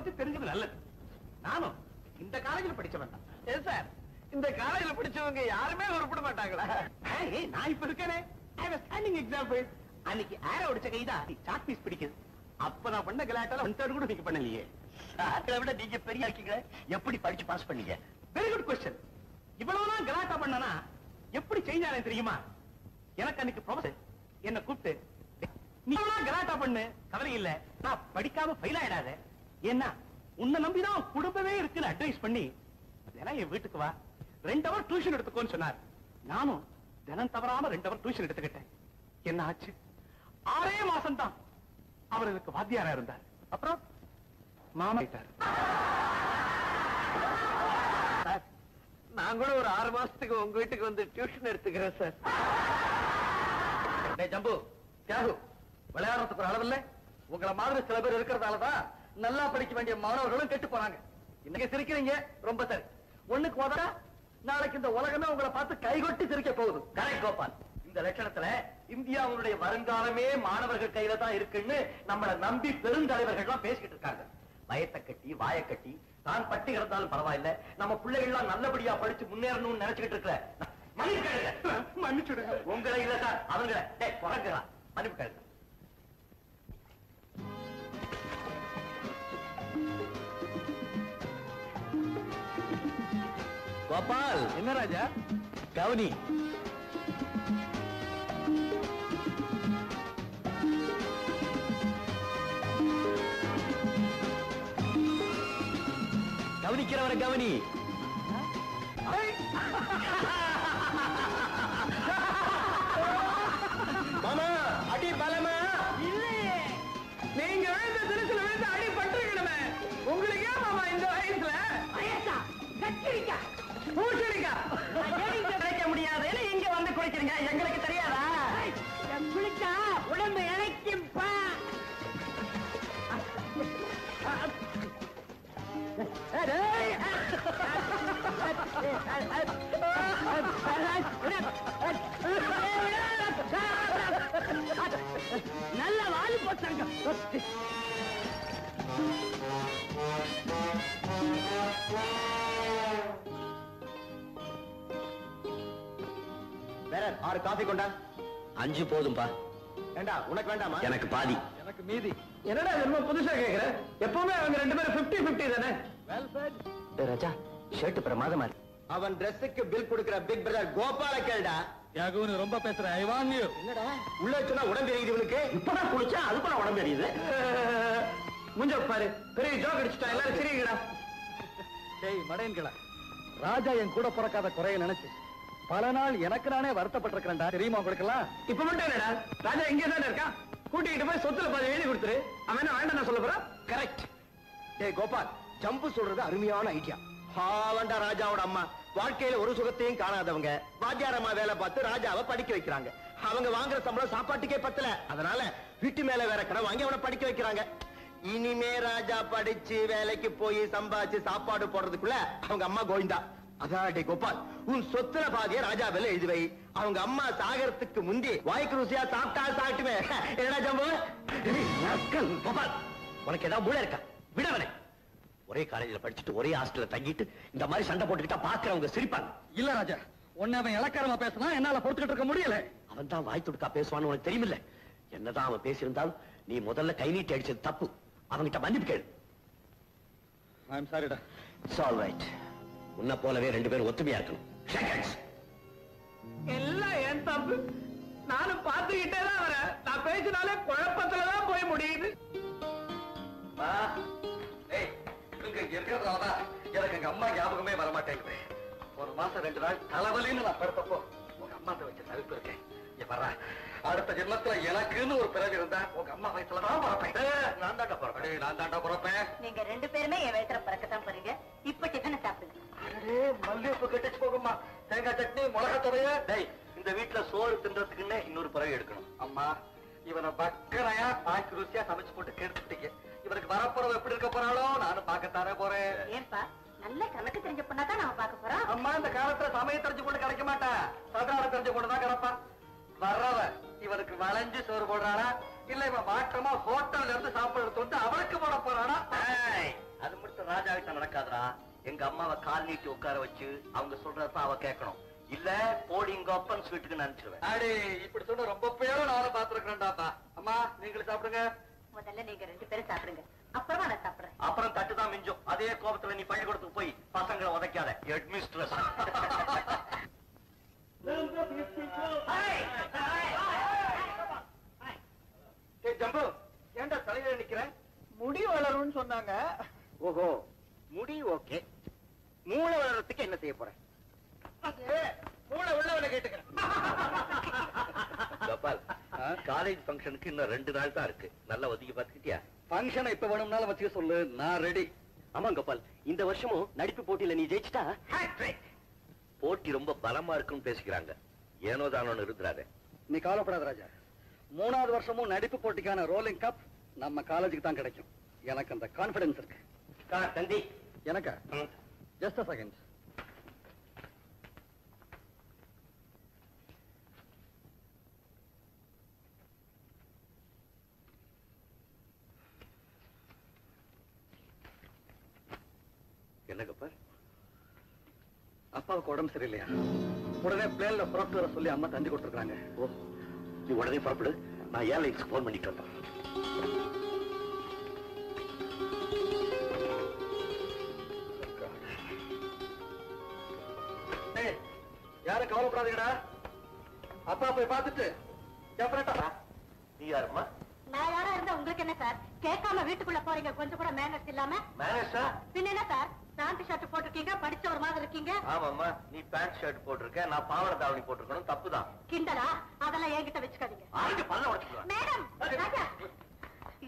பத்தி தெரிஞ்சது நல்லது. நானும் இந்த காலேஜில் படிச்சவன் தான். ஏன் சார் இந்த காலேஜில் படிச்சவங்க யாருமே உருப்பிட மாட்டாங்களா? நான் இப்ப இருக்கேனே, ஸ்டாண்டிங் எக்ஸாம்பிள். அன்னைக்கு ஏரோ அடிச்ச கைதான் சாக் பீஸ் பிடிக்குது. அப்ப நான் பண்ண கலாட்டால 1/3 கூட நீங்க பண்ணலையே. அதை விட நீங்க பெரிய இருக்கீங்க, எப்படி படிச்சு பாஸ் பண்ணீங்க? Very good question. இவ்வளவுதான் கலாட்டா பண்ணனா எப்படி சேஞ்ச் ஆனேன் தெரியுமா? எனக்கு அன்னைக்கு ப்ரொஃபசர் என்ன கூப்பிட்டு, நீ கலாட்டா பண்ணு, கவலை இல்ல, நான் படிக்காம ஃபெயில் ஆயிடாத, ஏன்னா உன்னை நம்பிதான் குடும்பமே இருக்குன்னு அட்வைஸ் பண்ணி தினம் என் வீட்டுக்கு வா, 2 hour டியூஷன் எடுத்துக்கோன்னு சொன்னார். நானும் தினம் தவறாம 2 hour டியூஷன் எடுத்துக்கிட்டேன். என்ன ஆச்சு? 6 மாசம் தான் அவர் எனக்கு வாத்தியாரா இருந்தார். அப்புறம் மாமா ஆயிட்டார். நான் கூட ஒரு 6 மாசத்துக்கு உங்க வீட்டுக்கு வந்து டியூஷன் எடுத்துக்கிறேன் சார். ஜம்பு, தியாகு, விளையாடுறதுக்கு ஒரு அளவில்லை. உங்களை மாதிரி சில பேர் இருக்கிறதாலதான் நல்லா படிக்க வேண்டிய மாணவர்களும் கெட்டு போறாங்க. இன்னைக்கு சிரிக்கிறீங்க, ரொம்ப சரி. ஒண்ணுக்கு முதல்ல நாளைக்கு இந்த உலகமே உங்களை பார்த்து கைகொட்டி சிரிக்க போகுது. கரெக்ட் கோபால். இந்த லட்சணத்துல இந்தியாவுடைய வருங்காலமே மாணவர்கள் கையில தான் இருக்குன்னு நம்மளை நம்பி பெருந்தலைவர்கள் பேசிக்கிட்டு இருக்காங்க. வயத்தை கட்டி வாயை கட்டி தான் பட்டி கிடந்தாலும் பரவாயில்ல, நம்ம பிள்ளைகள்லாம் நல்லபடியா படிச்சு முன்னேறணும்னு நினைச்சுக்கிட்டு இருக்கல. மன்னிச்சுடுங்க. உங்களை இல்ல சார், அவங்க குறைக்கலாம். மன்னிப்பு கேளுங்க. கோபால். என்ன ராஜா? கவுனி. கவனிக்கிறவரை கவனி. மாமா அடி பலமா இல்லையே. நீங்க விழுந்த திருச்சில விழுந்த அடி பட்டிருக்கணுமே. உங்களுக்கு ஏன் மாமா இந்த வயசுல வயசா கத்திரிக்கா பூசணிக்கா கிடைக்க முடியாதுன்னு இங்க வந்து குளிக்கிறீங்க, எங்களுக்கு தெரியாதா? குளிச்சா உடம்பு இழைக்கும்பா. நல்ல வாலி போட்டாங்க. வேற 6 காஃபி கொண்டா. 5 போதும்பா. வேண்டா, உனக்கு வேண்டாமா? எனக்கு பாதி. எனக்கு மீதி. என்னடா என்ன புதுசா கேக்குற? எப்பவுமே அவங்க 2 பேரும் 50-50 தானே? ராஜா ஷர்ட் பிரமாதமா இருக்கு. அவன் டிரெஸ்ஸுக்கு பில் கொடுக்கிற பிக் பிரதர் கோபால கேளுடா. யாகுன்னு ரொம்ப பேசுற. ஐ வான் யூ. என்னடா உள்ள சொன்னா உடம்பு எரியுது இவனுக்கு? இப்பதான் குளிச்சா அதுக்குள்ள உடம்பு எரியுது. முஞ்ச பாரு, பெரிய ஜோக் அடிச்சுட்டா. எல்லாரும் சிரிங்கடா. டேய் மடையன்களா, ராஜா என் கூட பிறக்காத குறைய நினைச்சு பல நாள் எனக்கு நானே வருத்தப்பட்டிருக்கிறேன்டா. தெரியுமா உங்களுக்கெல்லாம்? இப்ப மட்டும் என்னடா, ராஜா இங்கே தானே இருக்கான். கூட்டிகிட்டு போய் சொத்துல பாதி எழுதி கொடுத்துரு. அவன் என்ன வேண்டாம் சொல்ல போறான்? கரெக்ட். டேய் கோபால், ஜம்பு சொல்றது அருமையான ஐடியா. ஹாவண்டா ராஜாவோட அம்மா வாழ்க்கையில ஒரு சுகத்தையும் காணாதவங்க வாத்தியாரம்மா வேலை பார்த்து ராஜாவை படிக்க வைக்கிறாங்க. அவங்க வாங்குற சம்பளம் சாப்பாட்டுக்கே பத்தல. அதனால வீட்டு மேல வேற கடை வாங்கி அவனை படிக்க வைக்கிறாங்க. இனிமே ராஜா படிச்சு வேலைக்கு போய் சம்பாதிச்சு சாப்பாடு போடுறதுக்குள்ள அவங்க அம்மா கோவிந்தா. அதான் கோபால், உன் சொத்துல பாதிய ராஜா வேலை எழுதி வை. அவங்க அம்மா சாகரத்துக்கு முந்தி வாய்க்கு ருசியா சாப்பிட்டா சாப்பிட்டுமே. என்னடா ஜம்பு? கோபால், உனக்கு ஏதாவது மூளை இருக்கா? விடவனே. ஒரே காலேஜ்ல படிச்சுட்டு ஒரே ஹாஸ்டல்ல தங்கிட்டு இந்த மாதிரி சண்டை போட்டுக்கிட்டா பாக்குறவங்க சிரிப்பாங்க. இல்ல ராஜா, உன்னை அவன் இலக்காரமா பேசினா என்னால பொறுத்துக்கிட்டு இருக்க முடியல. அவன் தான் வாய் துடுக்கா பேசுவான்னு உனக்கு தெரியுமில்ல. என்னதான் அவன் பேசியிருந்தாலும் நீ முதல்ல கை நீட்டி அடிச்சது தப்பு. அவன்கிட்ட மன்னிப்பு கேளு. ஐ அம் சாரிடா. It's all right. உன்னை போலவே 2 பேரும் ஒத்துமையா இருக்கணும். Shake hands. எல்லாம் என் தப்பு. நானும் பார்த்துக்கிட்டே தான் வரேன். நான் பேசினாலே குழப்பத்துலதான் போய் முடியுது. எனக்கு எங்க அம்மா ஞாபகமே வரமாட்டேங்குது. ஒரு மாசம் 2 நாள் தலைவலின்னு நான் படுத்தப்போ உங்க அம்மா வச்சு தவிர்த்து இருக்கேன். அடுத்த ஜென்மத்துல எனக்குன்னு ஒரு பிறகு இருந்தா உங்க அம்மா வயசுலதான் பிறப்பேன். நான் தாண்டா பிறப்பேன். நான் தாண்டா பிறப்பேன். நீங்க 2 பேருமே என் வயிற்றுல பிறக்கத்தான் போறீங்க. இப்ப டிஃபனை சாப்பிடுங்க. மல்லிகைப்பூ கட்டிச்சு போகுமா? தேங்காய் சட்னி, மிளகா துறைய. இந்த வீட்டுல சோறு தின்றதுக்குன்னு இன்னொரு பிறகு எடுக்கணும். அம்மா, இவனை பக்கரையா பாக்கி ருசியா சமைச்சு போட்டு கெடுத்துட்டீங்க. இவனுக்கு வரப்போறவ எப்படி இருக்க போறாளோ நானும் பார்க்கத்தானே போறேன். ஏன்பா, நல்ல கணக்கு தெரிஞ்ச பொண்ணாதான் நாம பார்க்க போறோம். அம்மா, இந்த காலத்துல சமயம் தெரிஞ்சு கொண்டு கிடைக்க மாட்டா. சதாரம் தெரிஞ்சு கொண்டுதான் கிடப்பா. வர்றவ இவனுக்கு வளைஞ்சு சோறு போடுறானா, இல்ல இவன் மாற்றமா ஹோட்டல்ல இருந்து சாப்பிடுறது வந்து அவளுக்கு போட போறானா? அது மட்டும் ராஜா கிட்ட நடக்காதரா. எங்க அம்மாவை கால் நீட்டி உட்கார வச்சு அவங்க சொல்றதான் அவ கேட்கணும். இல்ல போடிங்க அப்பன் வீட்டுக்கு நினைச்சிருவேன். அடே இப்படி சொன்ன ரொம்ப பேரும் நானும் பாத்துருக்கேன்டாப்பா. அம்மா நீங்களும் சாப்பிடுங்க. முதல்ல நீங்க 2 பேரும் சாப்பிடுங்க, அப்புறமா நான் சாப்பிடுறேன். அப்புறம் தட்டுதான் மிஞ்சும். அதே கோபத்துல நீ பள்ளிக்கூடத்துக்கு போய் பசங்களை உதைக்காத. ஹெட்மிஸ்ட்ரஸ். ஜம்பு ஏன்டா தலையில நிக்கிறேன்? முடி வளரும்னு சொன்னாங்க. ஓஹோ முடி ஓகே. மூளை வளர்றதுக்கு என்ன செய்ய போறேன்? மூளை உள்ளவனை கேட்டுக்கிறேன். கோபால், காலேஜ் ஃபங்க்ஷனுக்கு இன்னும் 2 நாள் தான் இருக்கு. நல்லா ஒதுக்கி பாத்துக்கிட்டியா? ஃபங்க்ஷனை இப்ப வேணும்னாலும் வச்சுக்க சொல்லு, நான் ரெடி. ஆமா கோபால், இந்த வருஷமும் நடிப்பு போட்டியில நீ ஜெயிச்சிட்டா போட்டி ரொம்ப பலமா இருக்குன்னு பேசிக்கிறாங்க. ஏனோ தானோன்னு இருக்கிறாரு. நீ கவலைப்படாத ராஜா. 3வது வருஷமும் நடிப்பு போட்டிக்கான ரோலிங் கப் நம்ம காலேஜுக்கு தான் கிடைக்கும். எனக்கு அந்த கான்பிடன்ஸ் இருக்கு. தந்தி எனக்கா? Just a second. என்ன கோபால்? அப்பாவுக்கு உடம்பு சரியில்லையா? உடனே பிளேன்ல புறப்பட்டு வர சொல்லி அம்மா தந்தி கொடுத்துருக்காங்க. ஓ, நீ உடனே புறப்படு. நான் ஏர்லைன்ஸ்க்கு போன் பண்ணிட்டு வந்தேன். யாரும் கவலைப்படாதீங்கடா. அப்பா போய் பார்த்துட்டு டெஃபினட்டா. நீ யாருமா? நான் யாரா இருந்தா உங்களுக்கு என்ன சார்? கேட்காம வீட்டுக்குள்ள போறீங்க, கொஞ்சம் கூட மேனர்ஸ் இல்லாம. மேனேஜா? பின்ன என்ன சார், பேண்ட் ஷர்ட் போட்டிருக்கீங்க, படிச்ச ஒரு மாதிரி இருக்கீங்க. ஆமாம்மா, நீ பேண்ட் ஷர்ட் போட்டிருக்க, நான் பாவாடை தாவணி போட்டிருக்கணும். தப்புதான். கிண்டலா? அதெல்லாம் என்கிட்ட வச்சுக்காதீங்க. ஆளுக்கு பல்ல உடைச்சுக்கலாம். மேடம், ராஜா,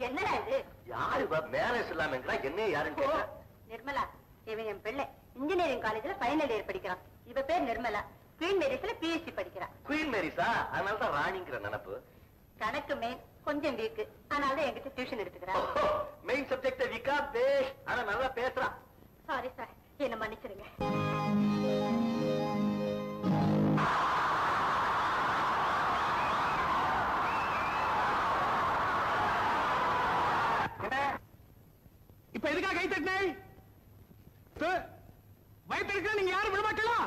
என்னடா இது? யாரு மேனேஜ் இல்லாம என்ன யாருன்னு கேட்டா? நிர்மலா, இவன் என் பிள்ளை. இன்ஜினியரிங் காலேஜ்ல ஃபைனல் இயர் படிக்கிறான். இவ பேர் நிர்மலா, குவீன் மேரிஸ்ல PhD படிக்கிறான். குவீன் மேரிஸா? அதனால தான் ராணிங்கிற நினைப்பு. கணக்கு மெயின் கொஞ்சம் வீக்கு, அதனால என்கிட்ட டியூஷன் எடுத்துக்கிறான். மெயின் சப்ஜெக்ட் வீக்கா பேஷ், ஆனா நல்லா பேசுறான். சாரி சார், என்ன மன்னிச்சிருங்க. இப்ப எதுக்காக கை தட்டினேன்? வயிற்று நீங்க யாரும் விடமாட்டா?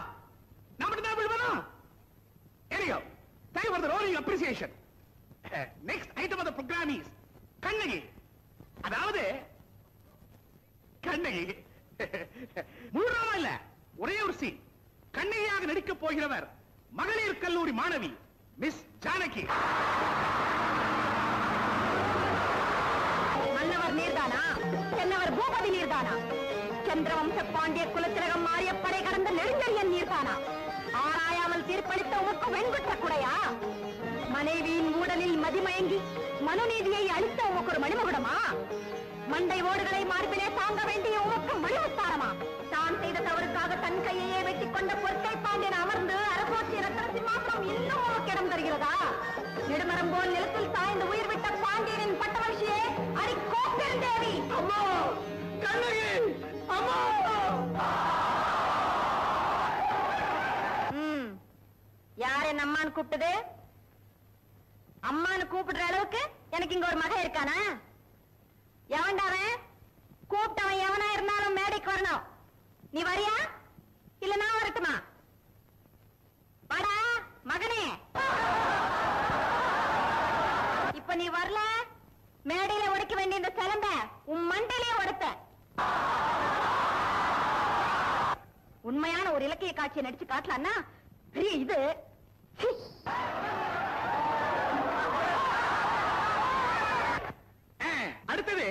நான் மட்டும் தான் விடுவேனா? Anyhow, thank you for the rolling appreciation. Next item of the program is Kannagi. அதாவது கண்ணகி முழுவதும் இல்ல, ஒரே ஒரு சீன். கண்ணகியாக நடிக்கப் போகிறவர் மகளிர் கல்லூரி மாணவி மிஸ் ஜானகி. மன்னவர் நீர்தானா? சென்னவர் பூபதி நீர்தானா? சந்திரவம்ச பாண்டிய குலத்திலகம் மாறிய படை கடந்த நெடுஞ்செழியன் நீர்தானா? ஆராயாமல் தீர்ப்பளித்த உமக்கு வெண்குற்ற குறையா? மனைவியின் ஊடலில் மதிமயங்கி மனுநீதியை அளித்த உமக்கு ஒரு மணிமகுடமா? மண்டை ஓடுகளை மார்பிலே தாங்க வேண்டிய உமக்கு மணிமுத்தாரமா? தான் செய்த தவறுக்காக தன் கையையே வெட்டிக் கொண்ட பொற்கை பாண்டியன் அமர்ந்து அரசோட்சி ரத்ன சிம்மாசனம் இன்னும் உமக்கு இடம் தருகிறதா? நெடுமரம் போல் நிலத்தில் சாய்ந்து உயிர் விட்ட பாண்டியனின் பட்டவர்ஷியே அடி கோப்பெருந்தேவி. அம்மா கண்ணகி, அம்மா! யார் என்ன அம்மான்னு கூப்பிட்டது? அம்மான்னு கூப்பிடுற அளவுக்கு எனக்கு இங்க ஒரு மகன் இருக்கானா? எவன்டாவன்? கூப்பிட்டவன் எவனா இருந்தாலும் மேடைக்கு வரணும். நீ வரியா இல்ல நான் வரட்டுமா? வாடா மகனே. இப்ப நீ வரல, மேடையில உடைக்க வேண்டிய இந்த சிலம்ப உன் மண்டையிலே உடைப்ப. உண்மையான ஒரு இலக்கிய காட்சியை நடிச்சு காட்டலான்னா பெரிய இது. அடுத்தது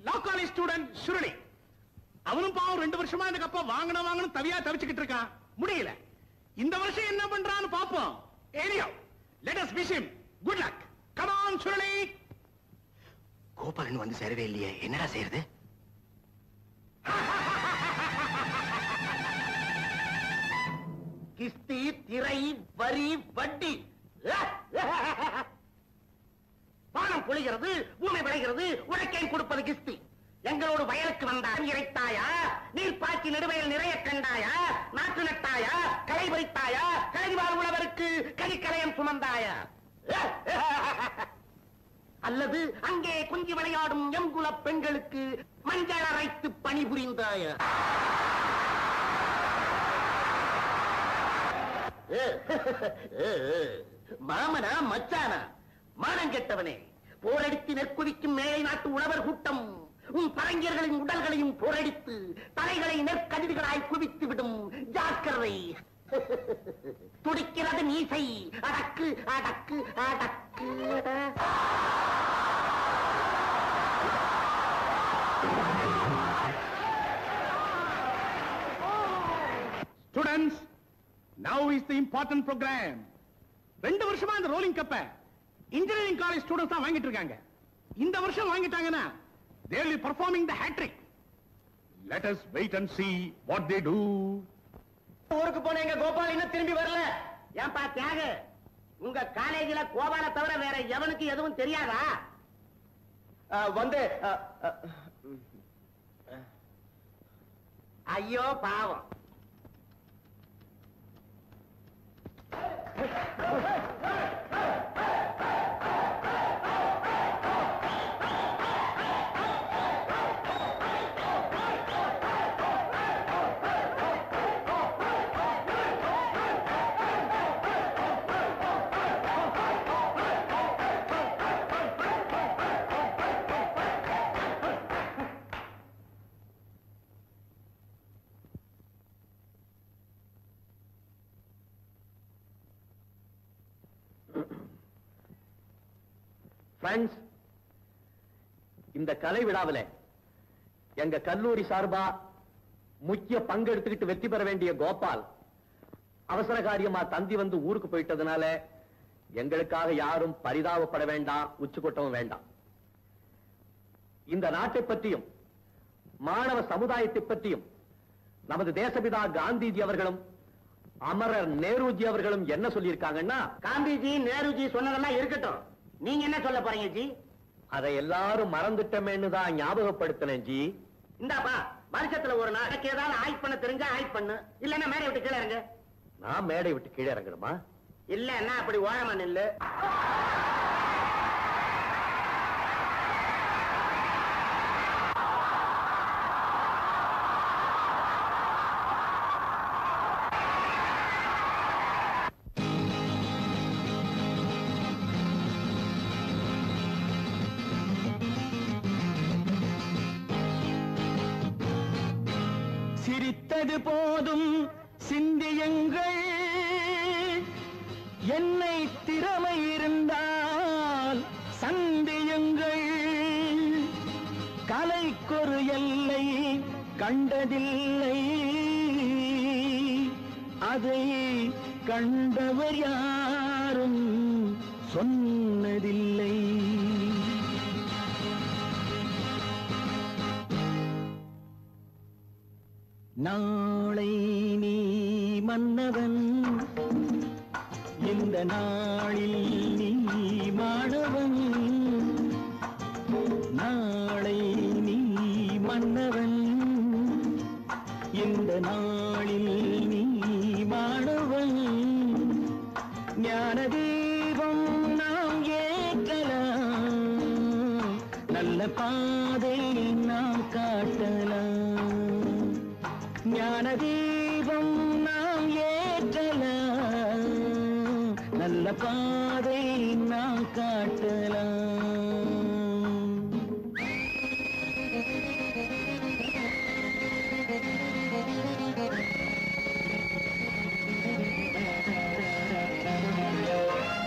லா காலேஜ் ஸ்டூடெண்ட் சுருளி. அவனும் பாவம் 2 வருஷமா இந்த கப்ப வாங்கணும் தவியா தவிச்சுக்கிட்டு இருக்கான். முடியல. இந்த வருஷம் என்ன பண்றான்னு பாப்போம். ஏரியோ, let us wish him good luck. Come on Suruli. Gopalan வந்து சேரவே இல்லையே, என்னடா செய்யறது? கிஸ்தி, திரை, வரி, வட்டி. வானம் பொழிகிறது, பூமி விளைகிறது, உழைக்கேன் கொடுப்பது கிஸ்தி. எங்களோடு வயலுக்கு வந்தாய் இறைத்தாயா? நீர் பாய்ச்சி நடுவயல் நிறைய கண்டாயா? நாட்டு நட்டாயா? களை பறித்தாயா? கலைவாழ் உழவருக்கு கலிக்கலையம் சுமந்தாயா? அல்லது அங்கே குஞ்சி விளையாடும் எங்குல பெண்களுக்கு மஞ்சள் அரைத்து பணிபுரிந்தாயா? மாமனா மச்சானா? மானம் கெட்டவனே, போரடித்து நெற்குவிக்கும் மேலை நாட்டு உழவர் கூட்டம் உன் பரங்கியர்களின் உடல்களையும் போரடித்து தலைகளை நெற்கதிர்களாய் குவித்து விடும். ஜாக்கிரதை. துடிக்கிறது மீசை. அடக்கு அடக்கு அடக்கு. Students, now is the important program. 2 வருஷமா இந்த ரோலிங் கப்ப இன்ஜினியரிங் காலேஜ் ஸ்டூடண்ட்ஸ் தான் வாங்கிட்டு இருக்காங்க. இந்த வருஷம் வாங்கிட்டாங்கன்னா they will be performing the hat trick. Let us wait and see what they do. ஊருக்கு போனேங்க கோபால் இன்னும் திரும்பி வரல. ஏன்பா தியாக, உங்க காலேஜில கோபால தவிர வேற எவனுக்கு எதுவும் தெரியாதா? வந்து ஐயோ பாவம். ஃப்ரெண்ட்ஸ், இந்த கலை விழாவில் எங்க கல்லூரி சார்பா முக்கிய பங்கெடுத்துக்கிட்டு வெற்றி பெற வேண்டிய கோபால் அவசர காரியமா தந்தி வந்து ஊருக்கு போயிட்டதுனால எங்களுக்காக யாரும் பரிதாபப்பட வேண்டாம், உச்சுக்கொட்டவும் வேண்டாம். இந்த நாட்டை பற்றியும் மாணவ சமுதாயத்தை பற்றியும் நமது தேசபிதா காந்திஜி அவர்களும் அமரர் நேருஜி அவர்களும் என்ன சொல்லியிருக்காங்கன்னா, காந்திஜி நேருஜி சொன்னதெல்லாம் இருக்கட்டும், நீங்க என்ன சொல்ல போறீங்க ஜி? அதை எல்லாரும் மறந்துட்டமேன்னு தான் ஞாபகப்படுத்தினேன் ஜி. இந்தாப்பா, வருஷத்துல ஒரு நாளைக்கு ஏதாவது ஆய்வு பண்ண தெரிஞ்சா ஆய்வு பண்ணு, இல்லன்னா மேடை விட்டு கீழே இறங்க. நான் மேடை விட்டு கீழே இறங்கணுமா? இல்லன்னா அப்படி ஓரமா நில்லு. சிரித்தது போதும் சிந்தியுங்கள், என்னை திறமை இருந்தால் சந்தியுங்கள். கலைக்கொரு எல்லை கண்டதில்லை, அதை கண்டவர் யாரும் சொன்னதில்லை. நாளை நீ மன்னவன், இந்த நாளில் நீ மாணவன். நாளை நீ மன்னவன், இந்த நாளில் நீ மாணவன். ஞான தீபம் நாம் ஏற்றலாம், நல்ல பாதை நாம் காட்டலாம். ஞான தீபம் நாம் ஏற்றலாம், நல்ல பாதை நாம் காட்டலாம்.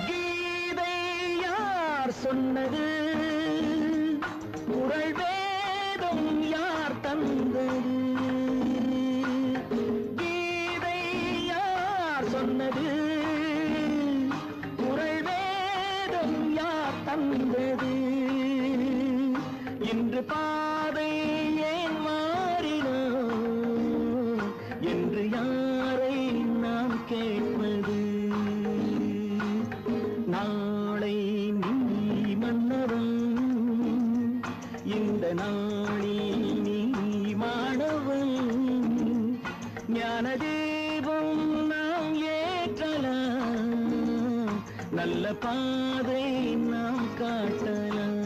கீதை யார் சொன்னது? குறள் வேதம் யார் தந்தது? சொன்னது குறள் வேதம் யார் தந்தது? இன்று பாதை ஏன் மாறினோ என்று யாரை நாம் கேட்பது? நாளை நீ மன்னவன், இந்த நாளில் நீ மாணவன். ஞான தீபம் நாம் ஏற்றலாம், நல்ல பாதை நாம் காட்டலாம்.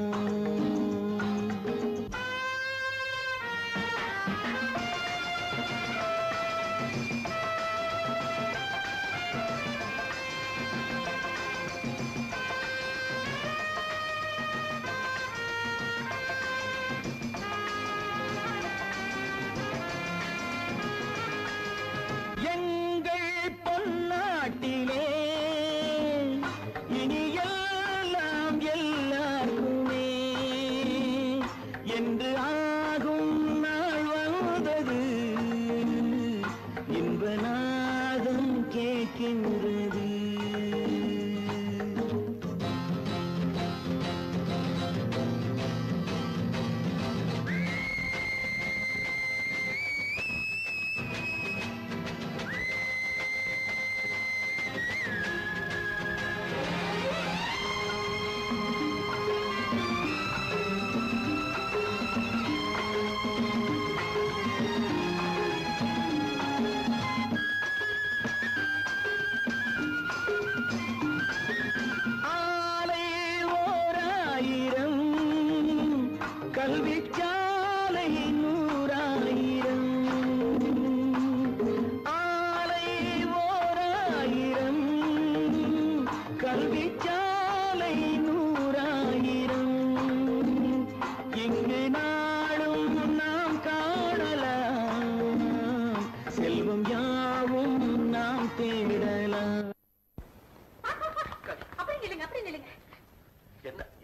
நாட்டிலே இனி எல்லாம் எல்லாருக்குமே என்று ஆகும் நாள் வந்தது இன்ப நாதம் கேட்கின்றது.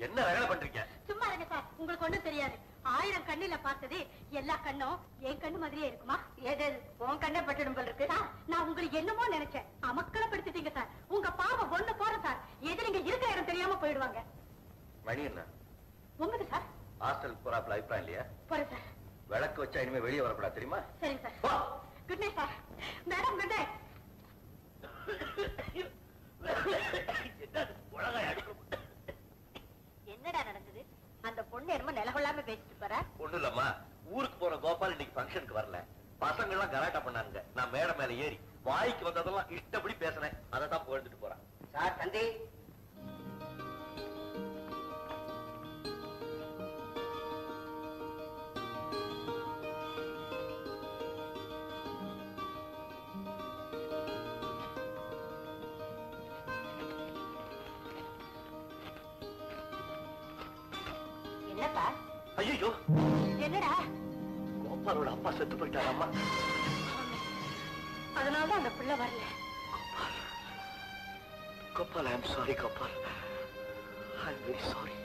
என்ன ரகலை பண்றீங்க? சும்மா இருங்க சார், உங்களுக்கு ஒண்ணும் தெரியாது. 1000 கண்ணுல பார்த்தது எல்லா கண்ணும் என் கண்ணு மாதிரியே இருக்குமா? ஏது உன் கண்ணை பட்டுடும் போல இருக்கு. நான் உங்களுக்கு என்னமோ நினைச்சேன், அமக்கலப்படுத்திட்டீங்க சார். உங்க பாவம் ஒண்ணு போற சார், எது நீங்க இருக்க இடம் தெரியாம போயிடுவாங்க. மணி என்ன உங்களுக்கு சார்? ஹாஸ்டல் போறாப்ல அபிப்பிராயம் இல்லையா? போறேன் சார். விளக்கு வச்சா இனிமே வெளியே வரக்கூடாது தெரியுமா? சரிங்க sir. Good night sir. Madam good night. என்னடா நடந்தது? அந்த பொண்ணு என்னமோ நிலகொள்ளாம பேசிட்டு போற. ஒண்ணு இல்லம்மா, ஊருக்கு போற கோபால் இன்னைக்கு ஃபங்க்ஷனுக்கு வரல. பசங்க எல்லாம் கலாட்டா பண்ணாங்க. நான் மேடை மேல ஏறி வாய்க்கு வந்ததெல்லாம் இஷ்டப்படி பேசினேன். அதை தான் புகழ்ந்துட்டு போறான். சார் தந்தி என்னப்பா? ஐயோ, என்னடா? கோபாலோட அப்பா செத்து போயிட்டாரு அம்மா. அதனாலதான் அந்த பிள்ளை வரல. Gopal, I am sorry Gopal, I am very sorry.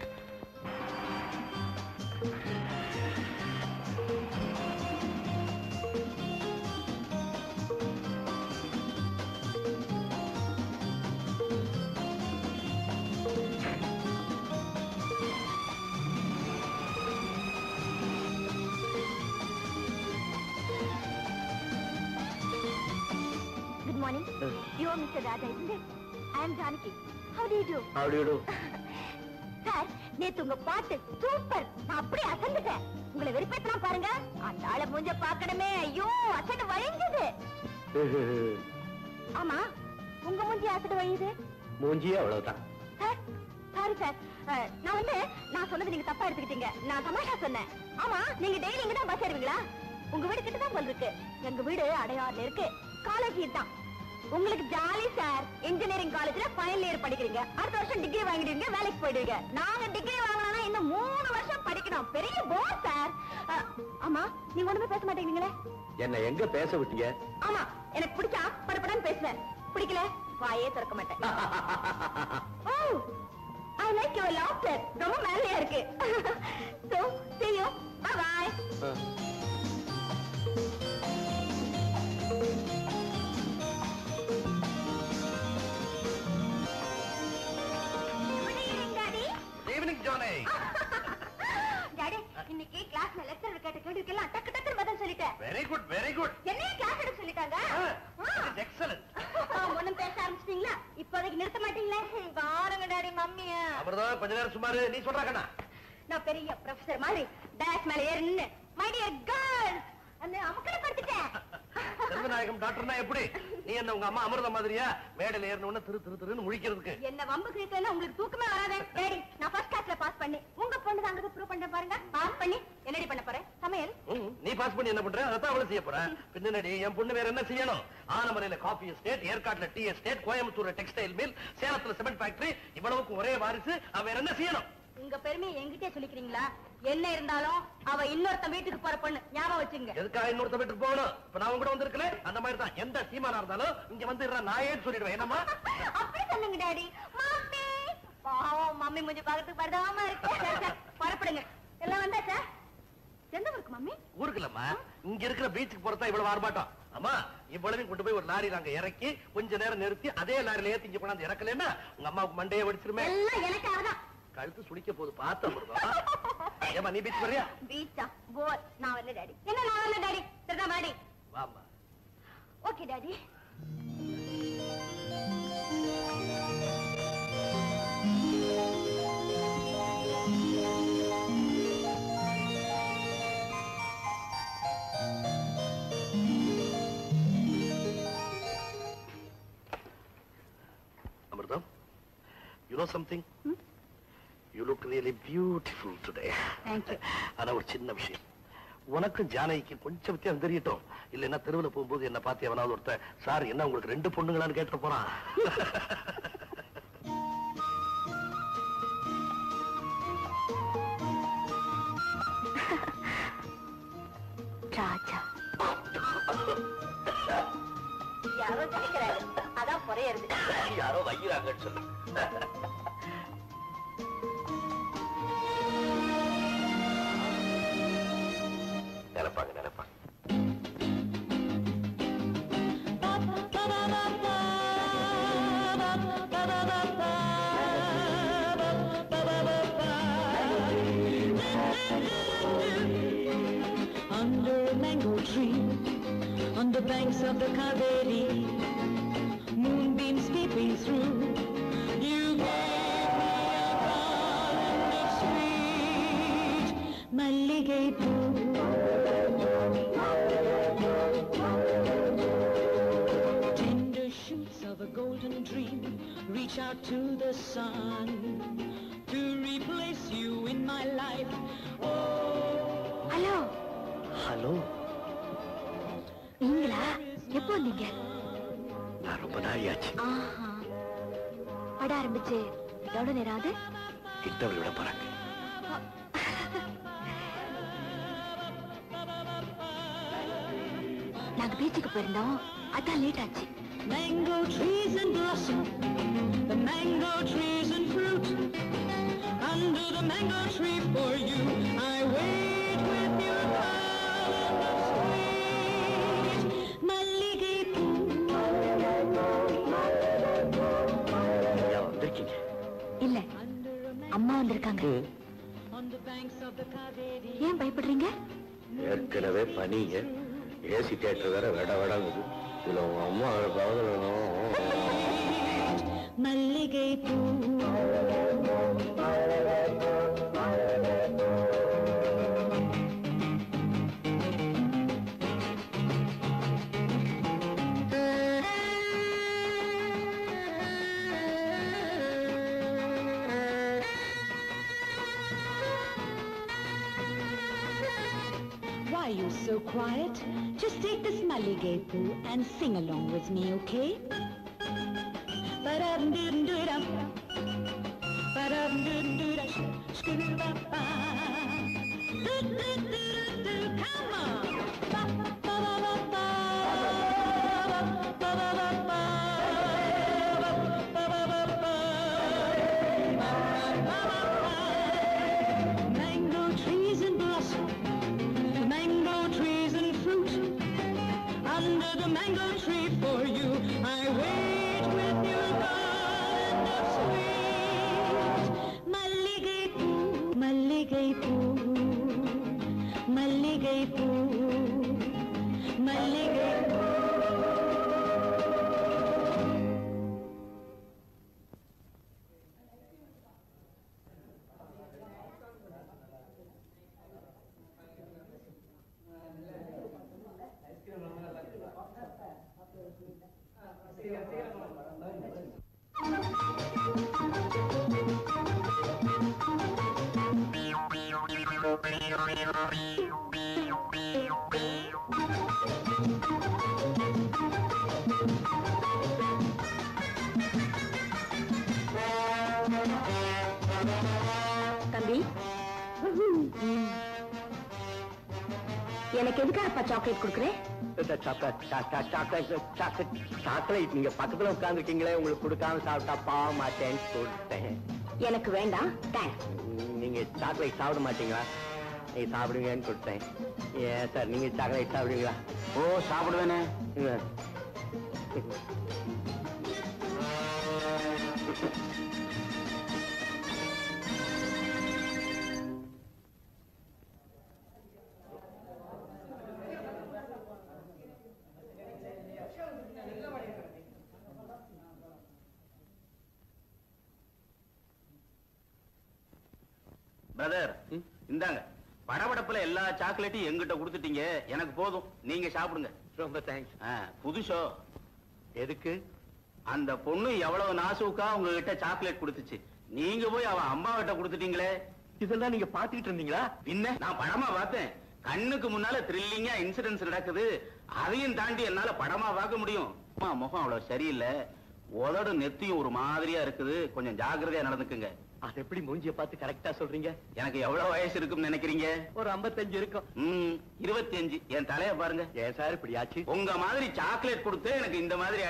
Good morning. You are Mr. Raja, isn't it? I am Janaki. How do you do? How do you do? Sir, நேத்து உங்க பாட்டு சூப்பர். நான் அப்படியே அசந்துட்டேன். உங்களை வெறுப்பேத்தலாம் பாருங்க. அந்த ஆளை மூஞ்ச பார்க்கணுமே. ஐயோ, அசடு வழிஞ்சது. ஆமா, உங்க மூஞ்சி அசடு வழியுது. மூஞ்சியே அவ்வளவுதான். Sir, sorry sir. நான் சொன்னது நீங்க தப்பா எடுத்துக்கிட்டீங்க. நான் தமாஷா சொன்னேன். ஆமா, நீங்க டெய்லி இங்க தான் பஸ் ஏறுவீங்களா? உங்க வீடு கிட்ட தான் போல் இருக்கு. எங்க வீடு அடையாறுல இருக்கு. காலேஜ் தான். உங்களுக்கு ஜாலி சார். இன்ஜினியரிங் காலேஜ்ல ஃபைனல் இயர் படிக்கிறீங்க. அடுத்த வருஷம் டிகிரி வாங்கிடுவீங்க, வேலைக்கு போயிடுவீங்க. நாங்க டிகிரி வாங்கணும்னா இன்னும் 3 வருஷம் படிக்கணும். பெரிய போர் சார். ஆமா, நீங்க ஒண்ணுமே பேச மாட்டேங்கிறீங்களே. என்ன எங்க பேச விட்டீங்க? ஆமா, எனக்கு பிடிச்சா படப்படன்னு பேசுவேன். பிடிக்கல வாயே திறக்க மாட்டேன். ஓ, I like your laughter. ரொம்ப மேலையா இருக்கு. So, see you. Bye bye. Evening Johnny. Daddy, இன்னைக்கு கிளாஸ்ல லெக்சர் கேட்ட கேள்விக்கெல்லாம் டக்கு டக்குன்னு பதில் சொல்லிட்டேன். Very good, very good. என்னைய கிளாஸ் எடுக்க சொல்லிட்டாங்க. எக்ஸலென்ட். ஒண்ணும் பேச ஆரம்பிச்சிட்டீங்களா? இப்போதைக்கு நிறுத்த மாட்டீங்களே? பாருங்க டாடி, மம்மியா. அமிர்தா, கொஞ்ச நேரம் சுமாரு. நீ சொல்றா கண்ணா. நான் பெரிய ப்ரொஃபசர் மாதிரி டேஷ் மேல ஏறி நின்னு மை டியர் கேர்ள்ஸ் அந்த அமக்கல படுத்துட்டேன். செல்வநாயகம் டாக்டர்னா எப்படி? நீ என்ன உங்க அம்மா அமிர்த மாதிரியா மேடையில ஏறின உடனே திருன்னு முழிக்கிறதுக்கு? என்ன வம்பு கேட்கலன்னா உங்களுக்கு தூக்கமே வராதே. டாடி, நான் ஃபர்ஸ்ட் கிளாஸ்ல பாஸ் பண்ணி உங்க பொண்ணு தாங்க ப்ரூவ் பண்ண பாருங்க. பாஸ் பண்ணி என்னடி பண்ண போறேன்? சமையல். நீ பாஸ் பண்ணி என்ன பண்ற? அதான் அவளை செய்ய போற. பின்னாடி என் பொண்ணு வேற என்ன செய்யணும்? ஆனமலையில காபி எஸ்டேட், ஏற்காட்டுல டீ எஸ்டேட், கோயம்புத்தூர்ல டெக்ஸ்டைல் மில், சேலத்துல சிமெண்ட் ஃபேக்டரி, இவ்வளவுக்கு ஒரே வாரிசு. அவ வேற என்ன செய்யணும்? உங்க உங்க பெருமையை என்கிட்டே சொல்லிக்கிறீங்களா? என்ன இருந்தாலும் அவ இன்னொருத்த வீட்டுக்கு போற பொண்ணு, ஞாபகம் வச்சுங்க. எதுக்காக இன்னொருத்த வீட்டுக்கு போகணும்? இப்ப நான் கூட வந்திருக்கல, அந்த மாதிரி தான் எந்த சீமானா இருந்தாலும் இங்க வந்து நாயே சொல்லிடுவேன். என்னம்மா அப்படி சொல்லுங்க டாடி. மம்மி பாவம், மம்மி முஞ்சி பார்க்கறதுக்கு பரதாம இருக்கு. புறப்படுங்க. எல்லாம் வந்தாச்சா? எந்த ஊருக்கு மம்மி? ஊருக்கு இல்லம்மா, இங்க இருக்கிற பீச்சுக்கு போறதா இவ்வளவு ஆர்ப்பாட்டம். அம்மா இவ்வளவையும் கொண்டு போய் ஒரு லாரியில அங்க இறக்கி கொஞ்ச நேரம் நிறுத்தி அதே லாரியில ஏத்தி இங்க கொண்டாந்து இறக்கலன்னா உங்க அம்மாவுக்கு மண்டையை வெடிச்சிருமே. எல்லாம் எனக்காக தான். கழுத்து சுடிக்க போது பார்த்தா. ஏமா நீ பீச் வரியா? பீச்சா? போர். நான் வரல டாடி. என்ன நான் வரல டாடி? சரிதான் டாடி. வாமா. Okay daddy. Amrita, you know something? You look really beautiful today. Thank you. ஆனா ஒரு சின்ன விஷயம், உனக்கும் ஜானகிக்கு கொஞ்சம் வித்தியாசம் தெரியட்டும். இல்லைன்னா தெருவில் போகும்போது என்ன பார்த்து எவனாவது ஒருத்தர் சார் என்ன உங்களுக்கு 2 பொண்ணுங்களான்னு கேட்டு போறான். ராஜா யாரோ நினைக்கிறாரு, அதான் புறையறது. யாரோ வைக்கிறாங்கன்னு சொல்லு. நினைப்பாங்க நினைப்பாங்க. Under a mango tree, on the banks of the Kaveri, moonbeams peeping through, you gave me a garland of sweet malligay-poo. Tender shoots of a golden dream reach out to the sun to replace you in my life. Hello hello, நீங்களா? எப்போ வந்தீங்க? நான் ரொம்ப நாளியாச்சு. ஆஹா, பட ஆரம்பிச்சு எவ்வளவு நேரம் ஆகுது? இன்டர்வியூ விட போறாங்க. நாங்க பீச்சுக்கு போயிருந்தோம், அதான் லேட் ஆச்சு. Mango trees and blossom, the mango trees and fruit. Under the mango tree for you, I wait with your garland of sweet malligay-poo. வந்திருக்கீங்க? இல்ல, அம்மா வந்திருக்காங்க. On the banks of the Kaveri. ஏன் பயப்படுறீங்க? ஏற்கனவே பனிங்க, ஏசி தியேட்டர் வேற விட விடாங்குது. இதுல உங்க அம்மா malligay-poo. Why are you so quiet? Just take this malligay-poo and sing along with me, okay? Ba-dum-dum-dum-dum. Ba-dum-dum-dum-dum. Skoo-ba-ba. Do-do-do-do-do. Come on. Ba-ba-ba-ba. Ba-ba-ba-ba. Ba-ba-ba-ba. Mango trees and blossom, mango trees and fruit. Under the mango tree for you, I wait with your garland of sweet malligay-poo, malligay-poo, malligay-poo, malligay-poo. தம்பி, ஜானகி, எனக்கு எதுக்காகப்பா chocolate கொடுக்குறேன்? Chocolate நீங்க பக்கத்துல உட்கார்ந்துருக்கீங்களே, உங்களுக்கு கொடுக்காம சாப்பிட்டா பாவ மாட்டேன்னு சொல்லிட்டேன். எனக்கு வேண்டாம், தேங்க்ஸ். நீங்க சாக்லேட் சாப்பிட மாட்டீங்களா? நீங்க சாப்பிடுவீங்கன்னு கொடுத்தேன். ஏன் சார் நீங்க சாக்லேட் சாப்பிடுவீங்களா? ஓ, சாப்பிடுவேனே. பிரதர், இந்தாங்க. படபடப்புல எல்லா சாக்லேட்டையும் எங்கிட்ட கொடுத்துட்டீங்க. எனக்கு போதும், நீங்க சாப்பிடுங்க. ரொம்ப தேங்க்ஸ். புதுசோ? எதுக்கு? அந்த பொண்ணு எவ்வளவு நாசூக்கா உங்ககிட்ட சாக்லேட் கொடுத்துச்சு, நீங்க போய் அவன் அம்மா கிட்ட கொடுத்துட்டீங்களே. இதெல்லாம் நீங்க பாத்துக்கிட்டு இருந்தீங்களா? பின்ன நான் படமா பார்த்தேன். கண்ணுக்கு முன்னால த்ரில்லிங்கா இன்சிடென்ட்ஸ் நடக்குது. அதையும் தாண்டி என்னால படமா பார்க்க முடியும். அம்மா முகம் அவ்வளவு சரியில்லை, உதடு நெத்தியும் ஒரு மாதிரியா இருக்குது. கொஞ்சம் ஜாக்கிரதையா நடந்துக்குங்க. அது எப்படி மூஞ்சிய பார்த்து கரெக்டா சொல்றீங்க? எனக்கு எவ்வளவு வயசு இருக்கும்னு நினைக்கிறீங்க? ஒரு 55 இருக்கும். 25. என் தலைய பாருங்க. ஏன் சார் இப்படி ஆச்சு? உங்க மாதிரி சாக்லேட் கொடுத்து எனக்கு இந்த மாதிரி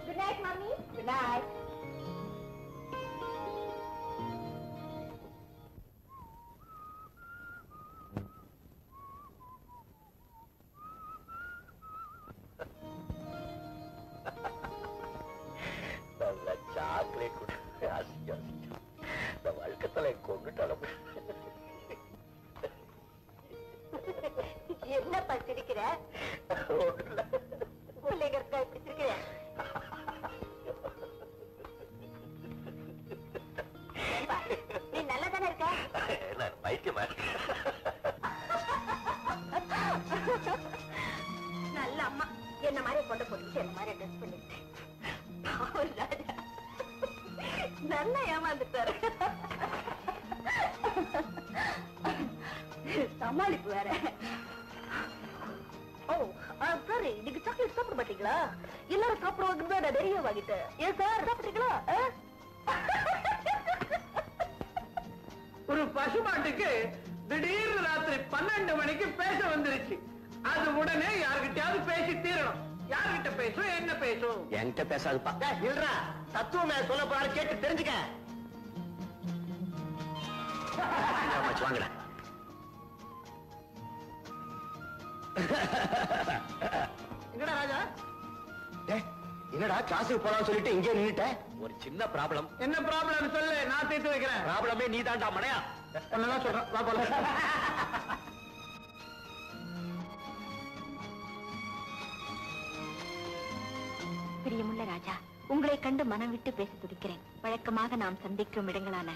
good night mummy. Good night. Chocolate கொடுத்து இந்த வழக்கத்துல கொண்டுட்டாலும். என்ன படிச்சிருக்கிற? பிள்ளைகருக்கா இப்படி இருக்கிற? நீ நல்லா தானே இருக்க? பைத்தியமா? நல்ல அம்மா என்ன மாதிரி கொண்டு போட்டு என்ன மாதிரி ட்ரெஸ் பண்ணிட்டேன். நல்லா ஏமாந்துட்டாரு. சமாளிப்பு வேற. ஓ சரி, நீங்க சாக்லேட் சாப்பிட மாட்டீங்களா? எல்லாரும் சாப்பிடுவாங்க, நான் நிறைய வாங்கிட்டேன். ஏன் சார் சாப்பிட்டீங்களா? ஒரு பசுமாட்டுக்கு திடீர்னு ராத்திரி 12 மணிக்கு பேச வந்துருச்சு. அது உடனே யார்கிட்டயாவது பேசி தீரணும். யார்கிட்ட பேசும், என்ன பேசும்? என்கிட்ட பேசாதுப்பா. இல்லடா, தத்துவமே சொல்ல போறாரு, கேட்டு தெரிஞ்சுக்க. வாங்கடா. என்னடா ராஜா? என்னடா கிளாஸுக்கு போலாம் சொல்லிட்டு இங்கே நின்னுட்ட? ஒரு சின்ன ப்ராப்ளம். என்ன ப்ராப்ளம் சொல்லு, நான் தீர்த்து வைக்கிறேன். ப்ராப்ளமே நீ தான்டா மனையா. ஒன்னதான் சொல்றேன், வா போலாம். பிரியமுள்ள ராஜா, உங்களை கண்டு மனம் விட்டு பேச துடிக்கிறேன். வழக்கமாக நாம் சந்திக்கும் இடங்களான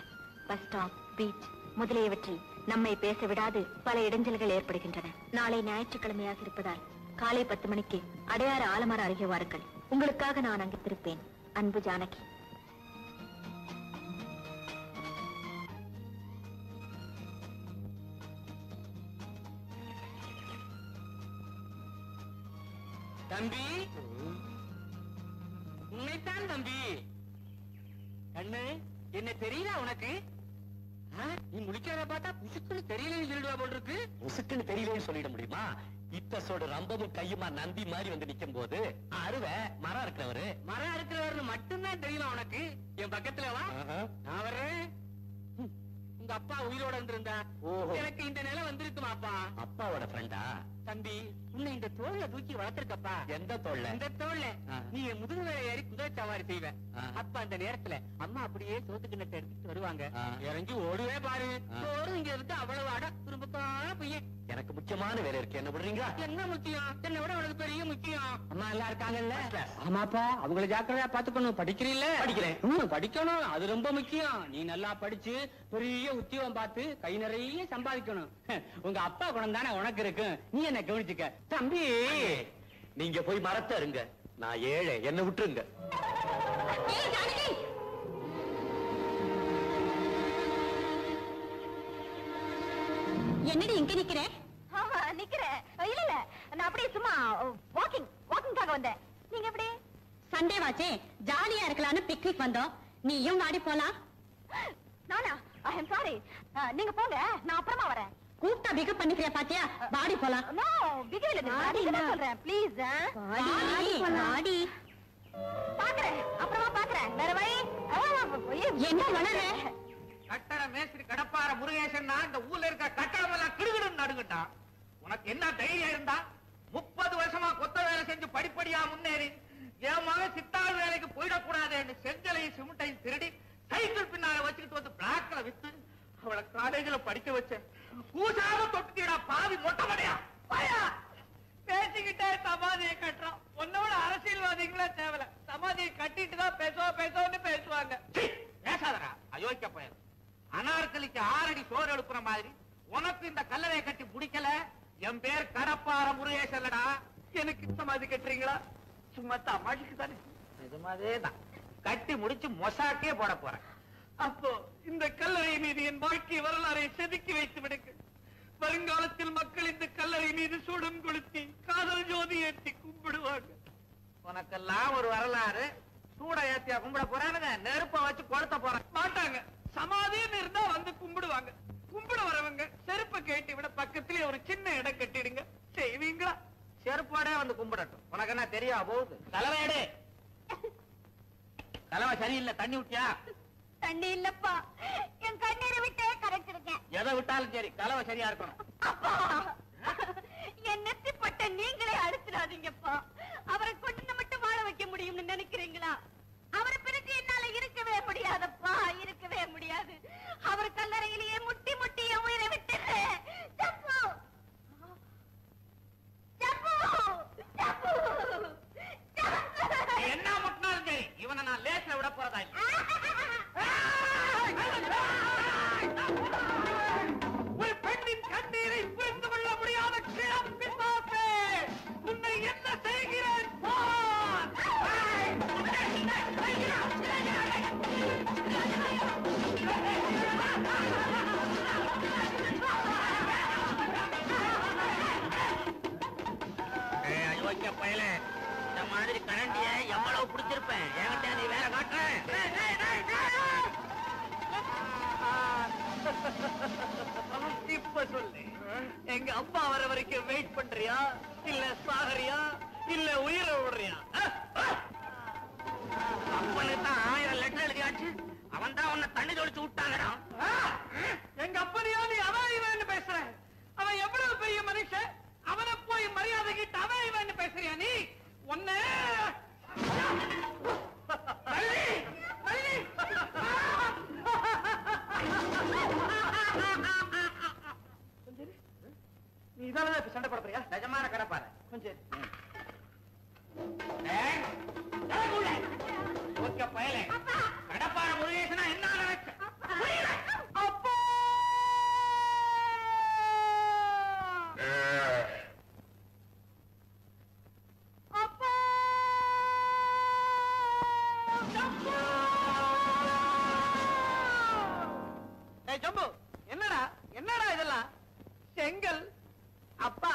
பஸ் ஸ்டாப், பீச் முதலியவற்றில் நம்மை பேச விடாது பல இடைஞ்சல்கள் ஏற்படுகின்றன. நாளை ஞாயிற்றுக்கிழமையாக இருப்பதால் காலை 10 மணிக்கு அடையாறு ஆலமர அருகே வாருங்கள். உங்களுக்காக நான் அங்கு திருப்பேன். அன்பு ஜானகி. தம்பி, உன்னைத்தான் தம்பி. கண்ணு, என்ன தெரியல உனக்கு? நீ முடிக்கிறத பார்த்தா புசுக்குன்னு தெரியலன்னு சொல்லிடுவா போல் இருக்கு. முசுக்குன்னு தெரியலன்னு சொல்லிட முடியுமா? இத்தசோட ரம்பமும் கையுமா நந்தி மாதிரி வந்து நிக்கும் போது அருவை மரம் இருக்கிறவரு. மரம் இருக்கிறவர்னு மட்டும்தான் தெரியுமா உனக்கு? என் பக்கத்துல வா, நான் வர்றேன். உங்க அப்பா உயிரோட இருந்திருந்தா எனக்கு இந்த நிலை வந்திருக்குமாப்பா. அப்பாவோட ஃப்ரெண்டா? தம்பி, உன்னை இந்த தோல்ல தூக்கி வளர்த்திருக்கப்பா. எந்த தோல்ல? இந்த தோல்ல நீ முதுகு வேலை ஏறி குதிரை சவாரி செய்வ. அப்ப அந்த நேரத்துல அம்மா அப்படியே சோத்துக்கிண்ணத்தை எடுத்துட்டு வருவாங்க. இறங்கி ஓடுவே பாரு. ஓடு இங்க இருந்து அவ்வளவு அட திரும்பக்கான பையன். எனக்கு முக்கியமான வேலை இருக்கு, என்ன பண்றீங்க? என்ன முக்கியம்? என்னை விட உனக்கு பெரிய முக்கியம். அம்மா எல்லாம் இருக்காங்கல்ல? ஆமாப்பா, அவங்கள ஜாக்கிரதையா பாத்துக்கணும். படிக்கிறீல்ல? படிக்கிறேன். படிக்கணும், அது ரொம்ப முக்கியம். நீ நல்லா படிச்சு பெரிய உத்தியோகம் பார்த்து கை நிறைய சம்பாதிக்கணும். உங்க அப்பா குணம் தானே உனக்கு இருக்கு. நீ என்ன கவனிச்சுக்க தம்பி. நீங்க போய் மரத்தை இருங்க, நான் ஏழை, என்ன விட்டுருங்க. என்னடி இங்க நிக்கிறேன்? நிக்கிறேன். இல்ல இல்ல, நான் அப்படியே சும்மா வாக்கிங்காக வந்தேன். நீங்க எப்படி? சண்டே வாச்சே, ஜாலியா இருக்கலாம்னு பிக்னிக் வந்தோம். நீயும் வாடி போலாம். நானா ஐ அம் சாரி. நீங்க போங்க, நான் அப்புறமா வரேன். கூப்பிட்டா பிக்கப் பண்ணிக்கிறியா பாத்தியா? பாடி போலாம். நோ பிகில் இல்ல, நான் சொல்றேன் ப்ளீஸ். பாடி பாக்குறேன், அப்புறமா பாக்குறேன். வேற வழி என்ன வளர? கட்டட மேஸ்திரி கடப்பார முருகேசன் இந்த ஊர்ல இருக்க கட்டடம் எல்லாம் கிடுகிடுன்னு நடுங்கிட்டான். உனக்கு என்ன தைரியம் இருந்தா 30 வருஷமா கொத்த வேலை செஞ்சு படிப்படியா முன்னேறி என் மகன் சித்தாள் வேலைக்கு போயிடக்கூடாதுன்னு செங்கலையும் சிமெண்டையும் திருடி சைக்கிள் பின்னால வச்சுக்கிட்டு வந்து பிளாக்ல வித்து அவளை காலேஜ்ல படிக்க வச்சேன். பூசாம தொட்டுடா பாவி மொட்டமடையா பயா பேசிக்கிட்டே சமாதியை கட்டுறோம். உன்னோட அரசியல்வாதிகளே தேவல, சமாதியை கட்டிட்டு தான் பேசோன்னு பேசுவாங்க. பேசாதரா அயோக்கிய பயல். அனார்கலிக்கு 6 அடி சோறு எழுப்புற மாதிரி உனக்கு இந்த கல்லறையை கட்டி பிடிக்கல. என் பேர் கடப்பார முருகேசல்லடா. எனக்கு சமாதி கட்டுறீங்களா? சும்மா தமாஷுக்கு தானே. நிஜமாவே தான் கட்டி முடிச்சு மொசாக்கே போட போறேன். அப்போ இந்த கல்லறை மீது என் வாழ்க்கை வரலாறை செதுக்கி வைத்து விடுங்க. வருங்காலத்தில் மக்கள் இந்த கல்லறை மீது சூடம் கொளுத்தி காதல் ஜோதி ஏற்றி கும்பிடுவாங்க. உனக்கெல்லாம் ஒரு வரலாறு. சூட ஏத்தியா கும்பிட போறானுங்க, நெருப்ப வச்சு கொளுத்த போறாங்க. மாட்டாங்க. சமாதின்னு இருந்தா வந்து கும்பிடுவாங்க. கும்பிட வரவங்க செருப்பை கேட்டு விட பக்கத்திலே ஒரு சின்ன இடம் கட்டிடுங்க. செய்வீங்களா? செருப்போட வந்து கும்பிடட்டும். உனக்கு என்ன தெரியா போகுது? கலவையடே கலவை சரியில்லை. தண்ணி விட்டியா? தண்ணி இல்லப்பா, என் கண்ணீரை விட்டே கரைச்சிருக்கேன். எதை விட்டாலும் சரி, கலவை சரியா இருக்கணும். அப்பா, என் நெத்திப்பட்ட நீங்களே அடிச்சிடாதீங்கப்பா. அவரை கொண்டு மட்டும் வாழ வைக்க முடியும்னு நினைக்கிறீங்களா? அவரை பிறகு என்னால இருக்கவே முடியாதப்பா, இருக்கவே முடியாது. அவர் கல்லறையிலேயே முட்டி முட்டி என் உயிரை விட்டுறேன். ஜப்பு ஜப்பு ஜப்பு என்ன முட்டினாலும் சரி, இவனை நான் லேஸ்ல விட போறதா இல்லை. ஒரு பெண்ணின் கண்ணீரை புரிந்து கொள்ள முடியாத கிளம்பினாசே, உன்னை என்ன செய்கிறேன் பார். அயோக்கிய பயலே, இந்த மாதிரி கரண்டிய எவ்வளவு பிடிச்சிருப்பேன். என்கிட்ட நீ வேலை காட்டுறேன். இப்ப சொல்லு, எங்க அப்பா வர வரைக்கும் வெயிட் பண்றியா, இல்ல சாகரியா, இல்ல உயிரை விடுறியா? அப்பனுக்கு தான் 1000 லெட்டர் எழுதியாச்சு. அவன் தான் உன்னை தண்ணி தொளிச்சு விட்டாங்கடா. எங்க அப்பனையா நீ அவன் இவன் பேசுற? அவன் எவ்வளவு பெரிய மனுஷன், அவனை போய் மரியாதை கிட்ட அவன் இவன் பேசுறியா நீ? ஒன்னு நீ இதால இப்ப சண்டை போட போறியா? நிஜமான கடப்பாரு கொஞ்சம் ஓகே பயலே. கடப்பார முருகேசனா என்ன நினைச்ச? அப்பா அப்பா ஜம்பு, என்னடா என்னடா இதெல்லாம்? செங்கல் அப்பா,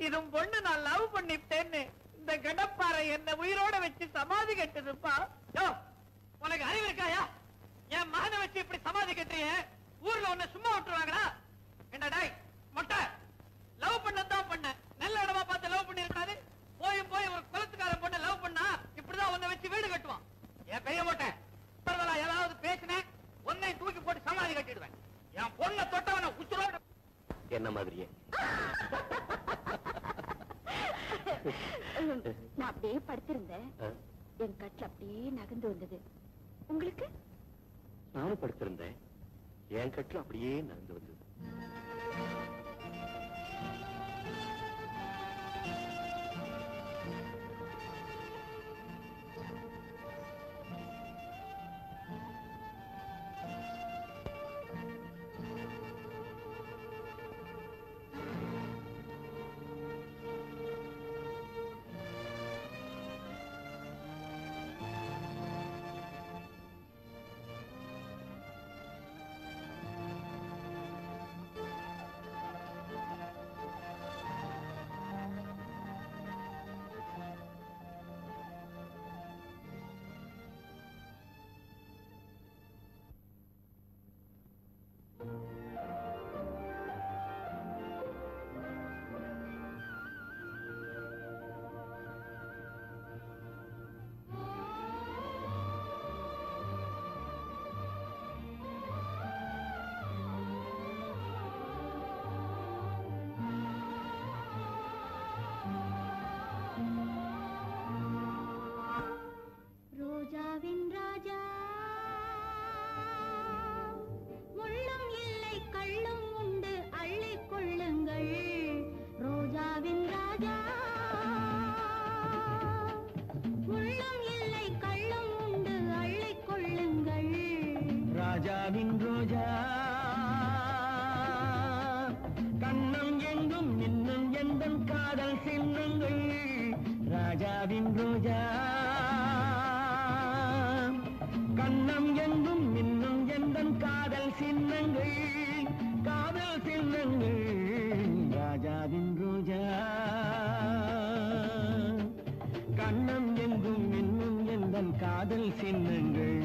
இதும் பொண்ணு நான் லவ் பண்ணிட்டேன்னு இந்த கடப்பாறை என்ன உயிரோட வச்சு சமாதி கட்டுதுப்பா. உனக்கு அறிவு இருக்காயா? என் மகனை வச்சு இப்படி சமாதி கட்டுறிய, ஊர்ல உன்னை சும்மா விட்டுருவாங்களா? என்னடா மொட்டை, லவ் பண்ணதான் பண்ண, நல்ல இடமா பார்த்து லவ் பண்ணி இருக்காது. போய் ஒரு குளத்துக்காரன் பொண்ணை லவ் பண்ணா இப்படிதான் உன்னை வச்சு வீடு கட்டுவான். என் பெரிய மொட்டை, ஏதாவது பேசினேன் உன்னை தூக்கி போட்டு சமாதி கட்டிடுவேன். என் பொண்ணை தொட்டவன உச்சுரோட என்ன மாதிரியே நான் அப்படியே படுத்திருந்தேன். என் கட்டில் அப்படியே நகர்ந்து வந்தது. உங்களுக்கு? நானும் படுத்திருந்தேன். என் கட்டில் அப்படியே நகர்ந்து வந்தது. காதல் சின்னங்கள்.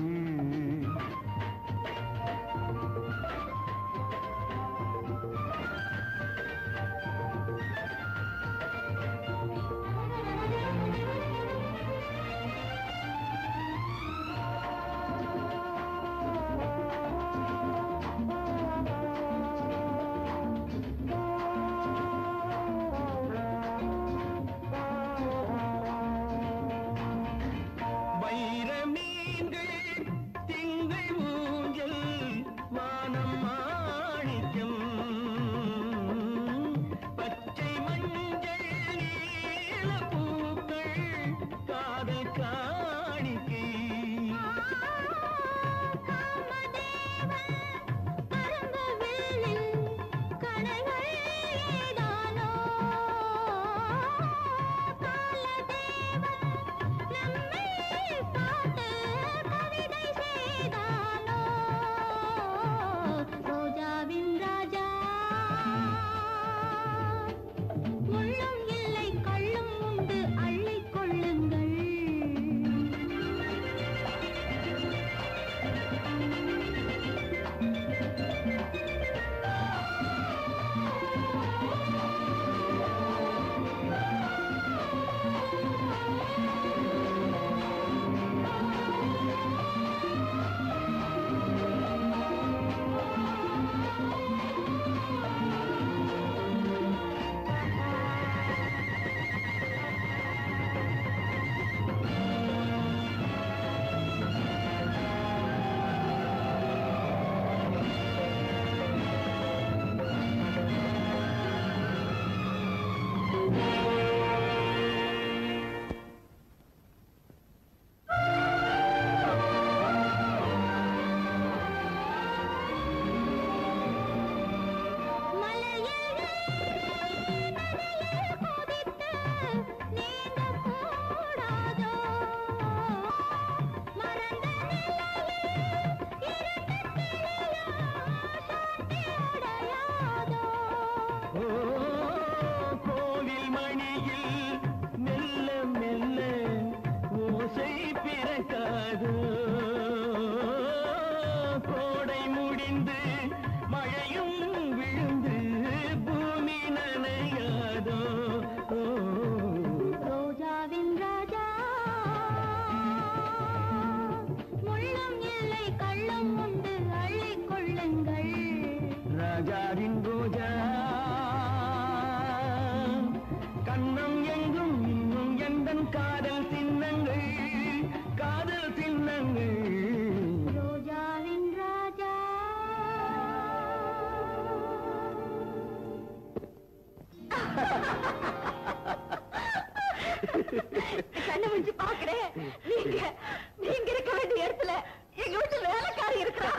கண்ணு முடிச்சு பாக்குறேன். நீங்க இருக்க வேண்டிய இடத்துல எங்க வீட்டு வேலைக்காரி இருக்கிறா.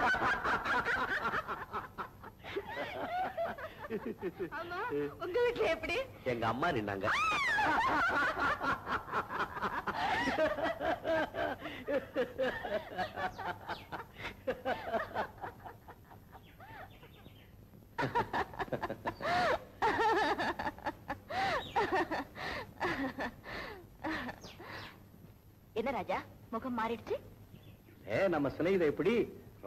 ஆமா, உங்க வீட்டுல எப்படி? எங்க அம்மா நின்னாங்க. என்ன ராஜா, முகம் மாறிடுச்சு? நம்ம சினைத எப்படி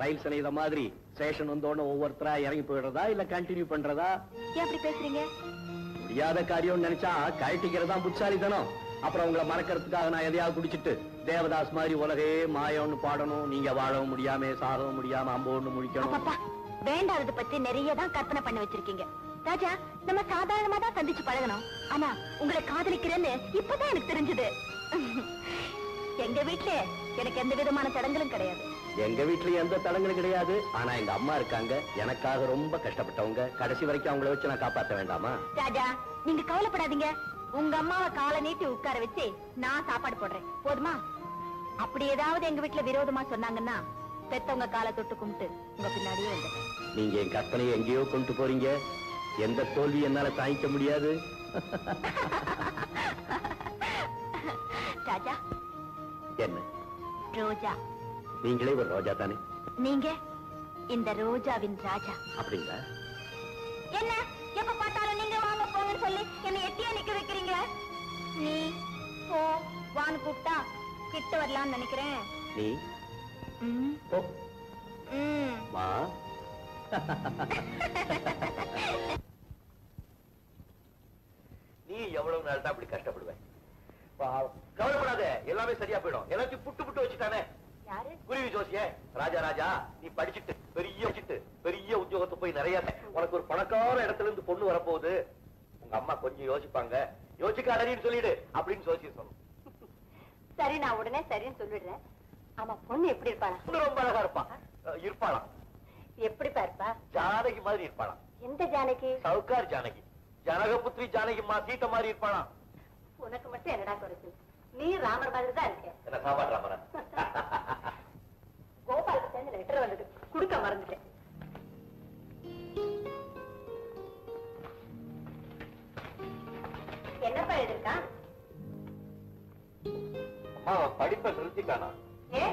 ரயில் சினைத மாதிரி ஸ்டேஷன் வந்தோட ஒவ்வொருத்தரா இறங்கி போயிடுறதா இல்ல கண்டினியூ பண்றதா? ஏன் அப்படி பேசுறீங்க? முடியாத காரியம் நினைச்சா கழட்டிக்கிறதா புட்சாலித்தனம். அப்புறம் உங்களை மறக்கிறதுக்காக நான் எதையாவது குடிச்சிட்டு தேவதாஸ் மாதிரி உலகே மாயம்னு பாடணும், நீங்க வாழவும் முடியாம சாகவும் முடியாம அம்போன்னு முடிக்கணும். வேண்டாதது பத்தி நிறைய தான் கற்பனை பண்ண வச்சிருக்கீங்க ராஜா. நம்ம சாதாரணமா தான் சந்திச்சு பழகணும். ஆனா உங்களை காதலிக்கிறேன்னு இப்பதான் எனக்கு தெரிஞ்சது. எங்க வீட்டுல எனக்கு எந்த விதமான தடங்களும் கிடையாது. எங்க வீட்டுல எந்த தடங்களும் கிடையாது. ஆனா எங்க அம்மா இருக்காங்க, எனக்காக ரொம்ப கஷ்டப்பட்டவங்க. கடைசி வரைக்கும் அவங்கள வச்சு நான் காப்பாற்ற வேண்டாமா? ராஜா, நீங்க கவலைப்படாதீங்க. உங்க அம்மாவை காலை நீட்டி உட்கார வச்சு நான் சாப்பாடு போடுறேன், போதுமா? அப்படி ஏதாவது எங்க வீட்டுல விரோதமா சொன்னாங்கன்னா பெத்தவங்க காலை தொட்டு கும்பிட்டு உங்க பின்னாடியே வந்து. நீங்க என் கற்பனையை எங்கேயோ கொண்டு போறீங்க. எந்த தோல்வி என்னால தாங்கிக்க முடியாது. ராஜா. என்ன? ரோஜா. நீங்களே ஒரு ரோஜா தானே? நீங்க இந்த ரோஜாவின் ராஜா. அப்படிங்களா? என்ன எப்ப பார்த்தாலும் நீங்க வாங்க போங்கன்னு சொல்லி என்ன எட்டியா நிக்க வைக்கிறீங்க? நீ போ வான்னு கூப்பிட்டா கிட்ட வரலாம்னு நினைக்கிறேன். நீ ம், ஓ ம். மா நீ எவ்வளவு நாள் தான் அப்படி கஷ்டப்படுவேன்? கவலைப்படாத, எல்லாமே சரியா போயிடும். எல்லாத்தையும் புட்டு புட்டு வச்சுட்டானே யாரு? குருவி ஜோசிய. ராஜா ராஜா, நீ படிச்சுட்டு பெரிய உத்தியோகத்தை போய் நிறைய உனக்கு ஒரு பணக்கார இடத்துல இருந்து பொண்ணு வரப்போகுது. உங்க அம்மா கொஞ்சம் யோசிப்பாங்க. யோசிக்காதன்னு சொல்லிடு அப்படின்னு ஜோசியர் சொல்லணும். சரி, நான் உடனே சரின்னு சொல்லிடுறேன். ஆமா, பொண்ணு எப்படி இருப்பாளா? பொண்ணு ரொம்ப அழகா இருப்பான். இருப்பாளாம். எப்படி இருப்பா? ஜானகி மாதிரி இருப்பாளாம். எந்த ஜானகி? சவுக்கார் ஜானகி. ஜனகபுத்திரி ஜானகிம்மா சீட்ட மாதிரி இருப்பாளாம். உனக்கு மட்டும் என்னடா குறைச்சு? நீ ராமர் மாதிரி தான் இருக்க. என்ன சாப்பாடு ராமரா? கோபாலுக்கு சேர்ந்து லெட்டர் வந்தது, குடுக்க மறந்துட்டேன். என்னப்பா எழுதிருக்கா? அம்மா படிப்பை நிறுத்திட்டானா? ஏ,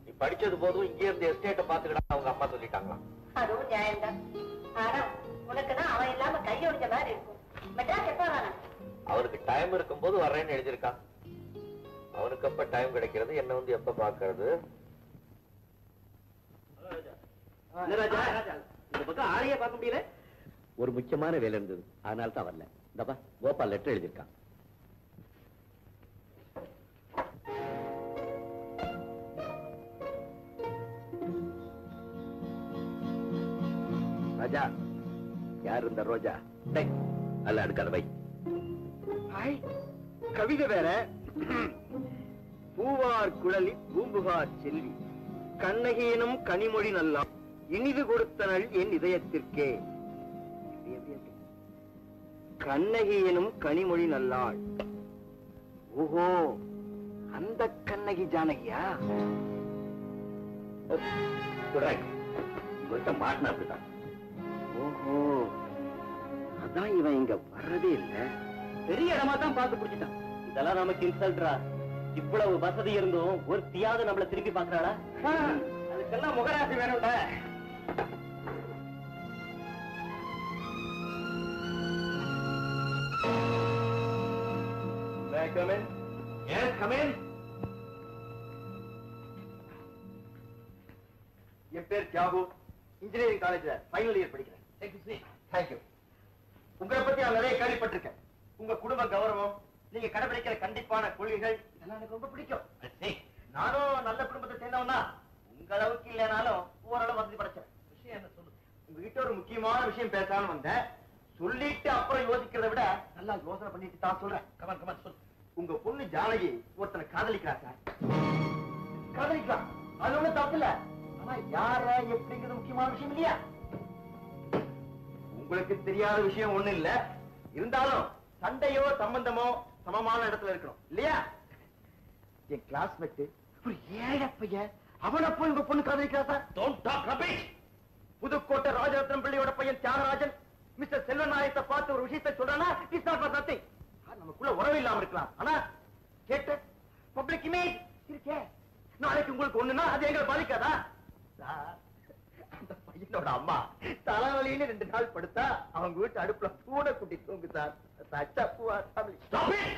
நீ படிச்சது போதும், இங்கே இருந்து எஸ்டேட்டை பாத்துக்கிட்டா அவங்க அம்மா சொல்லிட்டாங்களாம். அதுவும் நியாயம்தான். ஆனா உனக்குதான் அவன் இல்லாம கையொடிச்ச மாதிரி இருக்கும். மெட்ராஸ் எப்ப வரானா? அவனுக்கு டைம் இருக்கும் போது வர்றேன்னு எழுதியிருக்கான். அவனுக்கு எப்ப டைம் கிடைக்கிறது, என்ன வந்து எப்ப பாக்குறது? இந்த பக்கம் ஆளையே பார்க்க முடியல. ஒரு முக்கியமான வேலை இருந்தது, அதனால தான் வரல. இந்தப்பா கோபால் லெட்டர் எழுதியிருக்கான். ராஜா, யார் இந்த ரோஜா? அல்ல அடுக்காத வை. ஹாய், கவிதை வேற. பூவார் குழலி பூம்புகார் செல்வி, கண்ணகியனும் கனிமொழி நல்லாம் இனிது கொடுத்தனள் என் இதயத்திற்கே. கண்ணகியனும் கனிமொழி நல்லாள். ஓஹோ, அந்த கண்ணகி ஜானகியா? மாட்டினா அப்படித்தான். ஓஹோ, அதான் இவன் இங்க வர்றதே இல்ல. பெரிய இடமா தான் பார்த்து பிடிச்சிட்டான். இதெல்லாம் நமக்கு இன்சல்ட்ரா. இவ்வளவு வசதி இருந்தும் ஒரு தியாவது நம்மள திருப்பி பாக்குறாளா? அதுக்கெல்லாம் முகராசி வேணும்ல. Come in. Yes, come in. என் பேர் தியாகு, இன்ஜினியரிங் காலேஜ்ல ஃபைனல் இயர் படிக்கிறேன். Take a seat. தேங்க்யூ. உங்களை பத்தி நான் நிறைய கேள்விப்பட்டிருக்கேன். உங்க குடும்ப கௌரவம், நீங்க கடைபிடிக்கிற கண்டிப்பான கொள்கைகள், இதெல்லாம் எனக்கு ரொம்ப பிடிக்கும். I see. நானும் நல்ல குடும்பத்தை சேர்ந்தவன் தான். உங்க அளவுக்கு இல்லைனாலும் ஓரளவு வசதி படைச்சேன். விஷயம் என்ன சொல்லு? உங்ககிட்ட ஒரு முக்கியமான விஷயம் பேசலாம்னு வந்தேன். சொல்லிட்டு அப்புறம் யோசிக்கிறத விட நல்லா யோசனை பண்ணிட்டு தான் சொல்றேன். Come on, come on, சொல்லு. உங்க பொண்ணு ஜானகி ஒருத்தனை காதலிக்கிறா சார். காதலிக்கலாம், அது ஒண்ணும் தப்பு இல்ல. ஆனா யார எப்படிங்கிறது முக்கியமான விஷயம் இல்லையா? உங்களுக்கு தெரியாத விஷயம் ஒண்ணு இல்ல. இருந்தாலும் சண்டையோ சம்பந்தமோ சமமான இடத்துல இருக்கணும் இல்லையா? என் கிளாஸ்மேட் ஒரு ஏழை பையன், அவனை போய் உங்க பொண்ணு காதலிக்கிறா sir. Don't talk rubbish. Pudukkottai Rajaratnam பிள்ளையோட பையன் தியாகராஜன் மிஸ்டர் செல்வநாயத்தை பார்த்து ஒரு விஷயத்தை சொல்றானா, இட்ஸ் நாட் ஃபார் நத்திங். நமக்குள்ள உறவு இல்லாம இருக்கலாம், ஆனா கேட்ட பப்ளிக் இமேஜ் இருக்கே. நாளைக்கு உங்களுக்கு ஒண்ணுன்னா அது எங்களை பாதிக்காதா? சார், அந்த பையனோட அம்மா தலைவலின்னு 2 நாள் படுத்தா அவங்க வீட்டு அடுப்புல பூனை குட்டி தூங்கு சார். Stop it.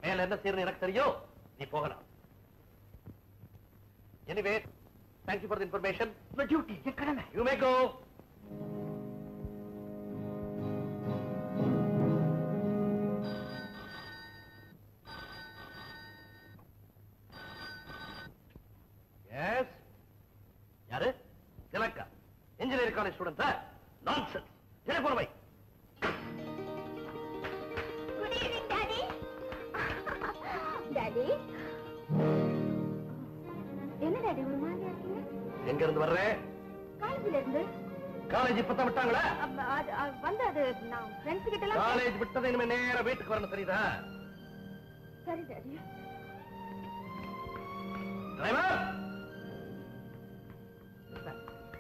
மேல என்ன செய்யறது எனக்கு தெரியும். நீ போகலாம். Anyway, thank you for the information. Duty என் கடமை. You may go. Yes. யாரு? திலக்கா. Engineering college student. Nonsense. Telephone வை. Good evening, Daddy. Daddy? என்ன டாடி ஒரு மாதிரியா இருக்கீங்க? எங்க இருந்து வர்ற? காலேஜ்ல இருந்து. காலேஜ் இப்பதான் விட்டாங்களா? வந்து அது நான் ஃப்ரெண்ட்ஸ் கிட்ட எல்லாம் காலேஜ் விட்டதை இனிமே நேரா வீட்டுக்கு வரணும், தெரியுதா? சரி டாடி. டிரைவர்,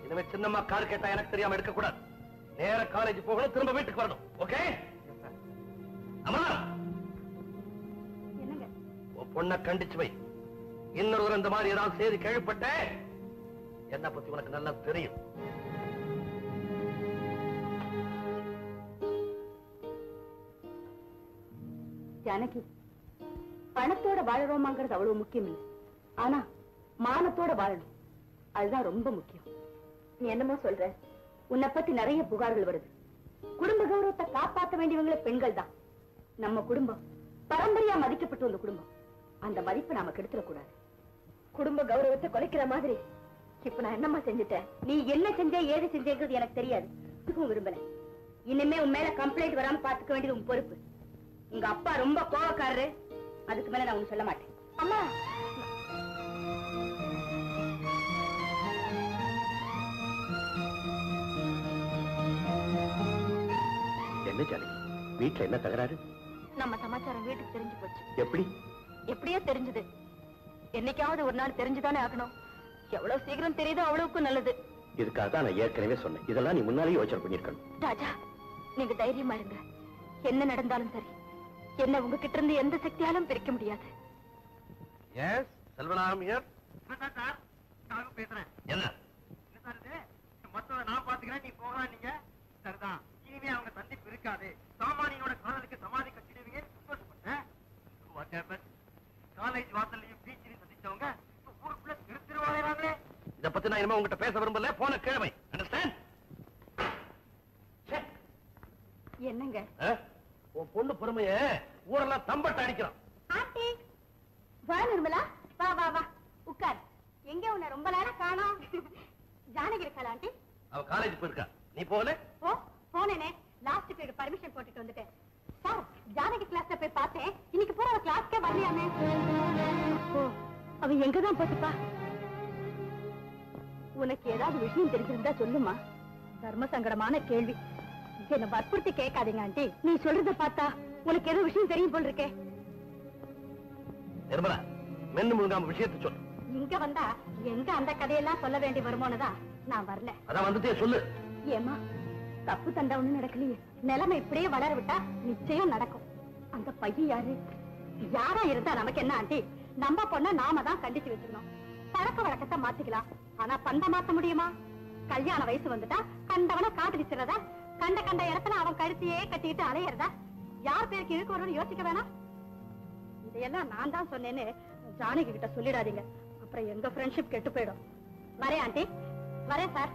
இனிமே சின்னம்மா கார் கேட்டா எனக்கு தெரியாம எடுக்க கூடாது. நேர காலேஜ் போகணும், திரும்ப வீட்டுக்கு வரணும். ஓகே? அம்மா, என்னங்க? உன் பொண்ணை கண்டிச்சு வை. இன்னொரு இந்த மாதிரி ஏதாவது செய்தி கேள்விப்பட்ட என்ன பத்தி உனக்கு நல்லா தெரியும். ஜானகி, பணத்தோட வாழறோமாங்கிறது அவ்வளவு முக்கியம் இல்லை. ஆனா மானத்தோட வாழணும், அதுதான் ரொம்ப முக்கியம். நீ என்னமோ சொல்ற, உன்னை பத்தி நிறைய புகார்கள் வருது. குடும்ப கௌரவத்தை காப்பாற்ற வேண்டியவங்களே பெண்கள் தான். நம்ம குடும்பம் பரம்பரையா மதிக்கப்பட்ட ஒரு குடும்பம். அந்த மதிப்பை நாம கெடுத்துடக்கூடாது. குடும்ப கௌரவத்தை குலைக்கிற மாதிரி இப்ப நான் என்னம்மா செஞ்சுட்டேன்? நீ என்ன செஞ்ச, ஏது செஞ்சேங்கிறது எனக்கு தெரியாது, இதுக்கும் விரும்பல. இனிமே உன் மேல கம்ப்ளைண்ட் வராம பாத்துக்க வேண்டியது உன் பொறுப்பு. உங்க அப்பா ரொம்ப கோவக்காரரு, அதுக்கு மேல நான் உனக்கு சொல்ல மாட்டேன். அம்மா, என்ன ஜானகி, வீட்டுல என்ன தகராறு? நம்ம சமாச்சாரம் வீட்டுக்கு தெரிஞ்சு போச்சு. எப்படி? எப்படியோ தெரிஞ்சது. என்னைக்காவது ஒரு நாள் தெரிஞ்சுதானே ஆகணும். எவ்வளவு சீக்கிரம் தெரியுதோ அவ்வளவுக்கும் நல்லது. இதுக்காக தான் நான் ஏற்கனவே சொன்னேன், இதெல்லாம் நீ முன்னாலேயே யோசனை பண்ணிருக்கணும். ராஜா, நீங்க தைரியமா இருங்க. என்ன நடந்தாலும் சரி, என்ன உங்ககிட்ட இருந்து எந்த சக்தியாலும் பிரிக்க முடியாது. S செல்வநாதம் here. சார், நான் பேசுறேன். என்ன சார், இது மொத்தம் நான் பாத்துக்கிறேன், நீ போகலாம். நீங்க சரிதான், இனிமே அவங்க சந்திப்பு இருக்காது. சாமானியோட காதலுக்கு சமாதி கட்டிடுவீங்க. சந்தோஷப்பட்டேன். காலேஜ் வாசல்லையும் பீச்சிலையும் சந்திச்சவங்க ஊருக்குள்ள திருவாயிராங்களே. இத பத்தி நான் இனிமே உங்ககிட்ட பேச விரும்பல. போன கிழமை அண்டர்ஸ்டாண்ட்? என்னங்க? உன் பொண்ணு பொறுமைய ஊரெல்லாம் தம்பட்ட அடிக்கிறான். ஆண்டி, வா நிர்மலா, வா வா வா, உட்கார். எங்க உன்னை ரொம்ப நேரம் காணோம். ஜானகி இருக்காளா ஆண்டி? அவ காலேஜ் போயிருக்கா, நீ போகல? ஓ, போனேனே. லாஸ்ட் பீரியட் பர்மிஷன் போட்டுட்டு வந்துட்டேன். சார், ஜானகி கிளாஸ்ல போய் பார்த்தேன். இன்னைக்கு பூரா அவ கிளாஸ்க்கே வரலையாமே. ஓ, அவ எங்கதான் போட்டுப்பா? உனக்கு ஏதாவது விஷயம் தெரிஞ்சிருந்தா சொல்லுமா. தர்ம சங்கடமான கேள்வி. என்ன வற்புறுத்தி கேட்காதீங்க ஆண்டி. நீ சொல்றத பார்த்தா உனக்கு ஏதோ விஷயம் தெரியும் போல் இருக்கே. நிர்மலா, மென்னு முழுங்காம விஷயத்தை சொல்லு. இங்க வந்தா எங்க அந்த கதையெல்லாம் சொல்ல வேண்டி வருமோனுதான் நான் வரல. அதான் வந்துட்டே சொல்லு. ஏமா, தப்பு தண்டா ஒண்ணு நடக்கலையே. நிலைமை இப்படியே வளர விட்டா நிச்சயம் நடக்கும். அந்த பையன் யாரு? யாரா இருந்தா நமக்கு என்ன ஆண்டி? நம்ம பொண்ண நாம தான் கண்டிச்சு வச்சிருந்தோம். பழக்க வழக்கத்தை மாத்திக்கலாம், ஆனா பண்ட மாத்த முடியுமா? கல்யாண வயசு வந்துட்டா கண்டவன காதலிச்சுறதா, கண்ட கண்ட இடத்துல அவன் கழுத்தையே கட்டிட்டு அலையறதா? யார் பேருக்கு இழுக்கு வரும்னு யோசிக்க வேணாம். இதையெல்லாம் நான் தான் சொன்னேன்னு ஜானகி கிட்ட சொல்லிடாதீங்க. அப்புறம் எங்க ஃப்ரெண்ட்ஷிப் கெட்டு போயிடும். வரேன் ஆண்டி, வரேன் சார்.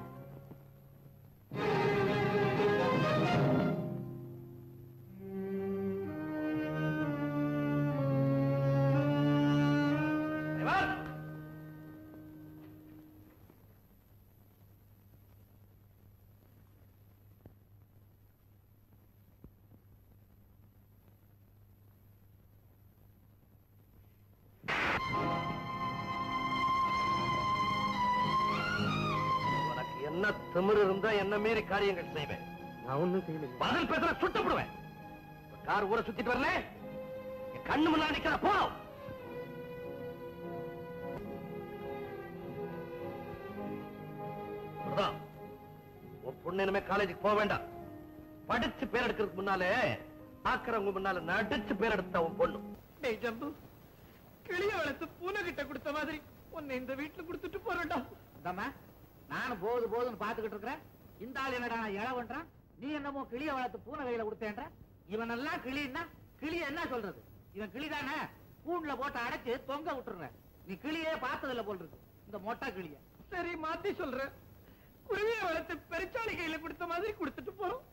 என்ன திமிரு இருந்தா என்ன மீறி காரியங்கள் செய்வேன். நான் ஒண்ணும் செய்யல. பதில் பேசுற சுட்டப்படுவேன். கார் ஊரை சுத்திட்டு வரல, என் கண்ணு முன்னாடி நிக்கிற போ. உன் பொண்ணு இனிமே காலேஜுக்கு போக வேண்டாம். படிச்சு பேர் எடுக்கிறதுக்கு முன்னாலே ஆக்கிறவங்க முன்னால நடிச்சு பேர் எடுத்த உன் பொண்ணு. டேய் ஜம்பு, கிளிய வளர்த்து பூனை கிட்ட கொடுத்த மாதிரி உன்னை இந்த வீட்டுல கொடுத்துட்டு போறேன்டா. நானும் போதுன்னு பாத்துக்கிட்டு இருக்கிறேன். இந்த ஆள் என்னடா இளவன்றான், நீ என்னமோ கிளிய வளர்த்து பூனை கையில கொடுத்தேன்ற. இவன் எல்லாம் கிளின்னா கிளிய என்ன சொல்றது? இவன் கிளிதானே, கூண்டுல போட்டு அடைச்சு தொங்க விட்டுற. நீ கிளியே பார்த்ததில்ல போல் இருக்கு, இந்த மொட்டை கிளிய. சரி, மாத்தி சொல்றேன். குருவிய வளர்த்து பெருச்சாளி கையில கொடுத்த மாதிரி கொடுத்துட்டு போறோம்.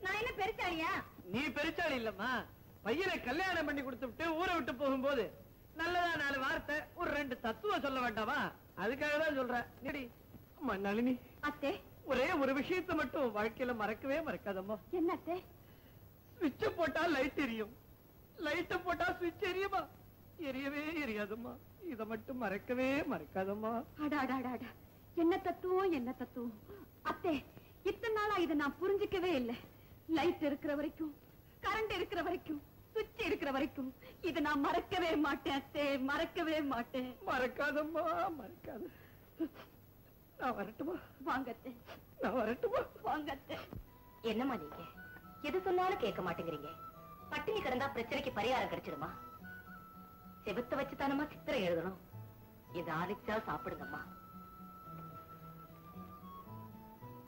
நான் என்ன பெருசாலியா? நீ பெருச்சாளி இல்லம்மா, பையனை கல்யாணம் பண்ணி கொடுத்துட்டு ஊரை விட்டு போகும்போது நல்லதா 4 வார்த்தை, ஒரு 2 தத்துவம் சொல்ல வேண்டாமா? அதுக்காக தான் சொல்றேன். நீடி அம்மா நளினி, அத்தே, ஒரே ஒரு விஷயத்தை மட்டும் வாழ்க்கையில மறக்கவே மறக்காதம்மா. என்ன அத்தே? ஸ்விட்ச போட்டா லைட் எரியும், லைட்ட போட்டா ஸ்விட்ச் எரியுமா? எரியவே எரியாதம்மா. இத மட்டும் மறக்கவே மறக்காதம்மா. அடாடாடாடா, என்ன தத்துவம், என்ன தத்துவம். அத்தே, இத்தனை நாளா இதை நான் புரிஞ்சுக்கவே இல்லை. லைட் இருக்கிற வரைக்கும், கரண்ட் இருக்கிற வரைக்கும், சுவிட்ச் இருக்கிற வரைக்கும் இதை நான் மறக்கவே மாட்டேன் அத்தே, மறக்கவே மாட்டேன். மறக்காதம்மா, மறக்காத. நான் வரட்டுமா? வாங்கத்தே, நான் வரட்டுமா? வாங்கத்தே. என்னம்மா நீங்க எது சொன்னாலும் கேட்க மாட்டேங்கிறீங்க. பட்டினி கிடந்தா பிரச்சனைக்கு பரிகாரம் கிடைச்சிடுமா? செவத்தை வச்சுதானமா சித்திரை எழுதணும். இது ஆலிச்சா சாப்பிடுங்கம்மா.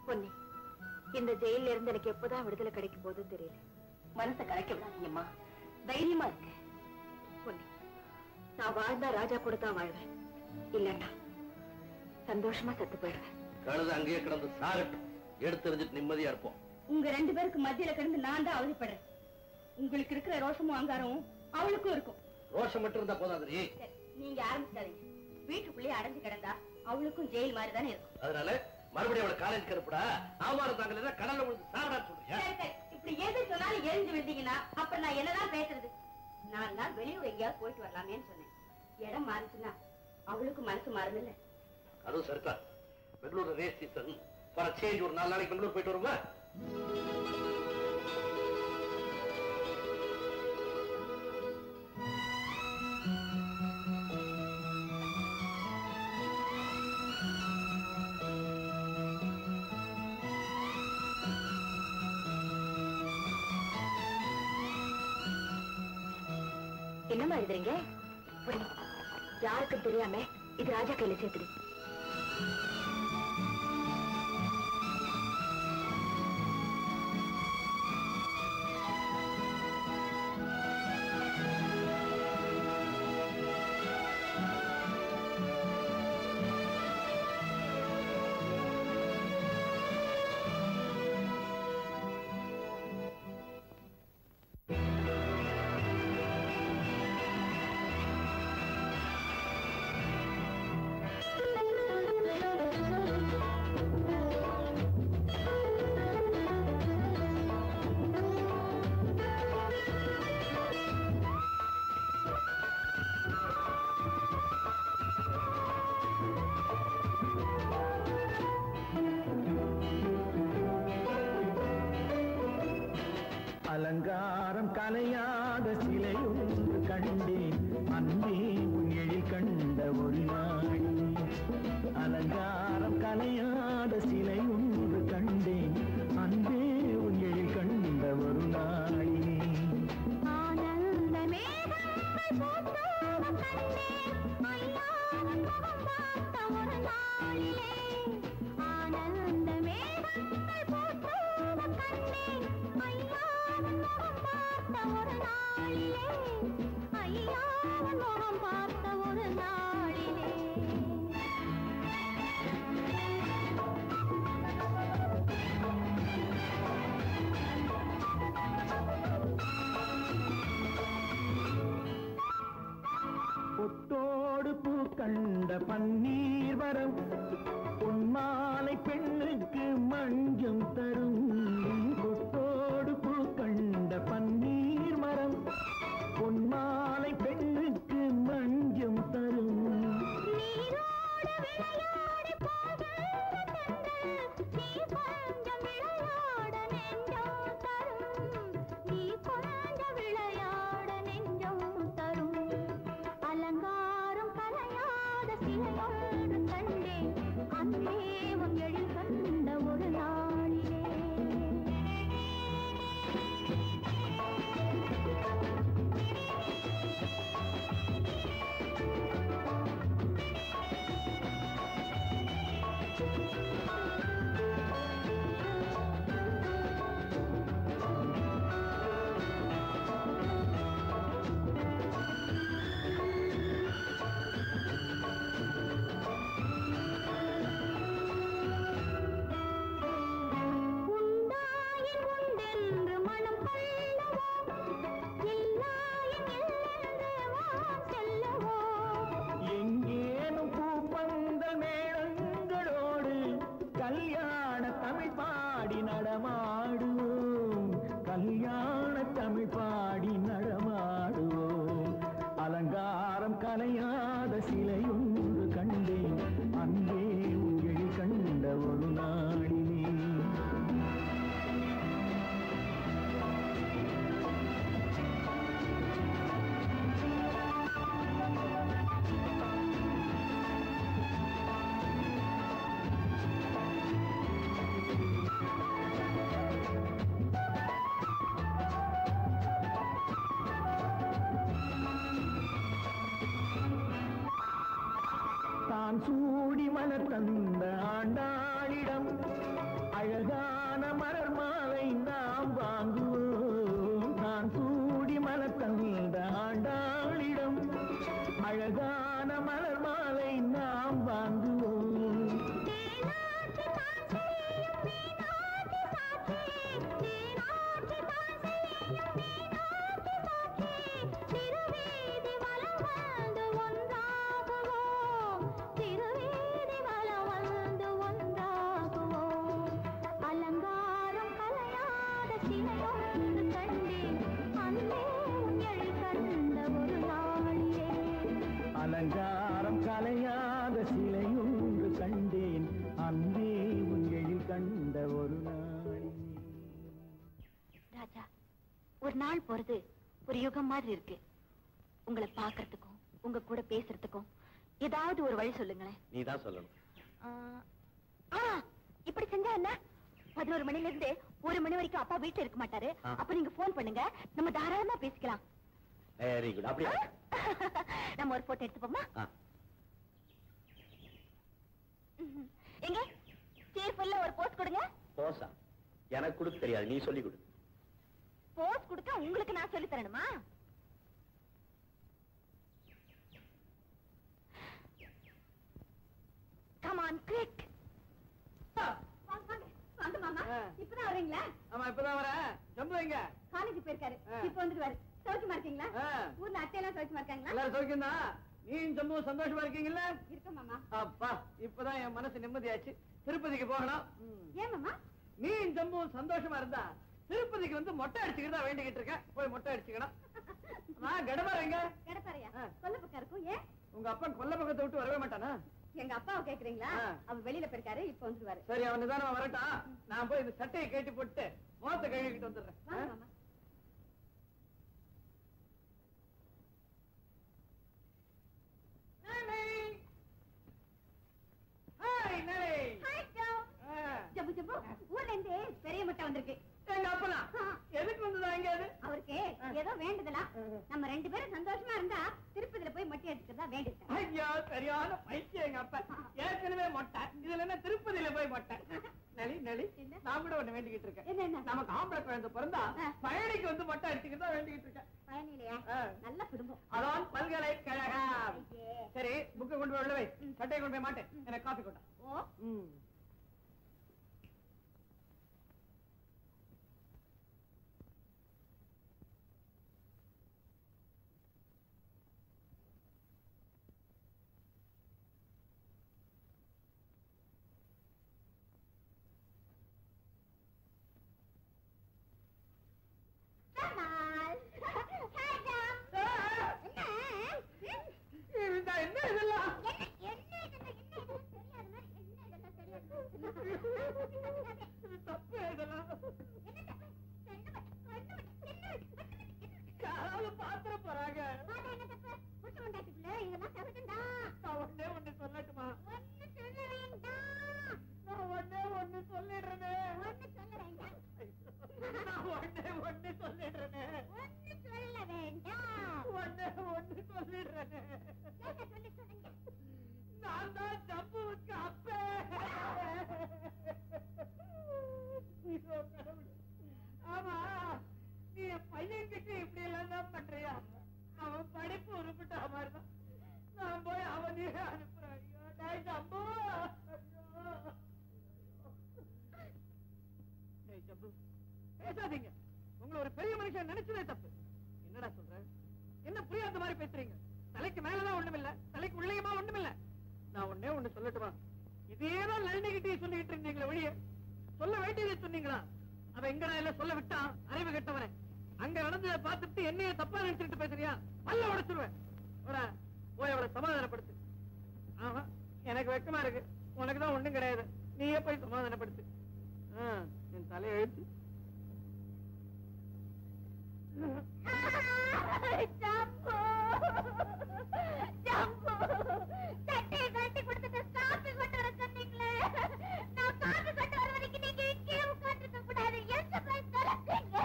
பொன்னி, இந்த ஜெயில இருந்து எனக்கு எப்பதான் விடுதலை கிடைக்கும் போது தெரியல. மனசை கலைக்க விடாதீங்கம்மா, தைரியமா இருக்கு. பொன்னி, நான் வாழ்ந்தா ராஜா கூட தான் வாழ்வேன், இல்லன்னா சந்தோஷமா செத்து போயிடுவேன். கழுது அங்கேயே கிடந்து சாகட்டும், எடுத்தெறிஞ்சிட்டு நிம்மதியா இருப்போம். உங்க 2 பேருக்கு மத்தியில கிடந்து நான் தான் அவதிப்படுறேன். உங்களுக்கு இருக்கிற ரோஷமும் அங்காரமும் அவளுக்கும் இருக்கும். ரோஷம் மட்டும் இருந்தா போதாது. நீங்க ஆரம்பிச்சாதீங்க. வீட்டுக்குள்ளேயே அடைஞ்சு கிடந்தா அவளுக்கும் ஜெயில் மாதிரி தானே இருக்கும். அதனால மறுபடியும் அவளை காலேஜ் அனுப்புடா. ஆமாரம் தாங்கல கடல்ல விழுந்து சாப்பிடான்னு சொல்றியா? இப்படி எது சொன்னாலும் எழுந்து விழுந்தீங்கன்னா அப்புறம் நான் என்னதான் பேசுறது? 4 நாள் வெளியூர் எங்கேயாவது போயிட்டு வரலாமேன்னு சொன்னேன். இடம் மாறிச்சுன்னா அவளுக்கு மனசு மாறுமில்ல. அதுவும் சரிக்கா. Bangalore race season for change ஒரு 4 நாளைக்கு பெங்களூர் போயிட்டு வருமா? என்னமா எழுதுறீங்க? யாருக்கும் தெரியாம இது ராஜா கையில சேர்த்துடு. அலங்காரம் கலையாத சிலையொன்று கண்டேன், அன்பே உன் எழில் கண்ட ஒரு நாள். அலங்காரம் கலையாத சிலையொன்று கண்டேன், அன்பே உன் எழில் கண்ட ஒரு நாள். ஆனந்த மேகங்கள் பூத்தோட கண்டேன், ஐயாவின் முகம் பார்த்த ஒரு நாளிலே. ஆனந்த மேகங்கள் பூத்தோட கண்டேன், ஐயாவின் முகம் பார்த்த ஒரு நாளிலே. ஐயாவின் முகம் பார்த்த ஒரு நாளிலே. பொட்டோடு பூ கண்ட பன்னீர் வரம், பொன்மாலை பெண்ணுக்கு மஞ்சம் தரும். பொட்டோடு பூ கண்ட பன்னீர் மரம், பொன்மாலை பெண்ணுக்கு மஞ்சம் தரும். நீரோடு விளையாடி போகின்ற தென்றல், நீ கொஞ்சம் விளையாட நெஞ்சம் தரும். நீ கொஞ்சம் விளையாட நெஞ்சம் தரும். அலங்காரம் கலையாத சிலையொன்று கண்டேன், அன்பே உன் எழில் கண்ட ஒரு நாளிலே. உண்டாயின் உண்டென்று மனம் கொள்ளவோ, இல்லாயின் இல்லென்று வான் செல்லவோ. எங்கேனும் பூப்பந்தல் மேளங்களோடு கல்யாண தமிழ் பாடி நடமாடுவோம், கல்யாண தமிழ் பாடி நடமாடுவோம். அலங்காரம் கலையாத சிலையொன்று கண்டேன், அன்பே உன் எழில் கண்ட ஒரு நாளிலே. தான் சூடி மலர் தந்த ஆண்டாளிடம் அழகான மலர் மாலை நாம் வாங்குவோம். தான் சூடி மலர் தந்த ஆண்டாளிடம் மனமலர் மாலை நாம் வாங்குவோம். அலங்காரம் கலையாத சிலை ஒன்று கண்டேன் அன்பே உங்களில் கண்ட ஒரு நாளிலே. ராஜா, ஒரு நாள் போறது ஒரு யுகம் மாதிரி இருக்கு. உங்களை பாக்குறதுக்கும் உங்க கூட பேசுறதுக்கும் ஏதாவது ஒரு வழி சொல்லுங்களேன். நீதான் சொல்லணும். இப்படி செஞ்சா என்ன? 11 மணில இருந்து 1 மணி வரைக்கும் அப்பா வீட்டுல இருக்க மாட்டாரு. அப்ப நீங்க போன் பண்ணுங்க, நம்ம தாராளமா பேசிக்கலாம். Very good. அப்படியா? நம்ம ஒரு போட்டோ எடுத்துப்போமா? எங்க சேர்ஃபுல்ல ஒரு போஸ்ட் கொடுங்க. போஸா? எனக்கு கொடுக்க தெரியாது, நீ சொல்லி கொடு. போஸ்ட் கொடுக்க உங்களுக்கு நான் சொல்லி தரணுமா? Come on quick. வாங்க மாமா. இப்பதான் வரீங்களா? ஆமா, இப்பதான் வர. ஜம்பு எங்க? காலேஜ் போயிருக்காரு. இப்ப வந்துருவாரு. சௌக்கியமா இருக்கீங்களா? ஊர்ல அத்தையெல்லாம் சௌக்கியமா இருக்காங்களா? எல்லாரும் சௌக்கியம் தான். நீ ஜம்பு சந்தோஷமா இருக்கீங்கல்ல? இருக்கேன் மாமா. அப்பா, இப்பதான் என் மனசு நிம்மதியாச்சு. திருப்பதிக்கு போகணும். ஏன் மாமா? நீ ஜம்பு சந்தோஷமா இருந்தா திருப்பதிக்கு வந்து மொட்டை அடிச்சுக்கிட்டு தான் வேண்டிக்கிட்டு இருக்கேன். போய் மொட்டை அடிச்சுக்கணும். நான் கடப்பாரு எங்க? கடப்பாறையா? கொல்ல பக்கம் இருக்கும். ஏன்? உங்க அப்பா கொல்ல பக்கத்தை விட்டு வரவே மாட்டானா? எங்க அப்பாவை கேக்குறீங்களா? அவர் வெளியில போயிருக்காரு, இப்ப வந்துருவாரு. சரி, அவன் நிதானமா வரட்டான். நான் போய் இந்த சட்டையை கேட்டி போட்டு முகத்தை கழுவிக்கிட்டு வந்துடுறேன். வாங்க மாமா. ஜம்பு ஜம்பு, ஊர்ல இருந்து பெரிய முட்டை வந்திருக்கு. எங்க அப்பனா எதுக்கு வந்ததா? எங்க அது? அவருக்கு ஏதோ வேண்டுதலா. நம்ம 2 பேரும் சந்தோஷமா இருந்தா திருப்பதியில போய் மொட்டை அடிச்சுக்கிறதா வேண்டிட்டேன். ஐயா, சரியான பைத்தியம் எங்க அப்பா. ஏற்கனவே மொட்டை, இதுல என்ன திருப்பதியில போய் மொட்டை? நளி நளி, நான் கூட ஒண்ணு வேண்டிக்கிட்டு இருக்கேன். என்ன? நமக்கு ஆம்பளை குழந்தை பிறந்தா பழனிக்கு வந்து மொட்டை அடிச்சுக்கிட்டு தான் வேண்டிக்கிட்டு இருக்கேன். பயனிலையா? நல்ல குடும்பம். அதான் பல்கலைக்கழகம். சரி, புக்கை கொண்டு போய் உள்ள வை. சட்டையை கொண்டு போய் மாட்டேன். எனக்கு காஃபி கொண்டா. ஓ, என்ன இதெல்லாம்? தப்பு இதெல்லாம். யாராவது பாத்திர போறாங்க. ஒன்னே ஒண்ணு சொல்லட்டுமா? நான் ஒன்னே ஒண்ணு சொல்லிடுறேனே. நான் ஒன்னே ஒண்ணு சொல்லிடுறேனே. ஒன்னே ஒண்ணு சொல்லிடுறேனே. நான் தான் ஜம்புவுக்கு அப்பே. ஆமா, நீ என் பையன்கிட்ட இப்படி எல்லாம் தான் பண்றியா? அவன் படிப்பு உருப்பிட்ட மாதிரிதான். நான் போய் அவனே அனுப்புறேன். ஜம்பு, ஜம்பு பேசாதீங்க. உங்களை ஒரு பெரிய மனுஷன் நினைச்சதே தப்பு. என்னடா சொல்ற? என்ன புரியாத மாதிரி பேசுறீங்க? தலைக்கு மேலதான் ஒண்ணுமில்ல, தலைக்கு உள்ளேயுமா ஒண்ணுமில்ல. நான் ஒன்னே ஒண்ணு சொல்லட்டுமா? இதேதான் நளினிகிட்டே சொல்லிட்டு இருந்தீங்களா? வெளியே சொல்ல வேண்டியதை சொன்னீங்களா? அவன் எங்கடா எல்லாம் சொல்ல விட்டான், அறிவு கெட்டவரே. அங்க நடந்ததை பார்த்துட்டு என்னைய தப்பா நினைச்சுட்டு பேசுறியா? பல்ல உடைச்சிருவேன். போய் அவளை சமாதானப்படுத்து. ஆமா, எனக்கு வெக்கமா இருக்கு. உனக்குதான் ஒண்ணும் கிடையாது. நீயே போய் சமாதானப்படுத்து. என் தலையை எழுத்து. சட்டையை கட்டி கொடுத்துட்டு காப்பி கொண்டு வர சொன்னீங்களே. நான் காப்பி கொண்டு வர வரைக்கும் நீங்க இங்கே உட்கார்ந்துக்க கூடாது. எந்த போய் தொலைச்சீங்க?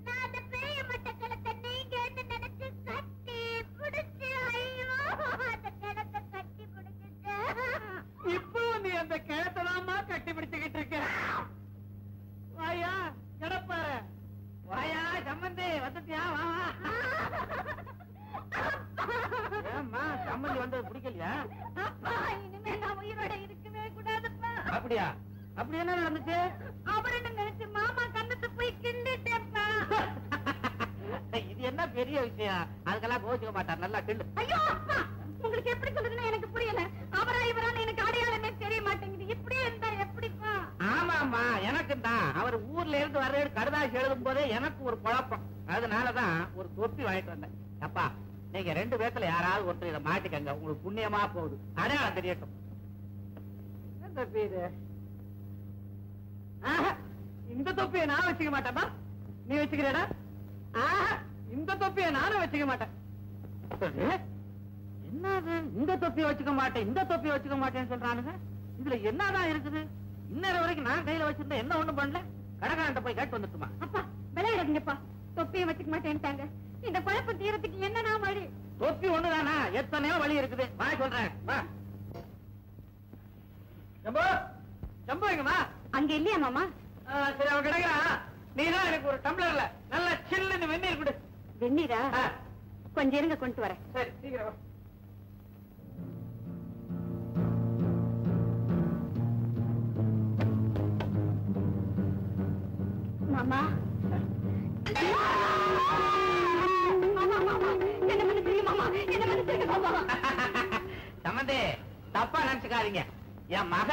நான் அந்த பெரிய மட்டை கிழத்தை நீங்க என்ன நினைச்சு கட்டி பிடிச்சு, ஐயோ அந்த கிழத்தை கட்டி பிடிச்சிட்டு. இப்போ நீ அந்த கிழத்தலாமா கட்டி பிடிச்சுக்கிட்டு இருக்க? வாயா கிடப்பாரு. வாயா சம்பந்தி, வந்துட்டியா? வா. ஏம்மா சம்பந்தி வந்தது பிடிக்கலையா? அப்பா இனிமே நான் உயிரோட இருக்கவே கூடாதுப்பா. அப்படியா? அப்படி என்ன நடந்துச்சு? அவருன்னு நினைச்சு மாமா கண்ணத்தை போய் கிண்டிட்டேன்ப்பா. இது என்ன பெரிய விஷயம்? அதுக்கெல்லாம் கோச்சிக்க மாட்டார். நல்லா கிண்டு. ஐயோ அப்பா, உங்களுக்கு எப்படி சொல்றதுன்னு எனக்கு புரியல. அவரா இவரான்னு எனக்கு அடையாளமே தெரிய மாட்டேங்குது. இப்படியே இருந்தா எப்படிப்பா? ஆமாமா, எனக்கு தான். அவர் ஊர்ல இருந்து வர்ற கடுதாசி எழுதும் போதே எனக்கு ஒரு குழப்பம். அதனாலதான் ஒரு தொப்பி வாங்கிட்டு வந்தேன். அப்பா, நீங்க 2 பேத்துல யாராவது ஒருத்தர் இதை மாட்டிக்கங்க. உங்களுக்கு புண்ணியமா போகுது. அடையாளம் தெரியட்டும். என்ன தொப்பி இது? இந்த தொப்பியை நான் வச்சுக்க மாட்டேன்பா. நீ வச்சுக்கிறேடா? இந்த தொப்பியை நானும் வச்சுக்க மாட்டேன். என்னது இந்த தொப்பி வச்சுக்க மாட்டேன், இந்த தொப்பி வச்சுக்க மாட்டேன்னு சொல்றானுங்க. இதுல என்னதான் இருக்குது? இன்னொரு வரைக்கும் நான் கையில வச்சிருந்தேன், என்ன ஒண்ணும் பண்ணல. கடைக்காரன்ட்ட போய் கேட்டு வந்துட்டுமா? அப்பா விளையாடுங்கப்பா. தொப்பியை வச்சுக்க மாட்டேன்ட்டாங்க. இந்த குழப்பம் தீரத்துக்கு என்னன்னா வழி? தொப்பி ஒண்ணுதானா? எத்தனையோ வழி இருக்குது. வா சொல்றேன், வா. ஜம்பு, ஜம்பு எங்கம்மா? அங்க இல்லையா மாமா? சரி, அவன் கிடைக்கிறான். நீதான் எனக்கு ஒரு டம்ளர்ல நல்ல சில்லுன்னு வெந்நீர் கொடு. வெந்நீரா? கொஞ்சம் இருங்க, கொண்டு வரேன். சரி, சீக்கிரம் வா. மாமா என்ன மன்னிச்சிருங்க மாமா, என்ன மன்னிச்சிருங்க மாமா. சம்பந்தி, தப்பா நினைச்சுக்காதீங்க. என் மக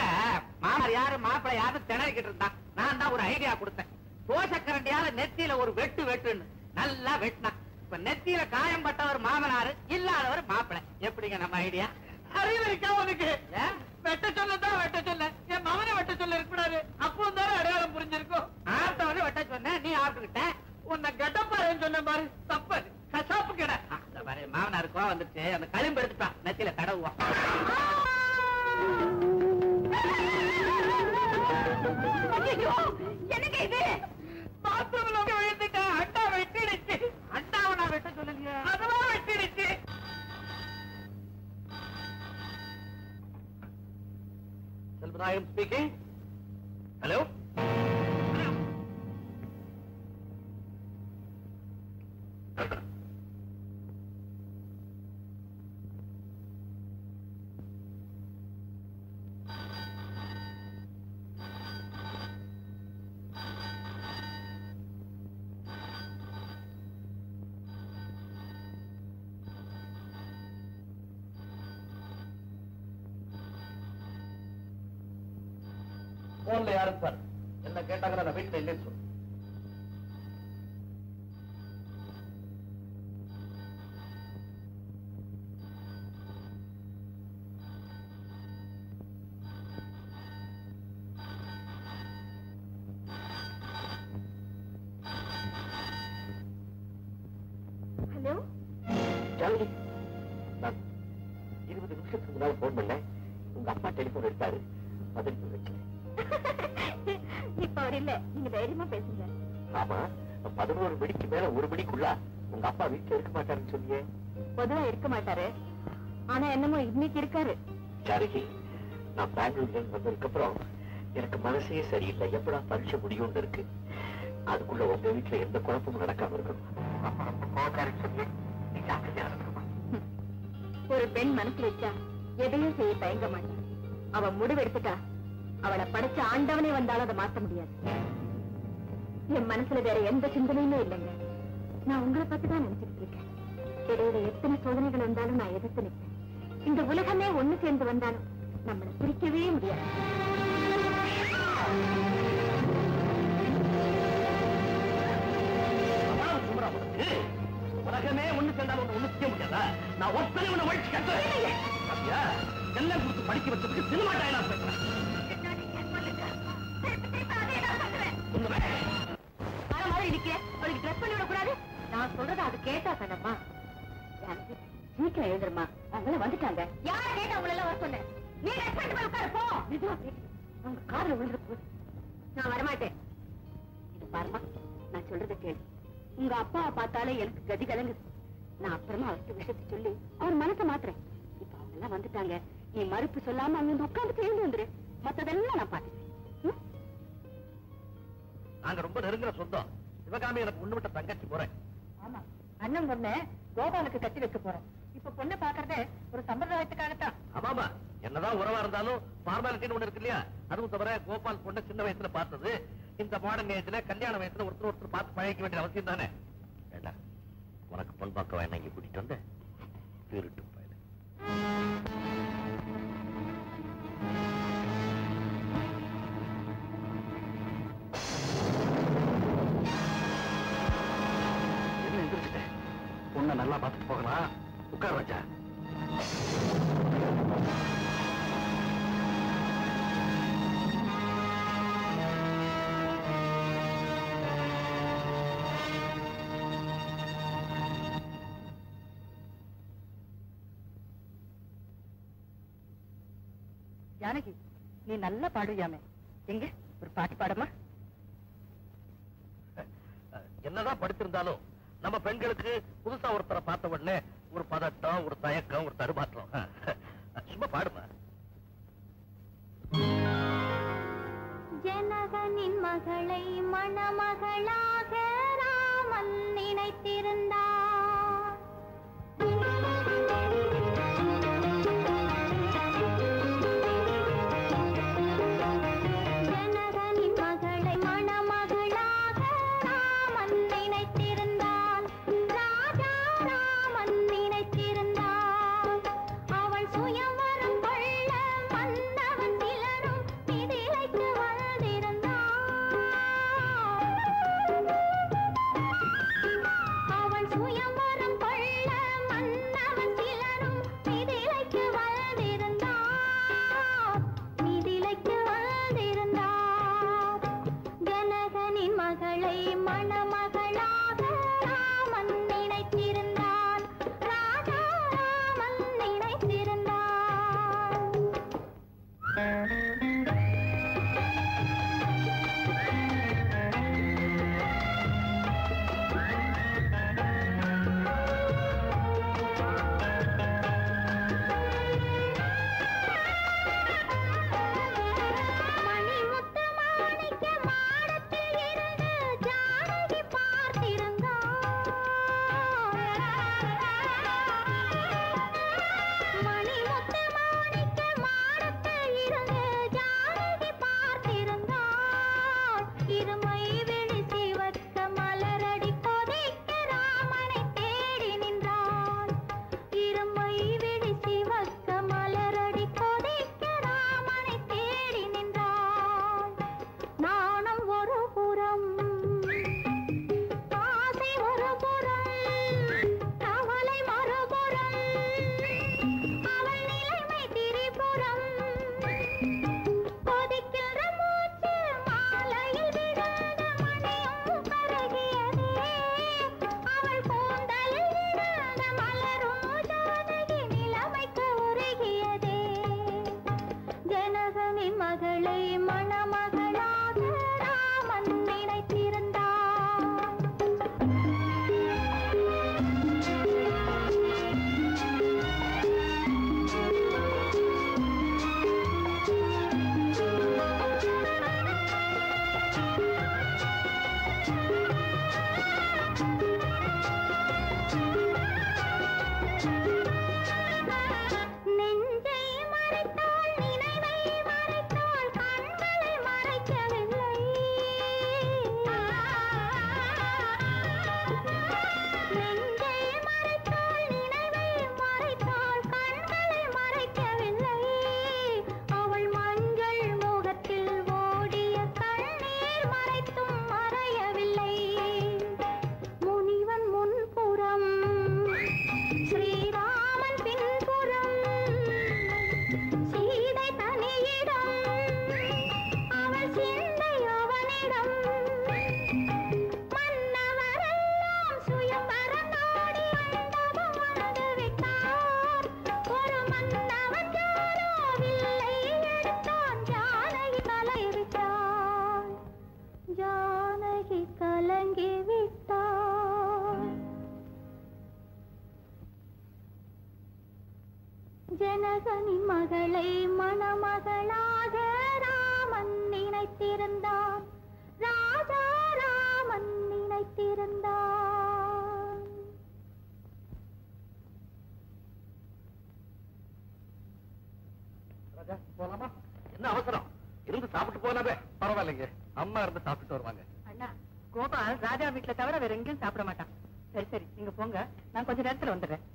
மாமர் யாரு மாப்பிள்ளை யாரு திணறிக்கிட்டு இருந்தான். நான் தான் ஒரு ஐடியா கொடுத்தேன். தோசக்கரண்டியால நெத்தியில ஒரு வெட்டு வெட்டுன்னு நல்லா வெட்டினான். இப்ப நெத்தியில காயம் பட்டவர் மாமனாரு, இல்லாதவர் மாப்பிள்ளை. எப்படிங்க நம்ம ஐடியா? அறிவு இருக்கா உனக்கு? வெட்ட சொல்லதான் வெட்ட சொல்ல, என் மகனை வெட்ட சொல்ல இருக்கக்கூடாது. அப்போ தானே அடையாளம் புரிஞ்சிருக்கும். ஆட்டவனே வெட்ட சொன்ன, நீ ஆட்டுக்கிட்ட. உன்னை கெட்டப்பாருன்னு சொன்ன பாரு, தப்பு. கசாப்பு கடை. மாமனாரு கோவம் வந்துருச்சு, அந்த களிம்பு எடுத்துட்டான், நெத்தியில தடவுவான். எனக்கு இது பாத்ரூம்ல விழுந்துட்டேன். அண்டா வெட்டிடுச்சு. அண்டாவை நான் வெட்ட சொல்லலையே. அதுவா வெட்டிடுச்சு. செல்வராயன் ஸ்பீக்கிங். ஹலோ. போன்ல யாரும் சார் என்ன கேட்டாங்க, நான் வீட்டுல இல்லைன்னு சொல்லு. ஹலோ ஜானகி, நான் 20 நிமிஷத்துக்கு முன்னால போன் பண்ணேன். உங்க அப்பா டெலிபோன் எடுத்தாரு, பதில் வைக்கிறேன். இப்ப அவர் இல்ல, நீங்க தைரியமா பேசுங்க. ஆமா, 11 மணிக்கு மேல 1 மணிக்குள்ள உங்க அப்பா வீட்டுல இருக்க மாட்டாருன்னு சொன்னியே. பொதுவா இருக்க மாட்டாரு, ஆனா என்னமோ இன்னைக்கு இருக்காரு. ஜானகி, நான் பெங்களூர்ல இருந்து வந்ததுக்கு அப்புறம் எனக்கு மனசே சரியில்லை. எப்படா பரீட்சை முடியும்னு இருக்கு. அதுக்குள்ள உங்க வீட்டுல எந்த குழப்பமும் நடக்காம இருக்கணும். அப்பா ரொம்ப கோவக்காரன்னு சொன்னியே, நீ ஜாக்கிரதையா இருக்கணுமா? ஒரு பெண் மனசு வச்சா எதையும் செய்ய தயங்க மாட்டான். அவ முடிவெடுத்துட்டா அவளை படைச்ச ஆண்டவனே வந்தாலும் அதை மாத்த முடியாது. என் மனசுல வேற எந்த சிந்தனையுமே இல்லைங்க. நான் உங்களை பத்தி தான் நினைச்சிட்டு இருக்கேன். இடையில எத்தனை சோதனைகள் வந்தாலும் நான் எதிர்த்து நிற்பேன். இந்த உலகமே ஒண்ணு சேர்ந்து வந்தாலும் நம்மளை பிரிக்கவே முடியாது. உலகமே ஒண்ணு சேர்ந்தாலும் ஒண்ணு செய்ய முடியாதா? நான் ஒத்தனை ஒண்ணு வழிச்சு கட்டுறேன். எல்லாம் கொடுத்து படிக்க வச்சதுக்கு சினிமா டயலாக் பேசுறேன். நான் சொல்றது அது கேட்டா தானம்மா. சீக்கிரம் எழுதுறமா, அவங்க வந்துட்டாங்க. யார கேட்டா உங்களை எல்லாம் வர சொன்னேன்? நீ உட்காரு போ. அவங்க கார்ல விழுந்து போகுது. நான் வரமாட்டேன். இது பாருமா, நான் சொல்றத கேளு. உங்க அப்பாவை பார்த்தாலே எனக்கு கதி கலங்குது. நான் அப்புறமா அவர்கிட்ட விஷயத்தை சொல்லி அவர் மனசை மாத்துறேன். இப்ப அவங்க எல்லாம் வந்துட்டாங்க. நீ மறுப்பு சொல்லாம அங்க உட்கார்ந்து எழுந்து வந்துரு. மத்ததெல்லாம் நான் பாத்துக்கிறேன். நாங்க ரொம்ப நெருங்குற சொந்தம். சிவகாமி எனக்கு ஒண்ணு விட்ட தங்கச்சி போறேன். ஆமா, அண்ணன் பொண்ணு கோபாலுக்கு கட்டி வைக்க போறேன். இப்ப பொண்ணை பாக்குறதே ஒரு சம்பிரதாயத்துக்காகத்தான். ஆமாமா, என்னதான் உறவா இருந்தாலும் ஃபார்மாலிட்டின்னு ஒண்ணு இருக்கு இல்லையா? அதுவும் தவிர கோபால் பொண்ணை சின்ன வயசுல பார்த்தது, இந்த மாடர்ன் ஏஜ்ல கல்யாண வயசுல ஒருத்தர் பார்த்து பழகிக்க வேண்டிய அவசியம் தானே. ஏண்டா, உனக்கு பொன் பார்க்க வேணா இங்க கூட்டிட்டு வந்த திருட்டு பயல. என்ன எந்திரிச்சிட்ட? பொண்ணை நல்லா பார்த்துட்டு போகலாம். உட்கார் ராஜா. ஜானகி, நீ நல்லா பாடுவியாமே, எங்க ஒரு பாட்டு பாடமா? என்னதான் படிச்சிருந்தாலும் நம்ம பெண்களுக்கு புதுசா ஒருத்தரை பார்த்த உடனே ஒரு பதட்டம், ஒரு தயக்கம், ஒரு தடுமாற்றம். சும்மா பாடுமா. ஜனகனின் மகளை மணமகளாக ராமன் நினைத்திருந்தார். ஜனகனின் மகளை மணமகளாக ராமன் நினைத்திருந்தான். ராஜா ராமன் நினைத்திருந்தான். அவள் சுயம்வரம் கொள்ள வந்தவன் சிலரும் மிதிலைக்கு வந்திருந்தான். அவள் சுயம்வரம் கொள்ள வந்தவன் சிலரும் மிதிலைக்கு வந்திருந்தான். மிதிலைக்கு வந்திருந்தான். ஜனகனின் மகளை மணமகளாக ராமன் நினைத்திருந்தான். ராஜா ராமன் நினைத்திருந்தான். மணிமுத்து மாணிக்க மாடத்தில் இருந்து ஜானகி பார்த்திருந்தாள். மணிமுத்து மாணிக்க மாடத்தில் இருந்து ஜானகி பார்த்திருந்தாள். இருமை விழி சிவக்க மலரடி கொதிக்க ராமனை தேடி நின்றாள். இருமை விழி சிவக்க மலரடி கொதிக்க ராமனை தேடி நின்றாள். நாணம் ஒரு புறம், ஆசை ஒரு புறம், கவலை மறுபுறம், அவள் நிலைமை திரிபுறம். கொதிக்கின்ற மூச்சு மாலையில் விழுந்த மணியும் கருகியதே. அவள் கூந்தலில் விழுந்த மலரும் ஜானகி நிலைமைக்கு உருகியதே. ஜனகனின் மகளை மணமகளாக ராமன் நினைத்திருந்தான். நெஞ்சை மறைத்தாள், நினைவை மறைத்தாள், கண்களை மறைக்கவில்லை. நெஞ்சை மறைத்தாள், நினைவை மறைத்தாள், கண்களை மறைக்கவில்லை. அவள் மஞ்சள் முகத்தில் ஓடிய கண்ணீர் மறைத்தும் மறையவில்லை. முனிவன் முன்புறம், ஸ்ரீராமன் பின்புறம், சீதை தனியிடம், அவள் சிந்தை அவனிடம். மன்னவரெல்லாம் சுயம்பரம் நாடி மண்டபம் வந்து விட்டார். ஒரு மன்னவன் யாரோ வில்லை எடுத்தான். ஜானகி கலங்கிவிட்டாள். ஜானகி கலங்கிவிட்டாள். ஜனகனின் மகளை மணமகளாக ராமன் நினைத்திருந்தான். ராஜா ராமன் நினைத்திருந்தான். போலாமா? என்ன அவசரம்? இருந்து சாப்பிட்டு போலாமே. பரவாயில்லைங்க, அம்மா இருந்து சாப்பிட்டு வருவாங்க. அண்ணா, கோபால் ராஜா வீட்டுல தவிர வேற எங்கேயும் சாப்பிட மாட்டான். சரி சரி, நீங்க போங்க, நான் கொஞ்ச நேரத்துல வந்துடுறேன்.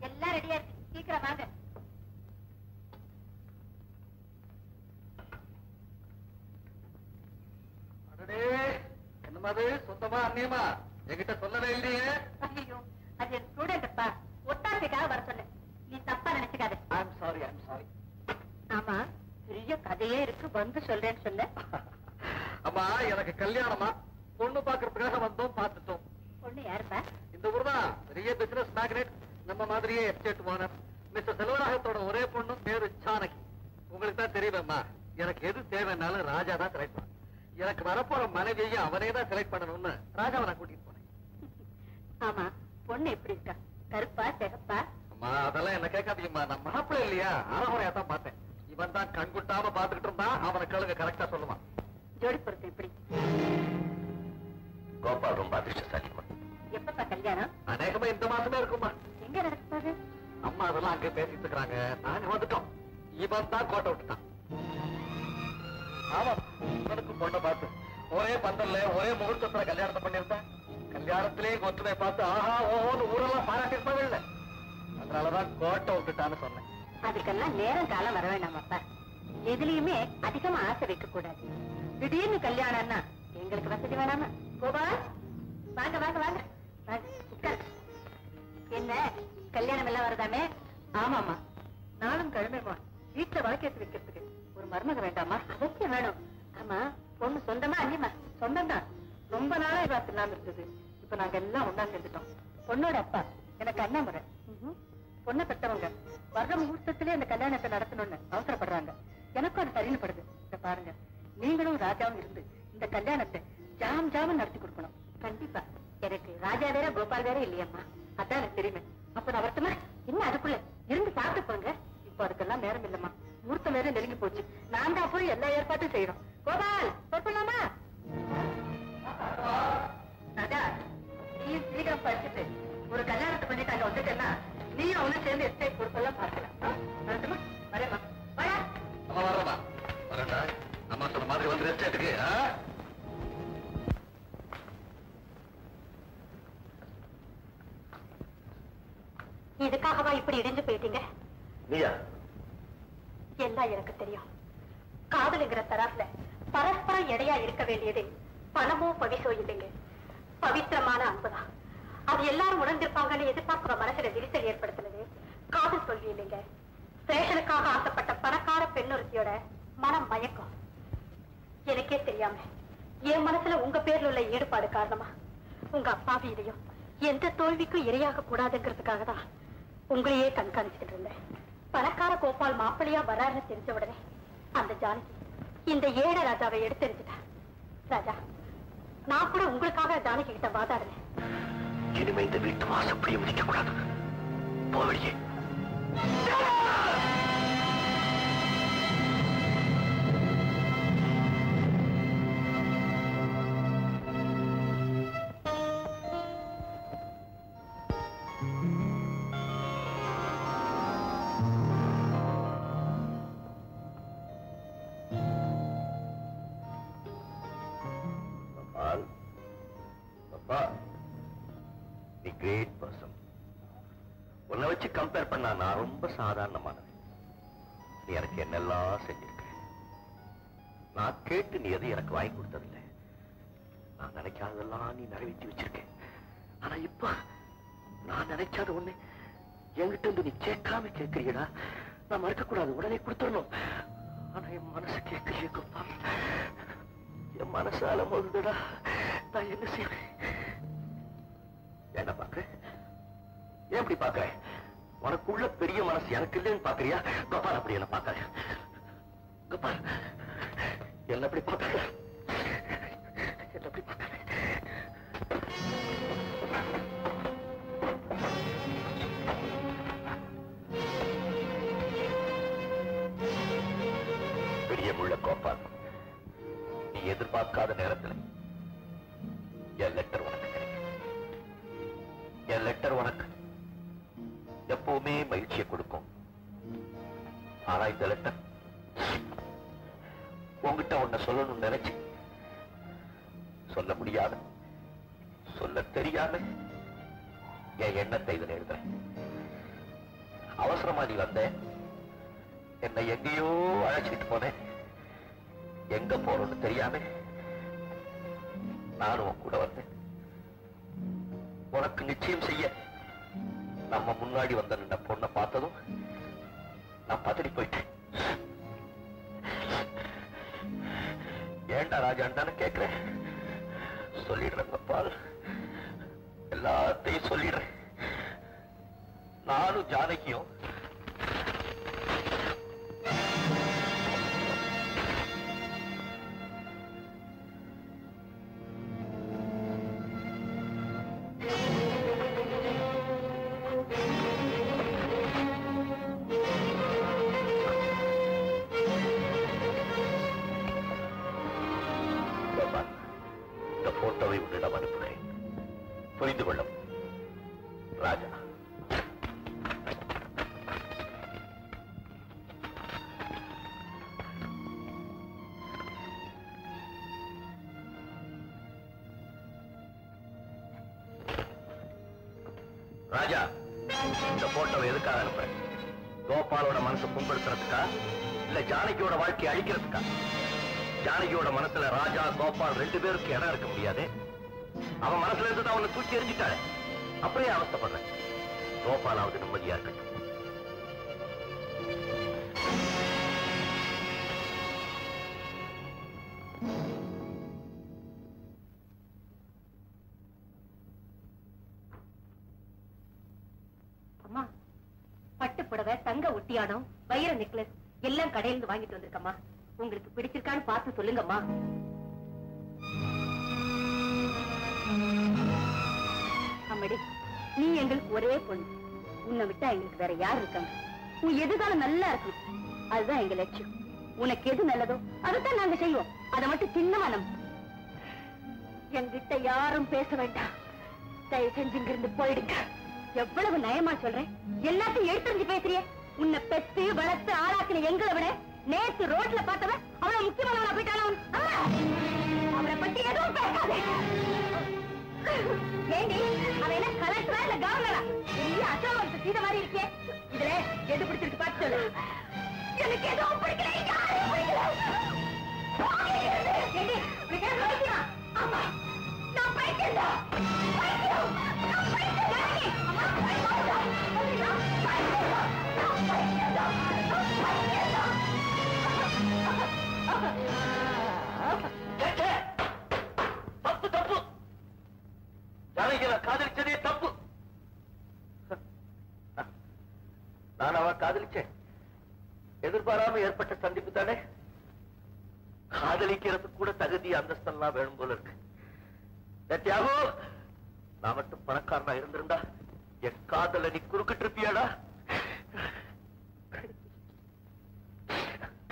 எல்லாம் ரெடியா இருக்கு, சீக்கிரம் வாங்க. என்னமாது சொந்தமா அண்ணியமா என்கிட்ட சொல்லவே இல்லையே. ஐயோ, அது என் ஸ்டூடெண்ட் அப்பா, ஒட்டாசைக்காக வர சொன்னேன். நீ தப்பா நினைச்சுக்காத. I'm sorry. ஆமா, பெரிய கதையே இருக்கு, வந்து சொல்றேன்னு சொல்ல. அம்மா, எனக்கு கல்யாணமா? பொண்ணு பாக்குறதுக்காக வந்தோம், பார்த்துட்டோம். பொண்ணு யாருப்பா? இந்த ஊர் தான், பெரிய பிசினஸ் மேக்னெட், நம்ம மாதிரியே எஸ்டேட் ஓனர். மிஸ்டர் செல்வராகத்தோட ஒரே பொண்ணு பேரு ஜானகி. உங்களுக்கு தான் தெரியுமேம்மா, எனக்கு எது தேவைன்னாலும் ராஜா தான் செலக்ட் பண்ண. எனக்கு வரப்போற மனைவியை அவனே தான் செலக்ட் பண்ணணும்னு ராஜாவை நான் கூட்டிட்டு போனேன். ஆமா, பொண்ணு எப்படி இருக்கா? கருப்பா சிகப்பா? அம்மா, அதெல்லாம் என்ன கேட்காதீங்கம்மா, நான் மாப்பிள்ளை இல்லையா, அறகுறையா தான் பார்த்தேன். இவன் தான் கண்குட்டாம பாத்துக்கிட்டு இருந்தான், அவனை கேளுங்க, கரெக்டா சொல்லுவான். ஜோடி பொறுத்து எப்படி? கோபால் ரொம்ப அதிர்ஷ்டசாலிமா. எப்பப்பா கல்யாணம்? அநேகமா இந்த மாசமே இருக்குமா. எங்க நடக்குது? அம்மா அதெல்லாம் அங்க பேசிட்டு இருக்காங்க, நாங்க வந்துட்டோம். இவன் தான் கோட்டை விட்டுட்டான். ஆமா, இவனுக்கு பொண்ணை பார்த்து ஒரே பந்தல்ல ஒரே முகூர்த்தத்துல கல்யாணத்தை பண்ணிருந்தேன். கல்யாணத்திலேயே கொத்துமை பார்த்து ஆஹா ஓஹோன்னு ஊரெல்லாம் பாராட்டிருப்பாங்க இல்ல. அதனாலதான் கோட்டை விட்டுட்டான்னு சொன்னேன். அதுக்கெல்லாம் நேரம் காலம் வர வேண்டாம் அப்பா. எதுலயுமே அதிகமா ஆசை வைக்க கூடாது. திடீர்னு கல்யாணம்னா எங்களுக்கு வசதி வேணாமா? கோபால், வாங்க வாங்க வாங்க வாங்க, உட்காரு. என்ன கல்யாணம் எல்லாம் வருதாமே? ஆமாமா, நானும் கிழமைமா வீட்டுல வாக்கியத்து வைக்கிறதுக்கு ஒரு மருமக வேண்டாமா? அவசியம் வேணும். ஆமா, பொண்ணு சொந்தமா அண்ணிமா? சொந்தம் தான். ரொம்ப நாளா பார்த்து இல்லாம இருந்தது. இப்ப நாங்க எல்லாம் ஒன்னா சேர்ந்துட்டோம். பொண்ணோட அப்பா எனக்கு அண்ணா முறை. பொண்ணை பெற்றவங்க வர்ற முகூர்த்தத்திலே அந்த கல்யாணத்தை நடத்தணும்னு அவசரப்படுறாங்க. எனக்கும் அது சரின்னு படுது. இத பாருங்க, நீங்களும் ராஜாவும் இருந்து இந்த கல்யாணத்தை ஜாம் ஜாம நடத்தி கொடுக்கணும். கண்டிப்பா. எனக்கு ராஜா வேற கோபால் வேற இல்லையம்மா, அதான் எனக்கு தெரியுமே. அப்ப நான் வரட்டுமா? இன்னும் அதுக்குள்ள இருந்து சாப்பிட்டு போங்க. இப்போ அதுக்கெல்லாம் நேரம் இல்லம்மா, முகூர்த்தம் வேற நெருங்கி போச்சு. நான் தான் போய் எல்லா ஏற்பாட்டும் செய்யணும். கோபால், பொறுப்பலாமா? ராஜா, நீ சீக்கிரம் படிச்சுட்டு ஒரு கல்யாணத்தை பண்ணிட்டு அங்க வந்துட்டேன்னா நீயும் அவனும் சேர்ந்து எஸ்டேட் பொறுப்பெல்லாம் பார்க்கலாம். வரட்டுமா? வரேம்மா. வரா. அம்மா வரமா வரண்டா. அம்மா சொன்ன மாதிரி வந்து எஸ்டேட்டுக்கு. இதுக்காகவா இப்படி இடிஞ்சு போயிட்டீங்க? நீயா? எல்லாம் எனக்கு தெரியும். காதலுங்கிற தராசுல பரஸ்பரம் எடையா இருக்க வேண்டியது பணமோ பவிசோ இல்லைங்க, பவித்திரமான அன்புதான். அது எல்லாரும் உணர்ந்திருப்பாங்கன்னு எதிர்பார்க்கிற மனசுல விரிசல் ஏற்படுத்தினது காதல் தோல்வி இல்லைங்க, பேஷனுக்காக ஆசைப்பட்ட பணக்கார பெண்ணொருத்தியோட மனம் மயக்கம். எனக்கே தெரியாம என் மனசுல உங்க பேர்ல உள்ள ஈடுபாடு காரணமா உங்க அப்பாவி இதையும் எந்த தோல்விக்கும் இரையாக கூடாதுங்கிறதுக்காக தான் உங்களையே கண்காணிச்சுட்டு இருந்தேன். பணக்கார கோபால் மாப்பிள்ளையா வராருன்னு தெரிஞ்ச உடனே அந்த ஜானகி இந்த ஏழை ராஜாவை எடுத்தெறிஞ்சிட்டா. ராஜா, நான் கூட உங்களுக்காக ஜானகி கிட்ட வாதாடுறேன். இனிமே இந்த வீட்டு வாசப்படியை முடிக்க கூடாது. போவடியே. உன்னை வச்சு கம்பேர் பண்ணா நான் ரொம்ப சாதாரணமானவன். நீ எனக்கு என்னெல்லாம் செஞ்சிருக்க. நான் கேட்டு நீ எதுவும் எனக்கு வாங்கி கொடுத்ததில்லை. நான் நினைக்காதெல்லாம் நீ நிறைவேற்றி வச்சிருக்கேன். ஆனா இப்ப நான் நினைக்காத ஒண்ணு என்கிட்ட இருந்து நீ கேட்காம கேட்கிறீடா. நான் மறுக்கக்கூடாது, உடனே கொடுத்துடணும். ஆனா என் மனசு கேட்கலையே கோபால். என் மனசால மோதுடா. நான் என்ன செய்வேன்? என்ன பாக்குறேன்? ஏன் அப்படி பாக்குறேன்? உனக்குள்ள பெரிய மனசு எனக்கு இல்லைன்னு பாக்குறியா? கோபால், அப்படி என்ன பாக்குற? கோபால், என்ன அப்படி பாக்குற? என்ன அப்படி பாக்குற? பெரிய முள்ள கோபால், நீ எதிர்பார்க்காத நேரத்தில் என் லெட்டர் உனக்கு கிடைக்கும். என் லெட்டர் உனக்கு எப்போ மகிழ்ச்சியை கொடுக்கும். ஆனா இந்த லெட்டர் உங்ககிட்ட ஒன்ன சொல்லணும்னு நினைச்சு சொல்ல முடியாத, சொல்ல தெரியாத என் எண்ணத்தை இதில் எழுதுறேன். அவசரமா நீ வந்த, என்னை எங்கேயோ அழைச்சிட்டு போனேன். எங்க போறோம்னு தெரியாம நானும் கூட வந்தேன். உனக்கு நிச்சயம் செய்ய நம்ம முன்னாடி வந்த நின்ன பொண்ணை பார்த்ததும் நான் பதறி போயிட்டேன். ஏண்டா ராஜாண்டான்னு கேட்கிறேன். சொல்லிடுறேன் பால், எல்லாத்தையும் சொல்லிடுறேன். நானும் ஜானகியும் இந்த போட்டோவை உன்னிடம் அனுப்புகிறேன். புரிந்து கொள்ளும் ராஜா. ராஜா, இந்த போட்டோவை எதுக்காக அனுப்புறேன்? கோபாலோட மனசு புண்படுத்துறதுக்கா இல்ல ஜானகியோட வாழ்க்கையை அழிக்கிறதுக்கா? ஜானகியோட மனசுல ராஜா கோபால் ரெண்டு பேருக்கு இடம் இருக்க முடியாது. அவன் மனசுல இருந்து அவனை தூக்கி எறிஞ்சிட்டாரு. அப்படியே அவஸ்தைப்படுறேன். கோபாலாவது நிம்மதியா இருக்கட்டும். அம்மா, பட்டு புடவை, தங்க ஒட்டியானம், வைர நெக்லஸ் எல்லாம் கடையிலிருந்து வாங்கிட்டு வந்திருக்கம்மா. உங்களுக்கு பிடிச்சிருக்கான்னு பார்த்து சொல்லுங்கம்மா. அம்மடி, நீ எங்களுக்கு ஒரே பொண்ணு. உன்னை விட்டா எங்களுக்கு வேற யார் இருக்காங்க? உன் எதிர்காலம் நல்லா இருக்கும், அதுதான் எங்க லட்சியம். உனக்கு எது நல்லதோ அதைத்தான் நாங்க செய்வோம். அதை மட்டும் சின்னமா நம்ப. என்கிட்ட யாரும் பேச வேண்டாம். தயவு செஞ்சு இங்கிருந்து போயிடுங்க. எவ்வளவு நயமா சொல்றேன். எல்லாத்தையும் எடுத்துரிஞ்சு பேசுறிய. உன்னை பெத்து வளர்த்து ஆளாக்கின எங்களை விட நேத்து ரோட்ல பார்த்தவன் அவளை முக்கியமானவனா போயிட்டாலும் அவரை பத்தி எதுவும் பேசாதே. ஏண்டி, அவன் என்ன கலெக்டரா இல்ல கவர்னரா? பெரிய அசோகத்தை சீத மாதிரி இருக்கே. இதுல எது பிடிச்சிருக்கு பார்த்து சொல்லு. எனக்கு எதுவும் பிடிக்கல, யாரையும் பிடிக்கல. ஏண்டி, உனக்கு என்ன பைத்தியமா? ஆமா, நான் பைத்தியம். பைத்தியம், நான் பைத்தியம். அம்மா, பைத்தியம். தப்பு தப்பு. ஜானகியை காதலிச்சதே தப்பு. நான் அவ காதலிச்சேன். எதிர்பாராம ஏற்பட்ட சந்திப்பு தானே. காதலிக்கிறதுக்கு கூட தகுதி அந்தஸ்தெல்லாம் வேணும் போல இருக்கு. தியாகு, நான் மட்டும் பணக்காரனா இருந்திருந்தா என் காதல நீ குறுக்கிட்டு இருப்பியாடா?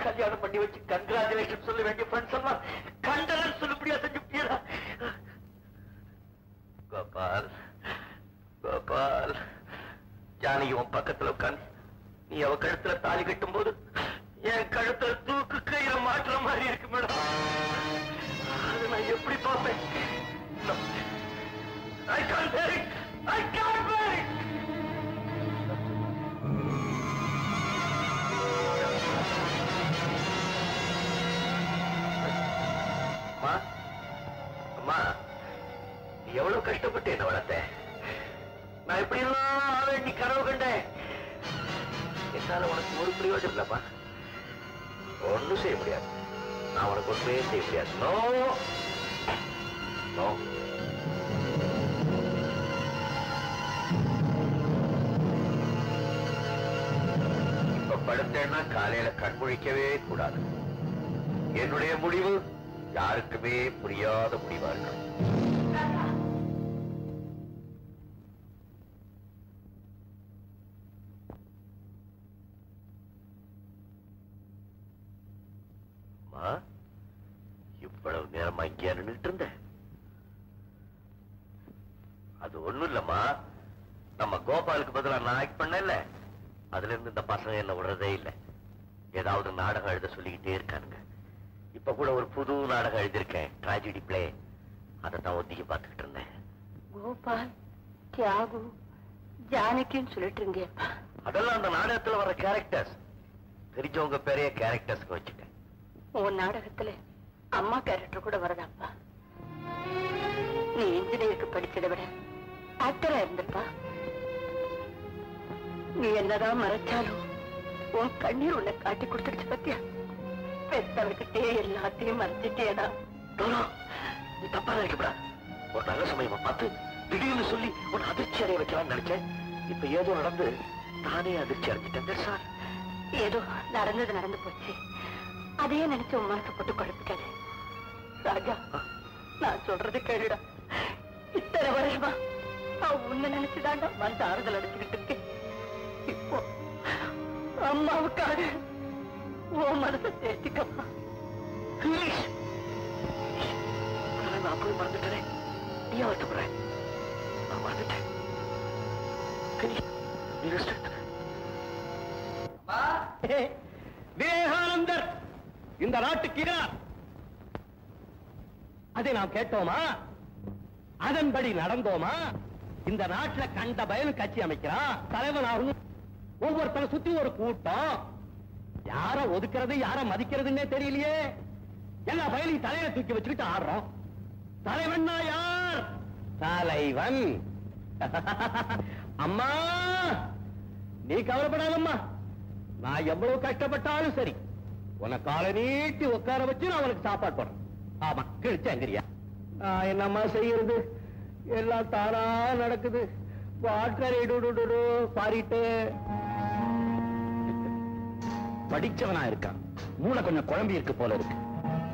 கல்யாணம் பண்ணி வச்சு கங்க்ராச்சுலேஷன் சொல்ல வேண்டிய ஃப்ரெண்ட்ஸ் எல்லாம் கண்டலன் சொல்லுபடியா செஞ்சுட்டியடா. கோபால், கோபால், ஜானகி உன் பக்கத்துல உட்காந்து நீ அவ கழுத்துல தாலி கட்டும் போது என் கழுத்துல தூக்கு கயிற மாற்ற மாதிரி இருக்கு மேடம். அதை நான் எப்படி பார்ப்பேன்? I can't bear it! I can't bear it! அம்மா, அம்மா, நீ எவ்வளவு கஷ்டப்பட்டு என்ன வளர்த்த. நான் எப்படி எல்லாம் நீ கனவு கண்டேன். என்னால உனக்கு ஒரு பிரயோஜனம் இல்லப்பா. ஒன்றும் செய்ய முடியாது. நான் உனக்கு ஒன்றுமே செய்ய முடியாது. No no. இப்ப படுத்தேன்னா காலையில கண்முழிக்கவே கூடாது. என்னுடைய முடிவு யாருக்குமே புரியாத முடிவா இருக்கும். இவ்வளவு நேரமா இங்கே நின்றுட்டு இருந்த? அது ஒண்ணும் இல்லம்மா, நம்ம கோபாலுக்கு பதிலா நான் ஆக்ட் பண்ணல, அதுல இருந்து இந்த பசங்க என்ன விடுறதே இல்லை. ஏதாவது நாடகம் எழுத சொல்லிக்கிட்டே இருக்கானுங்க. இப்ப கூட ஒரு புது நாடகம் எழுதியிருக்கேன், ட்ராஜடி பிளே. அதை தான் ஒத்திக்கு பார்த்துக்கிட்டு இருந்தேன். கோபால், தியாகு, ஜானகின்னு சொல்லிட்டு இருந்தேன். அதெல்லாம் அந்த நாடகத்துல வர கேரக்டர்ஸ். தெரிஞ்சவங்க பேரைய கேரக்டர்ஸ்க்கு வச்சுட்டேன். உன் நாடகத்துல அம்மா கேரக்டர் கூட வருதாப்பா? நீ இன்ஜினியருக்கு படிச்சதை விட ஆக்டரா இருந்திருப்பா. நீ என்னதான் மறைச்சாலும் உன் கண்ணீர் உன்னை காட்டி கொடுத்துருச்சு பத்தியா? பெத்தவர்கிட்டே எல்லாத்தையும் மறைச்சிட்டேனா? நீ தப்பா நினைக்கப்படாது. ஒரு நல்ல சமயமா பார்த்து திடீர்னு சொல்லி உன் அதிர்ச்சி அடைய வைக்கலாம்னு நினைச்சேன். இப்ப ஏதோ நடந்து நானே அதிர்ச்சி அடைஞ்சிட்டேன் சார். ஏதோ நடந்தது நடந்து போச்சு. அதையே நினைச்சு உன் மனசை போட்டு குழப்பிக்காது. ராஜா, நான் சொல்றது கேளுடா. இத்தனை வருஷமா நான் உன்னை நினைச்சுதாண்டா மனசு ஆறுதல் அடைச்சுக்கிட்டு இருக்கேன். இப்போ அம்மாவுக்காக உன் மனசை தேர்த்திக்கப்பா. நான் போய் மறந்துட்டேன். நீ வருத்தப்படுறேன். நான் மறந்துட்டேன். விவேகானந்தர் இந்த நாட்டுக்கு அதை நாம் கேட்டோமா? அதன்படி நடந்தோமா? இந்த நாட்டுல கண்ட பயன் கட்சி அமைக்கிறான், தலைவனாகும். ஒவ்வொருத்தரை சுத்தி ஒரு கூட்டம். யார ஒதுக்கிறது யார மதிக்கிறதுன்னே தெரியலையே. எல்லா பயனையும் தலையில தூக்கி வச்சுக்கிட்டு ஆடுறோம். தலைவன்னா யார்? தலைவன். அம்மா, நீ கவலைப்படாதம்மா. நான் எவ்வளவு கஷ்டப்பட்டாலும் சரி, உன காலை நீட்டி உட்கார வச்சு நான் உனக்கு சாப்பாடு போடுறேன். ஆமா, கிழிச்சங்கிறியா? நான் என்னம்மா செய்யறது? எல்லாம் தானா நடக்குது. பாரிட்டு படிச்சவனா இருக்கான், மூளை கொஞ்சம் குழம்பி இருக்கு போல இருக்கு.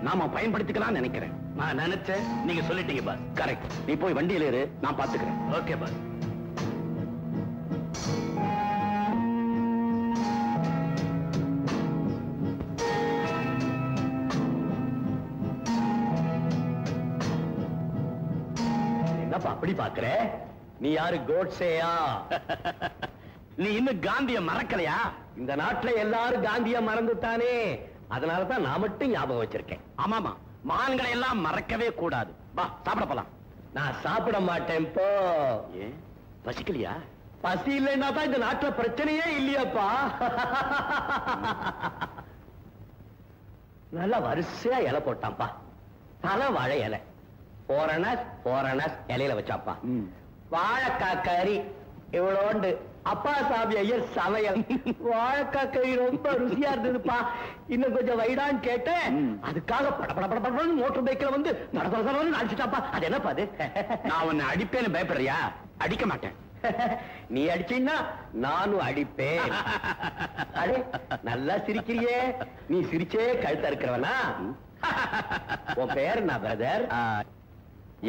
நாம பயன்படுத்திக்கலாம் நினைக்கிறேன். நான் நினைச்சேன், நீங்க சொல்லிட்டீங்க பாஸ். கரெக்ட். நீ போய் வண்டியில இரு, நான் பாத்துக்கிறேன். Okay boss. என்னப்பா அப்படி பாக்குற? நீ யாரு, கோட்சேயா? நீ இன்னும் காந்திய மறக்கலையா? இந்த நாட்டுல எல்லாரும் காந்திய மறந்துட்டானே, அதனாலதான் நான் மட்டும் ஞாபகம் வச்சிருக்கேன். ஆமாமா, மகான்களை எல்லாம் மறக்கவே கூடாது. வா, சாப்பிட போலாம். நான் சாப்பிட மாட்டேன் போ. ஏன், பசிக்கலையா? பசி இல்லைன்னா தான் இந்த நாட்டுல பிரச்சனையே இல்லையாப்பா. நல்லா வரிசையா இலை போட்டான்ப்பா. தலை வாழை இலை. போரணஸ் இலையில வச்சாப்பா. வாழைக்காய் கறி இவ்வளோண்டு. அப்பா சாமி ஐயர் சமையல். வாழைக்காய் கறி ரொம்ப ருசியா இருந்ததுப்பா. இன்னும் கொஞ்சம் வைடான்னு கேட்டேன். அதுக்காக படபட மோட்டர் பைக்ல வந்து நடந்து அடிச்சுட்டாப்பா. அது என்னப்பா அது? நான் உன்னை அடிப்பேன்னு பயப்படுறியா? அடிக்க மாட்டேன். நீ அடிச்சீன்னா நானும் அடிப்பேன். அடே, நல்லா சிரிக்கிறியே. நீ சிரிச்சே கழுத்த இருக்கிறவனா? உன் பேர் என்ன பிரதர்?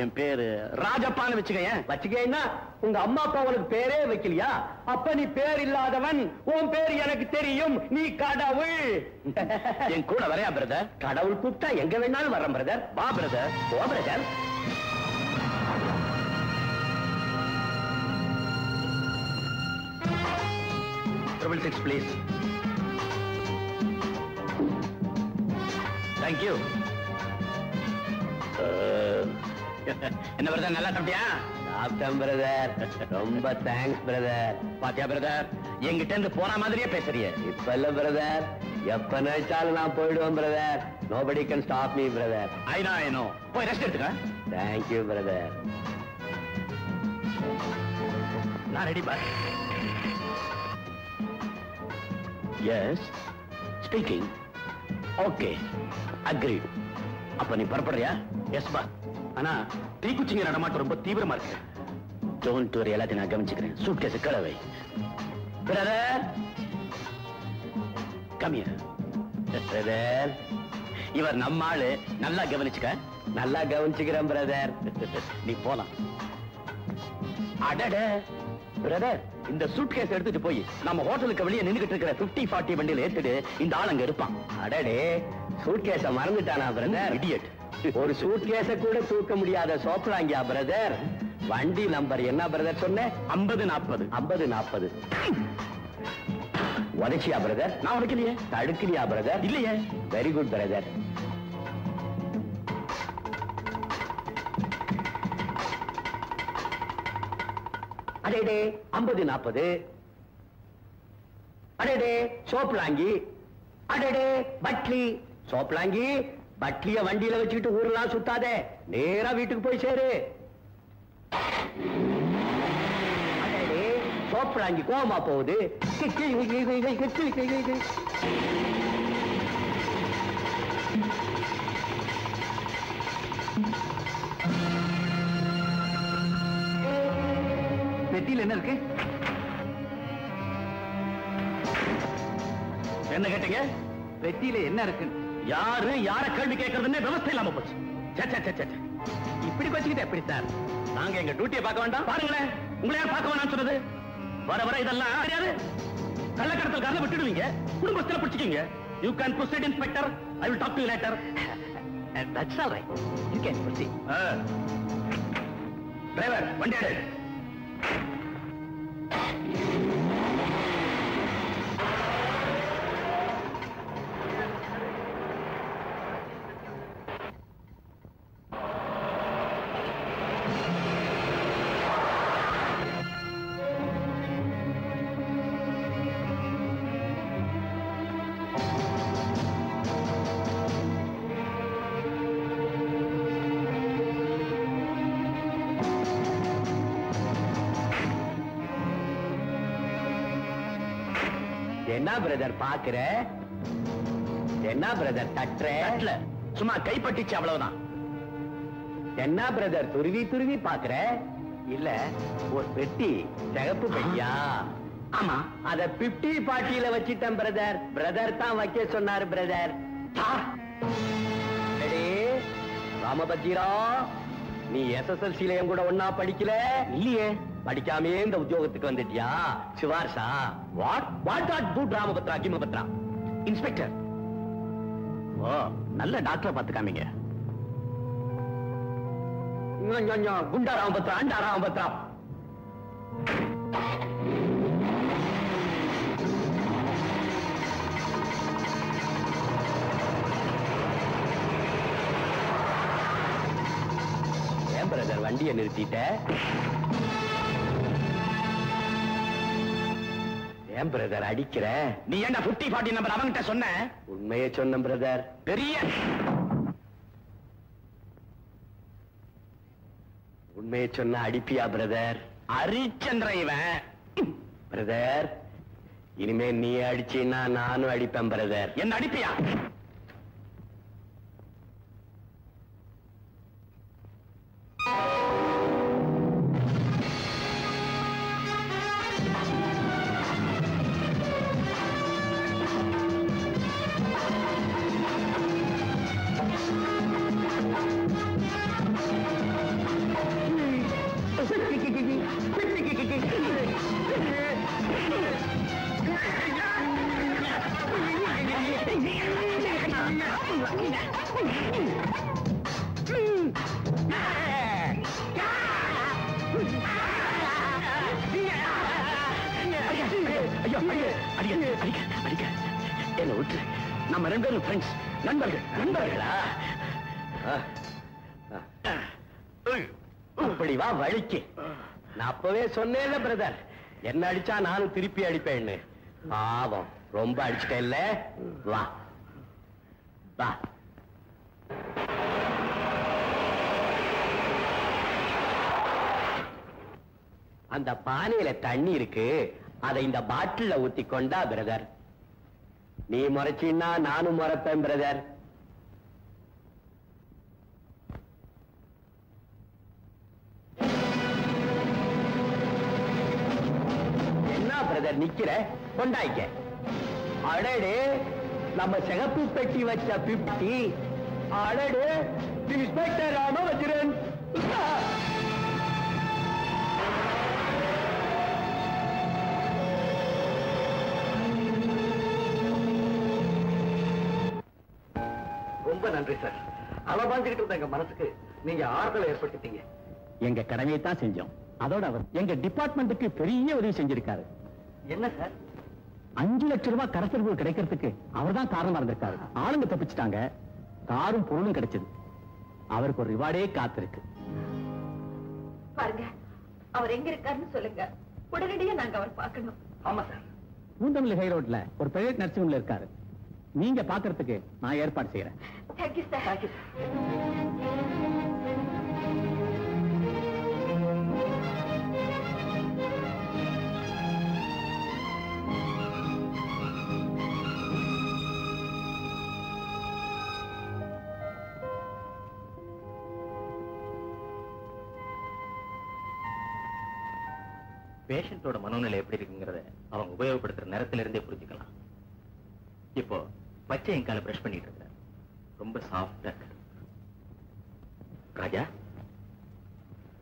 என் பேரு ராஜப்பான்னு வச்சுக்கேன்னா உங்க அம்மா அப்பா உனக்கு பேரே வைக்கலையா? அப்ப நீ பேர் இல்லாதவன். உன் பேர் எனக்கு தெரியும். நீ கடவுள். என் கூட வரையா பிரதர்? கடவுள் கூப்பிட்டா எங்க வேணாலும் வர்றேன் பிரதர். வா பிரதர். ஓ brother. Triple 6 please. Thank you. என்ன பிரதர், நல்லா சாப்பிட்டியா? சாப்பிட்டேன் பிரதர். ரொம்ப தேங்க்ஸ் பிரதர். பாத்தியா பிரதர், என்கிட்ட இருந்து போன மாதிரியே பேசுறிய. இப்ப இல்ல பிரதர், எப்ப நினைச்சாலும் நான் போயிடுவேன் brother. Nobody can stop me brother. I know. போய் ரெஸ்ட் எடுத்துக்க. Thank you brother. நான் ரெடி பாய். Yes, speaking. Okay, agreed. அப்ப நீ பரப்படுறியா? எஸ் பா. ஆனா தீக்குச்சிங்க நடமாட்டம் ரொம்ப தீவிரமா இருக்கு. டோன்ட் வரி, எல்லாத்தையும் நான் கவனிச்சுக்கிறேன். சூட்கேஸ் கலவை. Brother, come here. பிரதர், இவர் நம்ம ஆளு. நல்லா கவனிச்சுக்க. நல்லா கவனிச்சுக்கிறேன் பிரதர். நீ போலாம். அடட பிரதர், இந்த சூட்கேஸ் எடுத்துட்டு போய் நம்ம ஹோட்டலுக்கு வெளியே நின்னுகிட்டு இருக்கிற 50-40 வண்டியில ஏத்துட்டு இந்த ஆள் அங்க இருப்பான். அடடே, சூட்கேஸ மறந்துட்டானா பிரதர்? இடியட். ஒரு சூட்கேஸ கூட தூக்க முடியாத சோப்பலாங்கியா பிரதர்? வண்டி நம்பர் என்ன பிரதர் சொன்ன? 50-40. 50-40. உதைச்சியா பிரதர்? நான் உடைக்கலையே. தடுக்கலையா பிரதர்? இல்லையே. Very good brother. அடேடே 50-40. அடேடே சோப்லாங்கி. அடேடே பட்லி. சோப்லாங்கி பட்லிய வண்டியில வச்சுக்கிட்டு ஊரெல்லாம் சுத்தாதே, நேரா வீட்டுக்கு போய் சேரு. அடேடே சோப்லாங்கி கோமா போகுது. பெட்டியில் என்ன இருக்கு? என்ன கேட்டீங்க? பெட்டியில என்ன இருக்கு? யாரு யார கேள்வி கேட்கறதுன்னு விவசாயம் இல்லாம போச்சு. இப்படி வச்சுக்கிட்டு எப்படி சார்? நாங்க எங்க டியூட்டியை பார்க்க வேண்டாம்? பாருங்களேன், உங்களை யார் பார்க்க வேணாம்னு சொன்னது? வர வர இதெல்லாம் தெரியாது. கள்ளக்கடத்தல்காரனை விட்டுடுவீங்க, குடும்பத்துல பிடிச்சிக்கீங்க. You can proceed inspector. I will talk to you later. That's all right. You can proceed. Driver வண்டி எடு. என்ன பிரதர் பாக்குற? என்ன பிரதர் தட்டுற? சும்மா கைப்பற்றிச்சு அவ்வளவுதான். என்ன பிரதர் துருவி துருவி பாக்குற? இல்ல ஒரு பெட்டி, சிகப்பு பெட்டியா? ஆமா, அத 50 பாட்டியில வச்சிட்டேன் பிரதர். பிரதர் தான் வைக்க சொன்னாரு பிரதர். ராமபஜ்ஜீரா, நீ SSLC-ல என் கூட ஒன்னா படிக்கல? இல்லையே. படிக்காமே இந்த உத்தியோகத்துக்கு வந்துட்டியா? சிவார்ஷா வாட் குட் ராமபத்ரா கிமபத்ரா. இன்ஸ்பெக்டர், ஓ நல்ல டாக்டரை பார்த்து காமிங்க. குண்டா ராமபத்ரா, அண்டா ராமபத்ரா. ஏன் பிரதர் வண்டியை நிறுத்திட்ட? ஏன் பிரதர் அடிக்கிற? நீ என்ன 50-40 நம்பர் அவங்கிட்ட சொன்ன? உண்மையே சொன்ன பிரதர். பெரிய உண்மையை சொன்ன அடிப்பியா பிரதர்? அரிச்சந்திர இவன். பிரதர், இனிமே நீ அடிச்சீன்னா நானும் அடிப்பேன் பிரதர். என்ன அடிப்பியா? என்ன விட்டு, நம்ம 2 பேரும் ஃப்ரெண்ட்ஸ், நண்பர்கள். நண்பர்களா? அப்படி வா வழிக்கு. நான் அப்பவே சொன்னேன்ல பிரதர், என்ன அடிச்சா நானும் திருப்பி அடிப்பேன்னு. பாவம், ரொம்ப அடிச்சுட்டேன் இல்ல? வா வா. அந்த பானையில தண்ணி இருக்கு, அதை இந்த பாட்டில்ல ஊத்தி கொண்டா பிரதர். நீ முறைச்சீன்னா நானும் முறைப்பேன் பிரதர். என்ன பிரதர் நிக்கிற? கொண்டாய்க்க. அடடே, நம்ம சிகப்பு பெட்டி வச்ச 50. அடடே, இன்ஸ்பெக்டர் ராமபத்ரன். ரொம்ப நன்றி சார். அளவாஞ்சுக்கிட்டு இருந்த எங்க மனசுக்கு நீங்க ஆறுதலை ஏற்படுத்திட்டீங்க. எங்க கடமையை தான் செஞ்சோம். அதோட அவர் எங்க டிபார்ட்மெண்ட்டுக்கு பெரிய உதவி செஞ்சிருக்காரு. என்ன சார்? 5 லட்சம் ரூபாய் கரசல் கிடைக்கிறதுக்கு அவர்தான் காரணமா இருந்திருக்காரு. ஆளுங்க தப்பிச்சிட்டாங்க, காரும் பொருளும் கிடைச்சது. அவருக்கு ஒரு ரிவார்டே காத்திருக்கு. பாருங்க, அவர் எங்க இருக்காருன்னு சொல்லுங்க, உடனடியா நாங்க அவர் பார்க்கணும். ஆமா சார். பூந்தமல்லி ஹை ரோட்ல ஒரு பிரைவேட் நர்சிங் ஹோம்ல இருக்காரு. நீங்க பாக்குறதுக்கு நான் ஏற்பாடு செய்யறேன். Thank you sir. தேங்க்யூ. பேஷண்டோட மனோநிலை எப்படி இருக்குங்கிறத அவங்க உபயோகப்படுத்துற நேரத்துல இருந்தே புரிஞ்சுக்கலாம். இப்போ பச்சை எங்கால பிரஷ் பண்ணிட்டு இருக்க, ரொம்ப சாஃப்டா இருக்கு. ராஜா,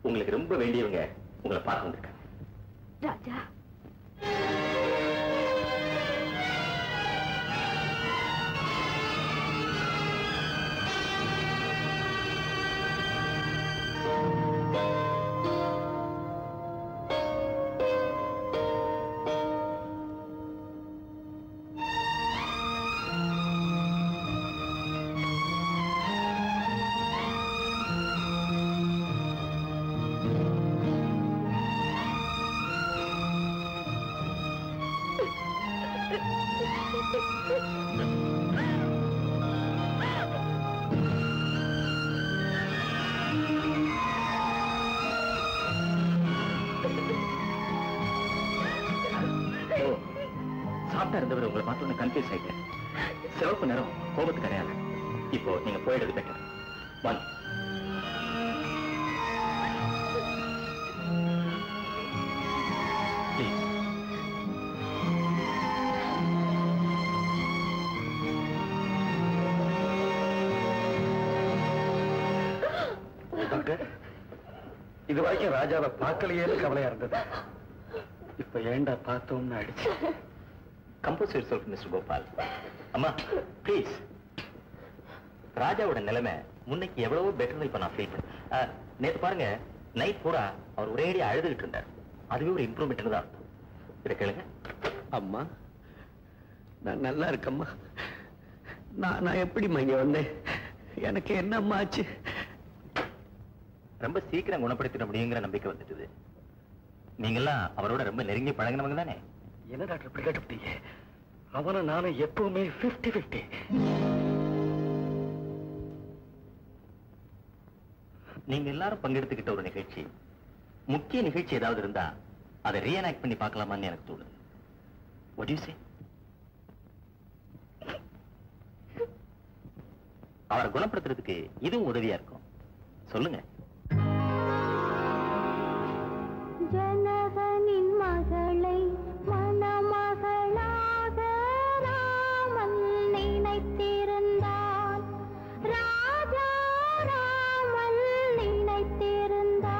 உங்களுக்கு ரொம்ப வேண்டியவங்க உங்களை பார்க்க வந்திருக்காங்க. ராஜா, சாப்பிட்டா இருந்தவர் உங்களை பார்த்தோன்னு கன்ஃபியூஸ் ஆயிட்டேன். சிவப்பு நேரம் கோபத்துக்கு கிடையாது. இப்போ நீங்க போயிடுறது பெட்டர். வாங்க. டாக்டர், இது வரைக்கும் ராஜாவை பார்க்கலையேன்னு கவலையா இருந்தது. இப்ப ஏண்டா பார்த்தோம்னு அடிச்சு. Compose yourself mister Gopal. அம்மா ப்ளீஸ். ராஜாவோட நிலைமை முன்னைக்கு எவ்வளவோ பெட்டர் இப்ப நான் ஃபீல் பண்ணேன். நேத்து பாருங்க, நைட் பூரா அவர் ஒரேடியா அழுதுகிட்டு இருந்தார். அதுவே ஒரு இம்ப்ரூவ்மெண்ட் தான். இதை கேளுங்க. அம்மா, நான் நல்லா இருக்கம்மா. நான் எப்படிம்மா இங்க வந்தேன்? எனக்கு என்னம்மா ஆச்சு? ரொம்ப சீக்கிரம் குணப்படுத்திட முடியுங்கிற நம்பிக்கை வந்துட்டுது. நீங்கெல்லாம் அவரோட ரொம்ப நெருங்கி பழகினவங்க தானே? என்ன டாக்டர் இப்படி கேட்டுட்டீங்க? அவனை நானும் எப்பவுமே 50-50. நீங்க எல்லாரும் பங்கெடுத்துக்கிட்ட ஒரு நிகழ்ச்சி, முக்கிய நிகழ்ச்சி ஏதாவது இருந்தா அதை ரீஎனாக்ட் பண்ணி பார்க்கலாமான்னு எனக்கு தோணுது. What do you say? அவரை குணப்படுத்துறதுக்கு இதுவும் உதவியா இருக்கும். சொல்லுங்க. ஜனகனின் மகளை மணமகளாக ராமன் நினைத்திருந்தான். ராஜா ராமன் நினைத்திருந்தான்.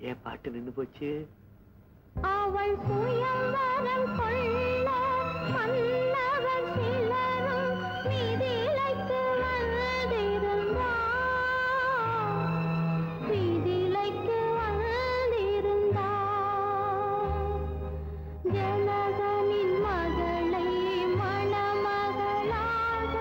ஏன் பாட்டு நின்னு போச்சு? அவள் சுயம்வரம் கொள்ள மன்னவர் சிலரும் மிதிலைக்கு வந்திருந்தார். மிதிலைக்கு வந்திருந்தார். ஜனகனின் மகளை மணமகளாக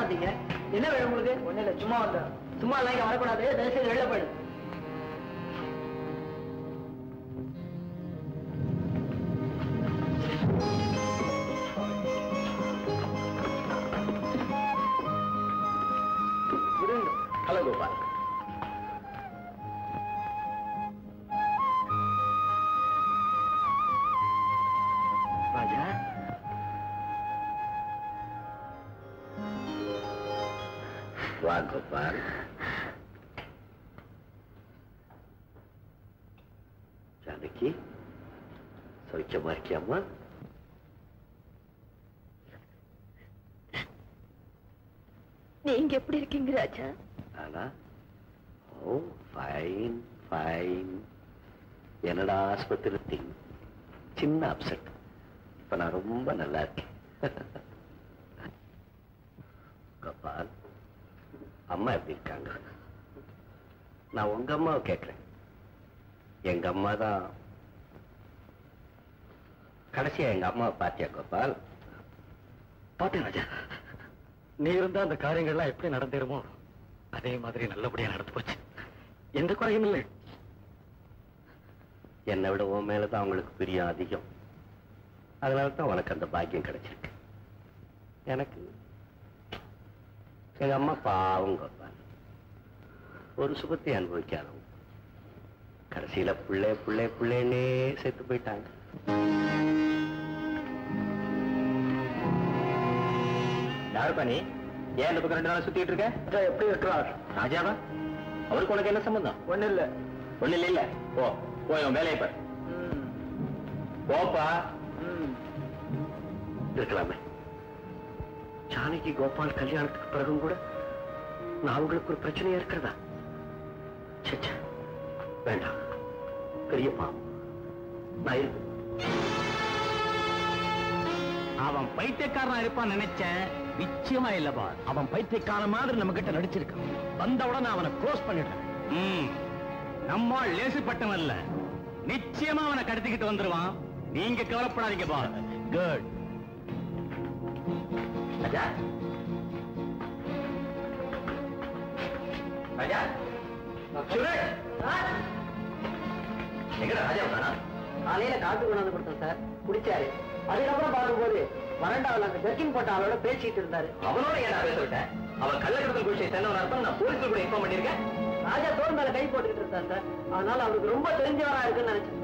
வந்தீங்க? என்ன வேணும் உங்களுக்கு? ஒண்ணு இல்ல, சும்மா வந்தோம். சும்மா எல்லாம் இங்க வரக்கூடாது, தயவுசெய்து வெளில போயிடு. ஹலோ கோபால். ராஜா, வா கோபால். ஜானகி, சௌக்கியமா இருக்கியாம்மா? நீங்க எப்படி இருக்கீங்க ராஜா? ஆனா ஓ ஃபைன் ஃபைன். என்னடா ஆஸ்பத்திரி சின்ன அப்செட். இப்ப நான் ரொம்ப நல்லா இருக்கேன். கோபால், அம்மா எப்படி இருக்காங்க? நான் உங்க அம்மாவை கேட்கிறேன். எங்க அம்மா தான். கடைசியா எங்க அம்மாவை பாத்தியா கோபால்? பார்த்தேன் ராஜா. நீ இருந்தா அந்த காரியங்கள்லாம் எப்படி நடந்தேருமோ அதே மாதிரி நல்லபடியா நடந்து போச்சு. எந்த குறையும் இல்லை. என்னை விட உன் மேலதான் அவங்களுக்கு பிரியம் அதிகம். அதனால தான் உனக்கு அந்த பாக்கியம் கிடைச்சிருக்கு. எனக்கு எங்க அம்மா பாவம் கோபால், ஒரு சுகத்தை அனுபவிக்காதவங்க. கடைசியில பிள்ளை பிள்ளை பிள்ளைன்னே செத்து போயிட்டாங்க. யாருப்பா நீ? ஏன் இந்த பக்கம் 2 நாள் சுத்திட்டு இருக்க? எப்படி இருக்கிறார் ராஜாவா? அவருக்கு உனக்கு என்ன சம்பந்தம்? ஒண்ணு இல்ல. ஒண்ணு இல்ல. போய் உன் வேலையை பாரு. போப்பா. இருக்கலாமே. ஜானகி கோபால் கல்யாணத்துக்கு பிறகும் கூட நான் உங்களுக்கு ஒரு பிரச்சனையா இருக்கிறதா? சச்சா, வேண்டாம். பெரியப்பா, நான் இருக்கு. அவன் பைத்தியக்காரனா இருப்பான் நினைச்சேன். நிச்சயமா இல்லப்பா. அவன் பைத்தியக்கார மாதிரி நம்ம கிட்ட நடிச்சிருக்கான். வந்தவுடன் அவனை க்ளோஸ் பண்ணிடுறேன். நம்ம லேசுப்பட்டவன் இல்ல. நிச்சயமா அவனை கடத்திக்கிட்டு வந்துருவான். நீங்க கவலைப்படாதீங்க பா. குட். ராஜா, ராஜா, சுரேஷ், எங்கடா ராஜா வந்தானா? காலையில காத்து கொண்டாந்து கொடுத்தேன் சார், குடிச்சாரு. அதுக்கப்புறம் பார்க்கும்போது வறண்டாவில் அந்த ஜர்க்கின் போட்ட ஆளோட பேசிட்டு இருந்தாரு. அவனோட ஏன் பேச விட்டேன்? அவன் கள்ளக்கடத்தல் குடிச்சை சேர்ந்தவன் அர்த்தம் நான் போலீஸுக்கு கூட இன்ஃபார்ம் பண்ணிருக்கேன். ராஜா தோல் மேல கை போட்டுக்கிட்டு இருந்தார் சார். அதனால அவருக்கு ரொம்ப தெரிஞ்சவரா இருக்குன்னு நினைச்சேன்.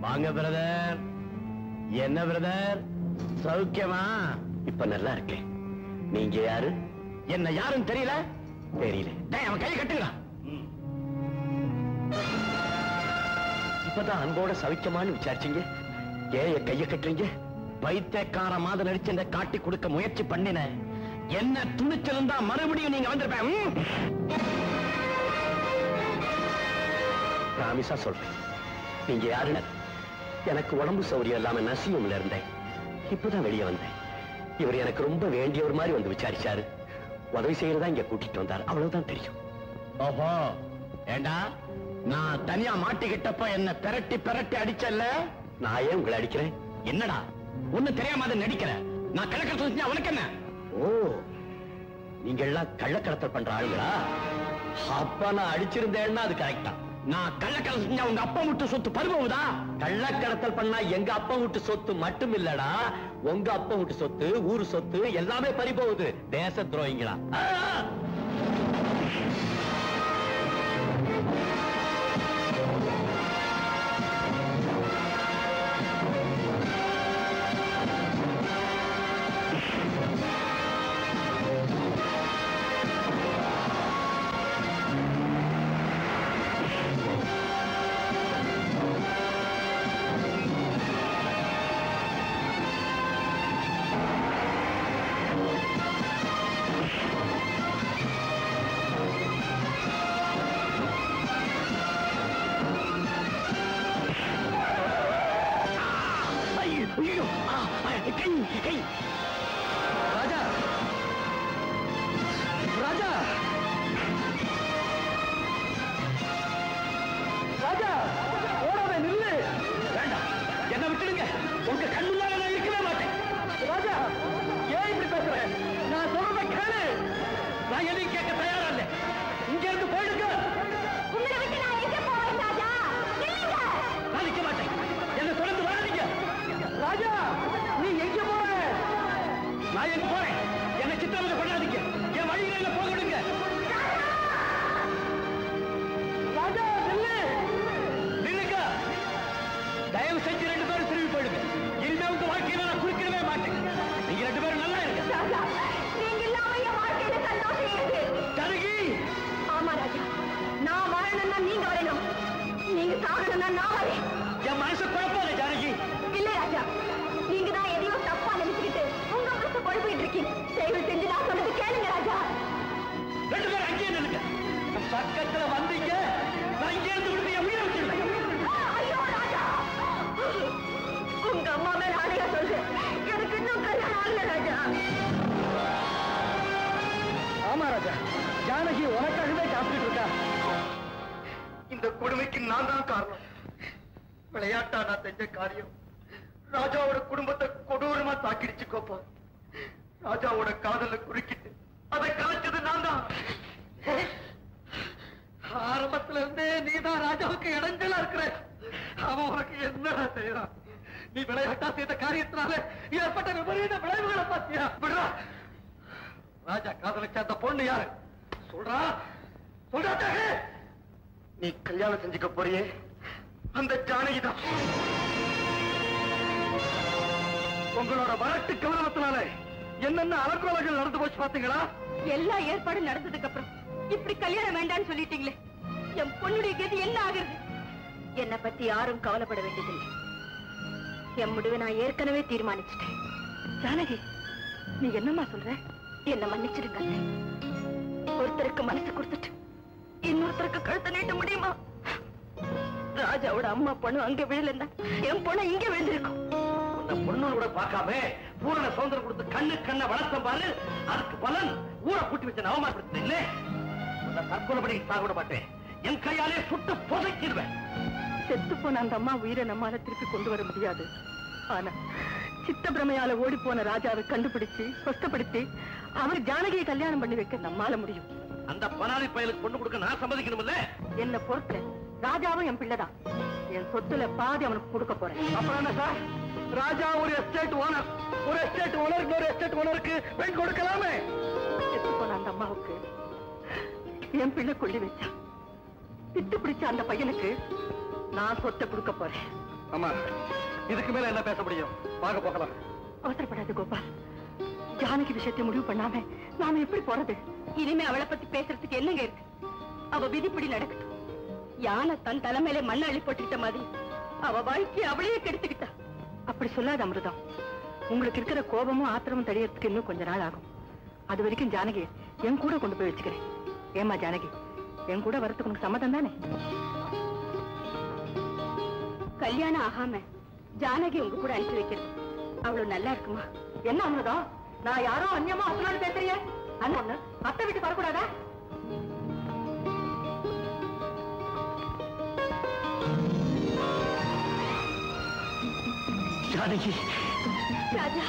வாங்க பிரதர். என்ன பிரதர், சௌக்கியமா? இப்ப நல்லா இருக்கேன். நீங்க யாரு? என்ன யாருன்னு தெரியல? தெரியல. அவன் கையை கட்டுங்க. இப்பதான் அன்போட சௌக்கியமான்னு விசாரிச்சீங்க. ஏன் என் கையை கட்டுறீங்க? பைத்தியக்கார மாதிரி நடிச்சு காட்டி கொடுக்க முயற்சி பண்ணின. என்ன துணிச்சல் தான் மறுபடியும் நீங்க வந்திருப்பேன். ராமிசா சொல்றேன். நீங்க யாருன்னு? எனக்கு உடம்பு சௌரியம் இல்லாம நசியம்ல இருந்தேன். இப்பதான் வெளியே வந்தேன். இவர் எனக்கு ரொம்ப வேண்டியவர் மாதிரி வந்து விசாரிச்சாரு. உதவி செய்யறதா இங்க கூட்டிட்டு வந்தார். அவ்வளவுதான் தெரியும். ஓஹோ, ஏண்டா நான் தனியா மாட்டிக்கிட்டப்ப என்ன பெரட்டி பெரட்டி அடிச்சல்ல? நான் ஏன் உங்களை அடிக்கிறேன்? என்னடா ஒண்ணு தெரியாம அதை நடிக்கிற? நான் கள்ளக்கடத்தல் செஞ்சா உனக்கு என்ன? ஓ, நீங்க எல்லாம் கள்ளக்கடத்தல் பண்ற ஆளுங்களா? அப்பா நான் அடிச்சிருந்தேன்னா அது கரெக்டா. நான் கள்ளக்கடத்தல் செஞ்சா உங்க அப்பா விட்டு சொத்து பறிபோகுதா? கள்ளக்கடத்தல் பண்ணா எங்க அப்பா விட்டு சொத்து மட்டும் இல்லடா, உங்க அப்பா விட்டு சொத்து, ஊரு சொத்து எல்லாமே பறிபோகுது. தேச துரோகிங்களா? சொன்னா நான் வரேன். என் மனசு குழப்பாத ஜானகி. இல்ல ராஜா, நீங்க தான் எதையோ தப்பா நினைச்சுக்கிட்டு உங்க மனசு குழப்பிட்டு இருக்கீங்க. தயவு செஞ்சு நான் சொன்னது கேளுங்க ராஜா. ரெண்டு பேரும் அங்கேயே நில்லுங்க. பக்கத்துல வந்தீங்க, நான் இங்கே இருந்து விடுங்க, என் உயிரை விட்டுருவேன். ஐயோ ராஜா, உங்க அம்மா மேல ஆணையா சொல்றேன், எனக்கு இன்னும் கல்யாணம் ஆகல ராஜா. ஆமா ராஜா, ஜானகி உனக்காகவே காத்துக்கிட்டு இருக்கா. இந்த கொடுமைக்கு நான் தான் காரணம். விளையாட்டா நான் செஞ்ச காரியம் ராஜாவோட குடும்பத்தை கொடூரமா தாக்கிடுச்சு கோப்பா. ராஜாவோட காதல குறுக்கிட்டு அதை கலைச்சது நான் தான். ஆரம்பத்துல இருந்தே நீதான் ராஜாவுக்கு இடைஞ்சலா இருக்கிற. அவன் உனக்கு என்னடா செய்யறான்? நீ விளையாட்டா செய்த காரியத்தினால ஏற்பட்ட விபரீத விளைவுகளை பார்த்தியா? விடுறா. ராஜா காதலிச்ச அந்த பொண்ணு யாரு? சொல்றா, சொல்றா. நீ கல்யாணம் செஞ்சுக்க போறியே அந்த ஜானகிதான். உங்களோட வரட்டு கௌரவத்தினால என்னென்ன அலங்கோலங்கள் நடந்து போச்சு பாத்தீங்களா? எல்லா ஏற்பாடும் நடந்ததுக்கு அப்புறம் இப்படி கல்யாணம் வேண்டாம்னு சொல்லிட்டீங்களே, என் பொண்ணுடைய கதி என்ன ஆகுறது? என்னை பத்தி யாரும் கவலைப்பட வேண்டியதில்லை. என் முடிவை நான் ஏற்கனவே தீர்மானிச்சுட்டேன். ஜானகி, நீ என்னம்மா சொல்ற? என்ன மன்னிச்சிடுங்க. ஒருத்தருக்கு மனசு கொடுத்துட்டு இன்னொருத்தருக்கு கழுத்தை நீட்ட முடியுமா? ராஜாவோட அம்மா பொண்ணு அங்க விழலன்னா என் பொண்ணு இங்க விழுந்திருக்கும். அந்த பொண்ணு கூட பார்க்காம பூரண சுதந்திரம் கொடுத்து கண்ணு கண்ண வளர்த்த பாரு. அதுக்கு பலன் ஊரை கூட்டி வச்சு அவமானப்படுத்த இல்ல. அந்த தற்கொலைப்படி சாகுட மாட்டேன், என் கையாலே சுட்டு புதைக்கிடுவேன். செத்து போன அந்த அம்மா உயிரை நம்மால திருப்பி கொண்டு வர முடியாது. ஆனா சித்த பிரமையால ஓடி போன ராஜாவை கண்டுபிடிச்சு சொஸ்தப்படுத்தி அவர் ஜானகியை கல்யாணம் பண்ணி வைக்க நம்மால முடியும். அந்த பனாரி பயலுக்கு பொண்ணு கொடுக்க நான் சம்மதிக்கணும் இல்ல? என்ன பொறுத்த ராஜாவும் என் பிள்ளைதான். என் சொத்துல பாதி அவனுக்கு கொடுக்க போறேன். அப்புறம் என்ன சார்? ராஜா ஒரு எஸ்டேட் ஓனர், ஒரு எஸ்டேட் ஓனர் இன்னொரு எஸ்டேட் ஓனருக்கு பெண் கொடுக்கலாமே. செத்து போன அந்த அம்மாவுக்கு என் பிள்ளை கொள்ளி வச்சா, பித்து பிடிச்ச அந்த பையனுக்கு நான் சொத்தை கொடுக்க போறேன். ஆமா, இதுக்கு மேல என்ன பேச முடியும்? வாங்க போகலாம். அவசரப்படாது கோபால். ஜானகி விஷயத்தை முடிவு பண்ணாம நாம எப்படி போறது? இனிமே அவளை பத்தி பேசுறதுக்கு என்னங்க இருக்கு? அவ விதிப்படி நடக்கட்டும். யானை தன் தலைமையில மண்ணை அள்ளி போட்டுக்கிட்ட மாதிரி அவ வாழ்க்கையை அவளையே கெடுத்துக்கிட்டா. அப்படி சொல்லாத அமிர்தம். உங்களுக்கு இருக்கிற கோபமும் ஆத்திரமும் தெரியறதுக்கு இன்னும் கொஞ்ச நாள் ஆகும். அது வரைக்கும் ஜானகி என் கூட கொண்டு போய் வச்சுக்கிறேன். ஏமா ஜானகி, என் கூட வரத்துக்கு உனக்கு சம்மதம் தானே? கல்யாணம் ஆகாம ஜானகி உங்க கூட அனுப்பி வைக்கிறது அவ்வளவு நல்லா இருக்குமா? என்ன அமிர்தம், நான் யாரோ அந்நியமா அசலான்னு பேசுறீங்க? அண்ணா அத்தை வீட்டுக்கு வரக்கூடாதா? ஜானகி, ராஜா,